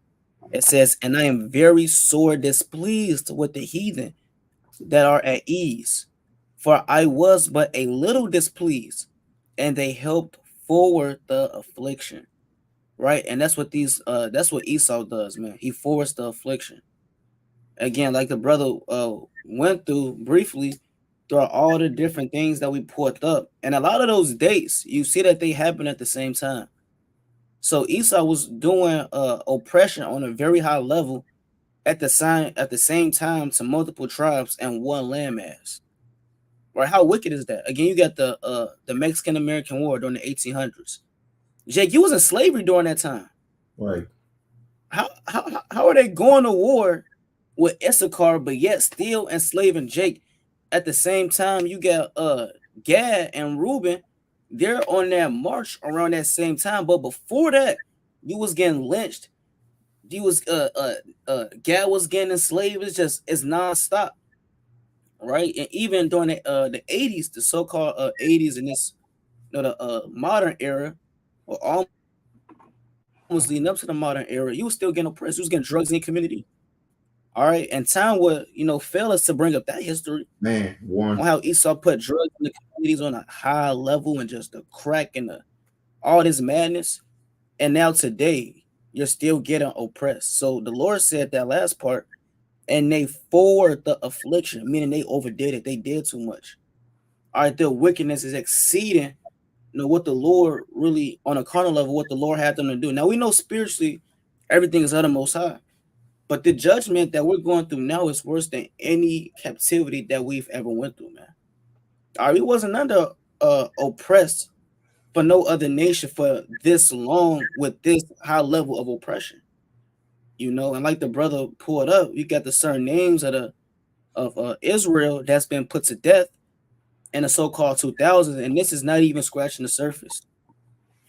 It says, and I am very sore displeased with the heathen that are at ease, for I was but a little displeased, and they helped forward the affliction. Right? And that's what that's what Esau does, man. He forwards the affliction. Again, like the brother went through briefly through all the different things that we put up. And a lot of those dates, you see that they happen at the same time. So Esau was doing oppression on a very high level at the same time to multiple tribes and one landmass. Right? How wicked is that? Again, you got the Mexican-American War during the 1800s. Jake, you was in slavery during that time. Right. How are they going to war with Issachar, but yet still enslaving Jake? At the same time, you got Gad and Reuben. They're on that march around that same time, but before that, you was getting lynched. You was Gad was getting enslaved. It's nonstop, right? And even during the 80s, the so-called 80s, and this the modern era, or almost leading up to the modern era, you was still getting oppressed. You was getting drugs in the community. All right, and time would fail us to bring up that history, man, on how Esau put drugs in the communities on a high level and just the crack and all this madness. And now today, you're still getting oppressed. So the Lord said that last part, and they forward the affliction, meaning they overdid it. They did too much. All right, their wickedness is exceeding what the Lord really, on a carnal level, what the Lord had them to do. Now we know spiritually everything is of the Most High. But the judgment that we're going through now is worse than any captivity that we've ever went through, man. All right, we wasn't under oppressed for no other nation for this long with this high level of oppression. And like the brother pulled up, you got the certain names of Israel that's been put to death in the so-called 2000s, and this is not even scratching the surface.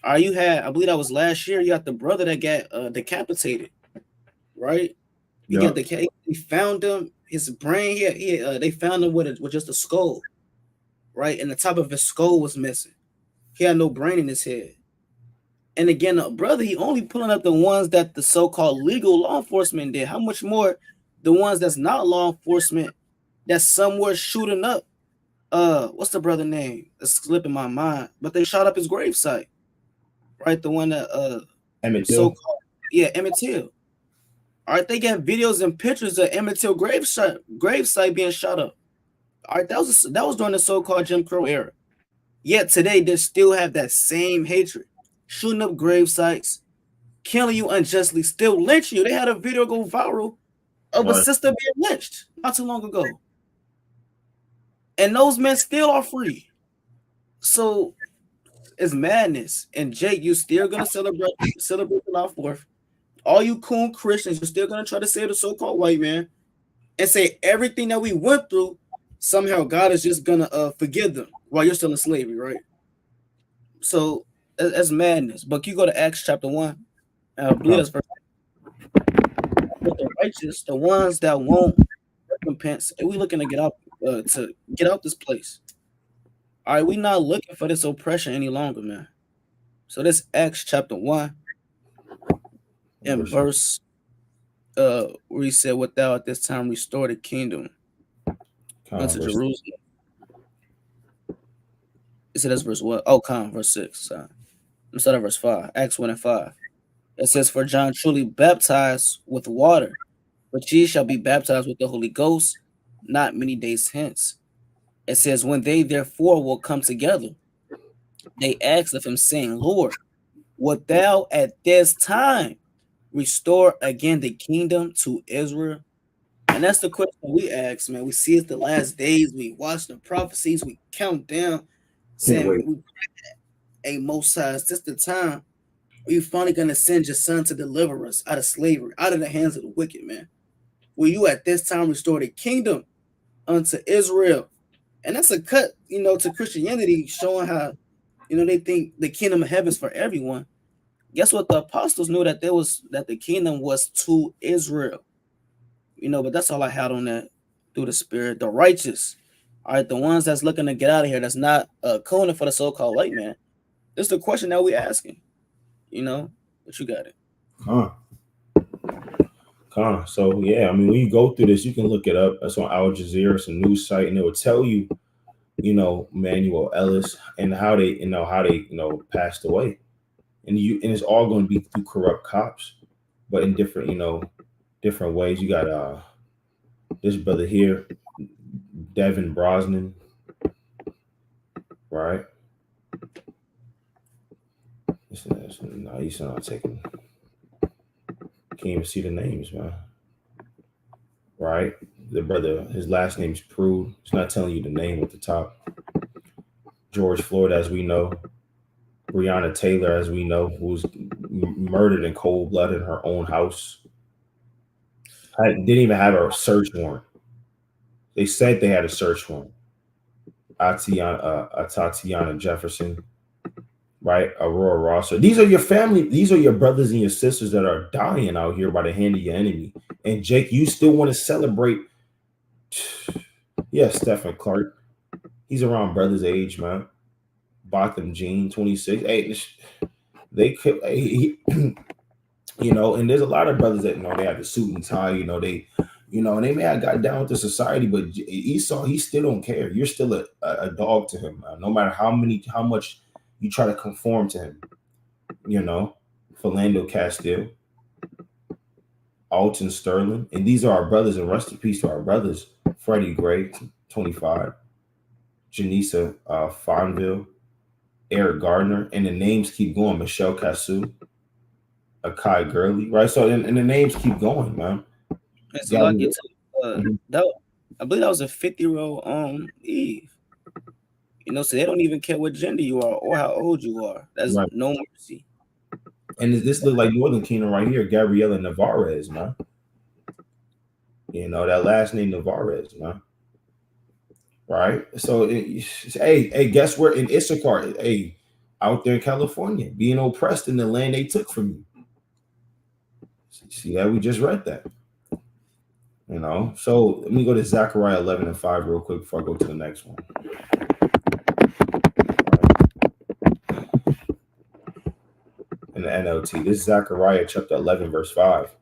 All right, you had, I believe that was last year, you got the brother that got decapitated, right? You got they found him, his brain. They found him with just a skull, right? And the top of his skull was missing. He had no brain in his head. And again, the brother, he only pulling up the ones that the so-called legal law enforcement did. How much more the ones that's not law enforcement that's somewhere shooting up? What's the brother name? It's slipping my mind. But they shot up his gravesite, right? The one that Emmett Till. Emmett Till. All right, they got videos and pictures of Emmett Till gravesite being shot up. All right, that was during the so-called Jim Crow era. Yet today they still have that same hatred, shooting up gravesites, killing you unjustly, still lynching you. They had a video go viral of a sister being lynched not too long ago, and those men still are free. So it's madness. And Jake, you still gonna celebrate July 4th. All you coon Christians, you're still gonna try to save the so-called white man and say everything that we went through, somehow God is just gonna forgive them while you're still in slavery, right? So that's madness. But you go to Acts chapter 1, I believe that's verse. But the righteous, the ones that won't recompense, and we looking to get out this place. All right, we not looking for this oppression any longer, man. So this Acts chapter 1 and Verse verse where he said, "What thou at this time restore the kingdom con, unto verse Jerusalem." It said that's verse what? Oh, verse 6. Sorry. Instead of verse 5. Acts 1 and 5. It says, "For John truly baptized with water, but ye shall be baptized with the Holy Ghost not many days hence." It says, "When they therefore will come together, they asked of him, saying, Lord, wilt thou at this time restore again the kingdom to Israel?" And that's the question we ask, man. We see it's the last days. We watch the prophecies. We count down, can't saying, wait. "Hey, Most High, is this the time? Are you finally going to send your son to deliver us out of slavery, out of the hands of the wicked, man? Will you at this time restore the kingdom unto Israel?" And that's a cut, to Christianity, showing how, they think the kingdom of heaven is for everyone. Guess what? The apostles knew that the kingdom was to Israel. But that's all I had on that through the spirit. The righteous, all right, the ones that's looking to get out of here, that's not calling for the so-called white man. This is the question that we asking. But you got it. Con, con. So yeah, I mean, when you go through this, you can look it up. That's on Al Jazeera, it's a news site, and it will tell you, Manuel Ellis and how they, passed away, and it's all going to be through corrupt cops, but in different, different ways. You got this brother here, Devin Brosnan, right? No, he's not taking. Can't even see the names, man. Right? The brother, his last name's Prude. It's not telling you the name at the top. George Floyd, as we know. Breonna Taylor, as we know, who was murdered in cold blood in her own house. Didn't even have a search warrant. They said they had a search warrant. Tatiana Jefferson, right? Aurora Rosser. These are your family. These are your brothers and your sisters that are dying out here by the hand of your enemy. And Jake, you still want to celebrate? Yeah, Stephen Clark. He's around brother's age, man. Botham Jean, 26. Hey, they could, and there's a lot of brothers that they have the suit and tie. And they may have got down with the society, but Esau, he still don't care. You're still a dog to him, man. No matter how much you try to conform to him. Philando Castile, Alton Sterling, and these are our brothers. And rest in peace to our brothers: Freddie Gray, 25, Janisa Fonville, Eric Gardner, and the names keep going. Michelle Cassou, Akai Gurley, right? So and the names keep going, man. And so like you that I believe that was a 50-year-old Eve. So they don't even care what gender you are or how old you are. That's right. No mercy. And this look like Northern Kingdom right here, Gabriela Navarez, man. That last name Navarez, man. Right. So hey, guess where in Issachar? Hey, out there in California, being oppressed in the land they took from you. See that? We just read that. So let me go to Zechariah 11 and 5 real quick before I go to the next one. In the NLT, this is Zechariah chapter 11, verse 5.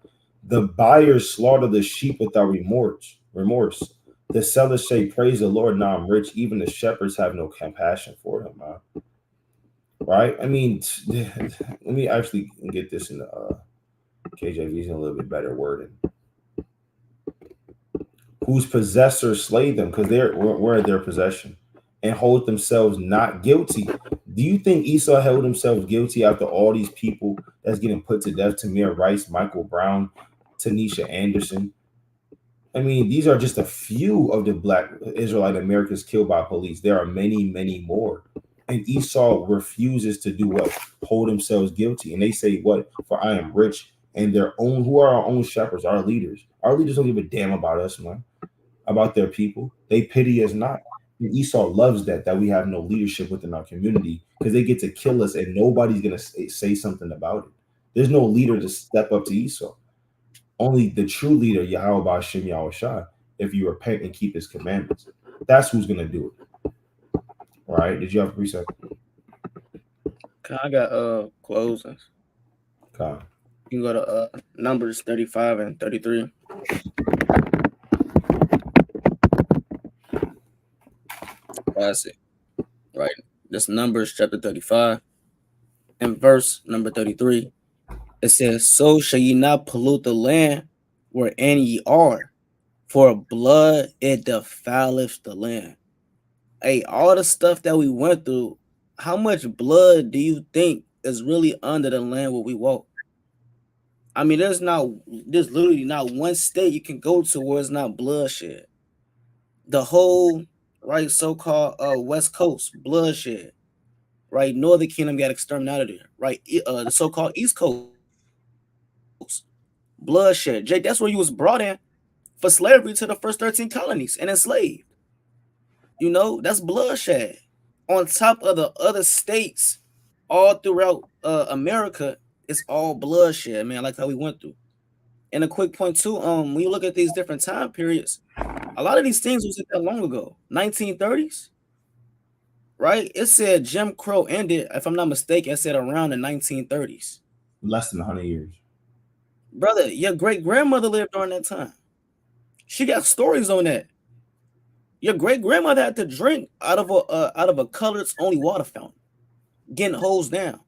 The buyers slaughter the sheep without remorse. The sellers say, "Praise the Lord, now I'm rich." Even the shepherds have no compassion for them, man. Right? I mean, let me actually get this in the KJV's in a little bit better wording. Whose possessors slay them because we're their possession and hold themselves not guilty. Do you think Esau held himself guilty after all these people that's getting put to death? Tamir Rice, Michael Brown, Tanisha Anderson. I mean, these are just a few of the Black Israelite Americans killed by police. There are many, many more. And Esau refuses to do what? Hold themselves guilty. And they say, what? For I am rich. And who are our own shepherds, our leaders. Our leaders don't give a damn about us, man, about their people. They pity us not. And Esau loves that we have no leadership within our community because they get to kill us and nobody's going to say something about it. There's no leader to step up to Esau. Only the true leader, Yahweh Ba'Shem Yahushua, if you repent and keep his commandments. That's who's gonna do it. All right. Did you have a precept? Okay, I got closings. God. You can go to Numbers 35 and 33. That's it. Right. This Numbers chapter 35 and verse number 33. It says, "So shall ye not pollute the land wherein ye are, for blood it defileth the land." Hey, all the stuff that we went through, how much blood do you think is really under the land where we walk? I mean, there's literally not one state you can go to where it's not bloodshed. The whole right so-called West Coast bloodshed, right? Northern Kingdom got exterminated there, right? The so-called East Coast bloodshed. Jake, that's where you was brought in for slavery to the first 13 colonies and enslaved. You know, that's bloodshed. On top of the other states, all throughout America, it's all bloodshed, man. Like how we went through. And a quick point too, when you look at these different time periods, a lot of these things wasn't that long ago. 1930s, right? It said Jim Crow ended, if I'm not mistaken, it said around the 1930s. Less than 100 years. Brother, your great grandmother lived during that time. She got stories on that. Your great grandmother had to drink out of a coloreds only water fountain, getting hosed down.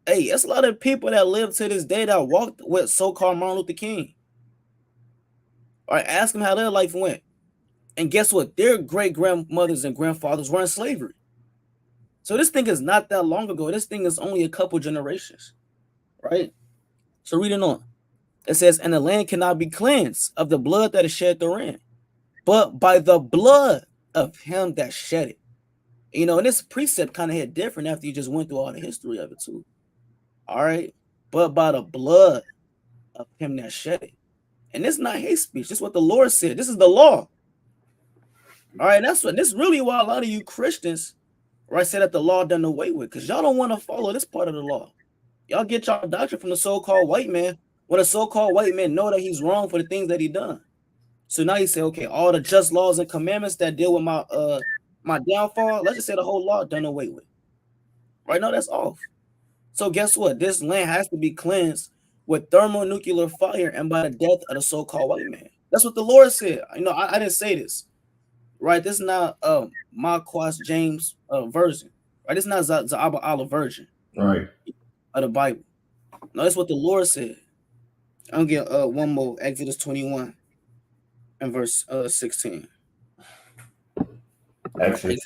Hey, it's a lot of people that live to this day that walked with so-called Martin Luther King. All right, ask them how their life went. And guess what? Their great grandmothers and grandfathers were in slavery. So this thing is not that long ago. This thing is only a couple generations, right? So reading on. It says, "And the land cannot be cleansed of the blood that is shed therein, but by the blood of him that shed it." You know, and this precept kind of hit different after you just went through all the history of it too. All right. But by the blood of him that shed it. And this is not hate speech. This is what the Lord said. This is the law. All right. This is really why a lot of you Christians, right, say that the law done away with, because y'all don't want to follow this part of the law. Y'all get y'all doctrine from the so-called white man, when a so-called white man know that he's wrong for the things that he done. So now you say, okay, all the just laws and commandments that deal with my downfall, let's just say the whole law done away with. Right now, that's off. So guess what? This land has to be cleansed with thermonuclear fire and by the death of the so-called white man. That's what the Lord said. You know, I didn't say this. Right? This is not Marquas James version. Right? This is not Za'aba Allah version. Right. Of the Bible. No, that's what the Lord said. I'll get one more. Exodus 21 and verse 16. Exodus.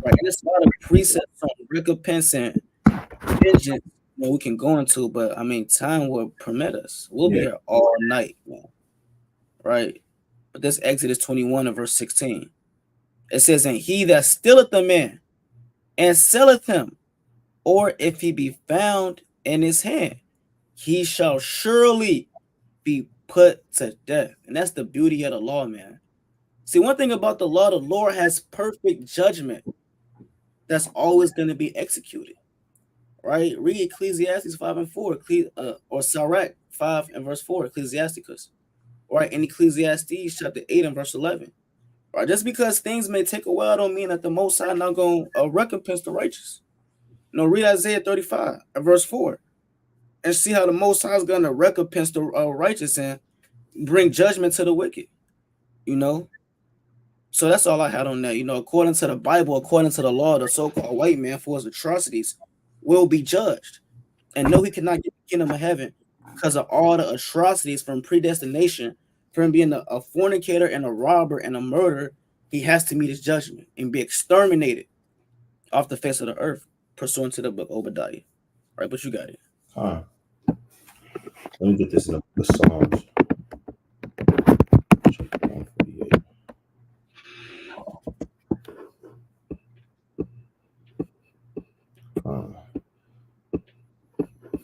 Right, and there's a lot of precepts on recompense and vengeance that we can go into, but I mean, time will permit us. We'll be here all night, man. Right? But this Exodus 21 and verse 16. It says, "And he that stealeth a man and selleth him, or if he be found in his hand, he shall surely be put to death." And that's the beauty of the law, man. See, one thing about the law, the Lord has perfect judgment that's always going to be executed. Right? Read Ecclesiastes 5 and 4, or Sirach 5 and verse 4, Ecclesiasticus. Right? In Ecclesiastes chapter 8 and verse 11. Right? Just because things may take a while don't mean that the Most High not going to recompense the righteous. You know, read Isaiah 35 and verse 4 and see how the Most High is going to recompense the righteous and bring judgment to the wicked. You know? So that's all I had on that. You know, according to the Bible, according to the law, the so-called white man for his atrocities will be judged. And no, he cannot get the kingdom of heaven because of all the atrocities from predestination, from being a fornicator and a robber and a murderer. He has to meet his judgment and be exterminated off the face of the earth, pursuant to the book of Obadiah. All right, but you got it. Let me get this in the Psalms.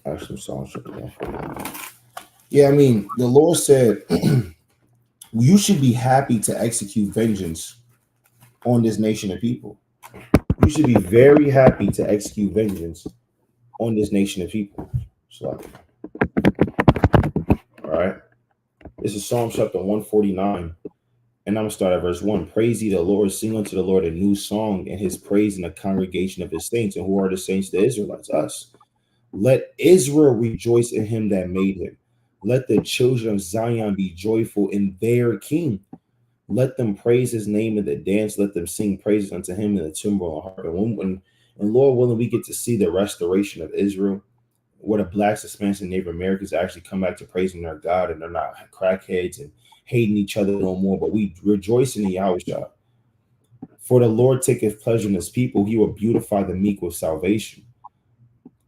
Actually, Psalms. Yeah, I mean, the Lord said, you should be happy to execute vengeance on this nation of people. You should be very happy to execute vengeance on this nation of people. So All right. This is Psalm chapter 149. And I'm going to start at verse 1. Praise ye the Lord, sing unto the Lord a new song, and his praise in the congregation of his saints. And who are the saints? The Israelites, us. Let Israel rejoice in him that made him. Let the children of Zion be joyful in their king. Let them praise his name in the dance. Let them sing praises unto him in the timbrel and harp. And Lord willing, we get to see the restoration of Israel, where the blacks, Hispanics, and Native Americans actually come back to praising their God, and they're not crackheads and hating each other no more, but we rejoice in Yahweh. For the Lord taketh pleasure in his people. He will beautify the meek with salvation.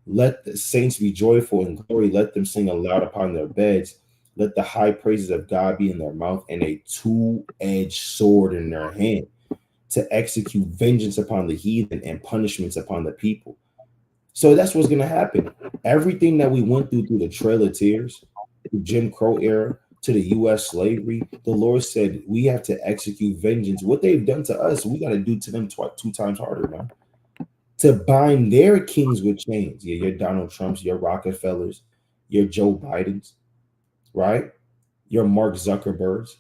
Let the saints be joyful in glory. Let them sing aloud upon their beds. Let the high praises of God be in their mouth and a two-edged sword in their hand, to execute vengeance upon the heathen and punishments upon the people. So that's what's going to happen. Everything that we went through the Trail of Tears, the Jim Crow era, to the U.S. slavery, the Lord said we have to execute vengeance. What they've done to us, we got to do to them two times harder, man. To bind their kings with chains. Yeah, your Donald Trumps, your Rockefellers, your Joe Bidens, right? Your Mark Zuckerbergs,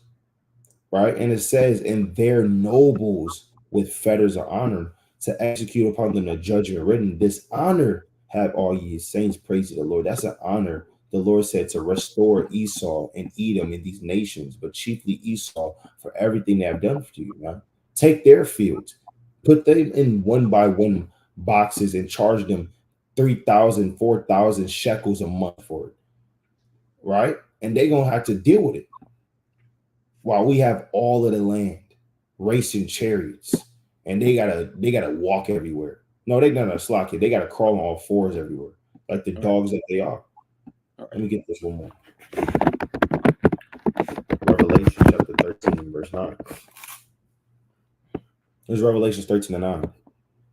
right? And it says, and their nobles with fetters of honor, to execute upon them the judgment written. This honor have all ye saints, praise the Lord. That's an honor. The Lord said to restore Esau and Edom in these nations, but chiefly Esau, for everything they have done for you, man. Take their fields, put them in one by one boxes, and charge them 3,000, 4,000 shekels a month for it, right? And they're going to have to deal with it while we have all of the land, racing chariots, and they gotta walk everywhere. No, they gotta slack it. They gotta crawl on all fours everywhere, like the dogs that they are. Let me get this one more. Revelation chapter 13, verse 9. This is Revelation 13 and 9.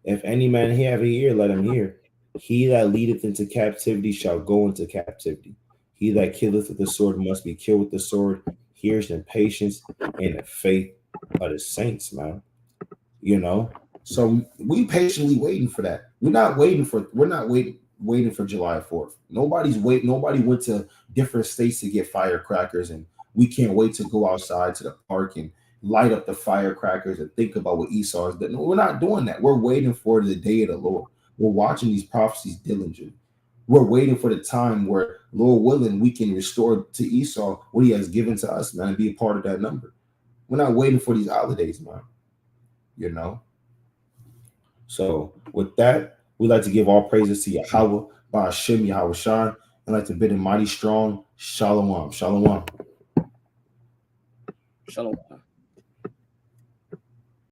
If any man have an ear, let him hear. He that leadeth into captivity shall go into captivity. He that killeth with the sword must be killed with the sword. Here's the patience and the faith of the saints, man. You know, so we patiently waiting for that. We're not waiting for July 4th. Nobody went to different states to get firecrackers, and we can't wait to go outside to the park and light up the firecrackers and think about what Esau is doing. No, we're not doing that. We're waiting for the day of the Lord. We're watching these prophecies diligently. We're waiting for the time where, Lord willing, we can restore to Esau what he has given to us, man, and be a part of that number. We're not waiting for these holidays, man. You know? So with that, we'd like to give all praises to Yahweh, Ba'ashem Yahweh Shai, and like to bid him mighty strong. Shalom. Shalom. Shalom.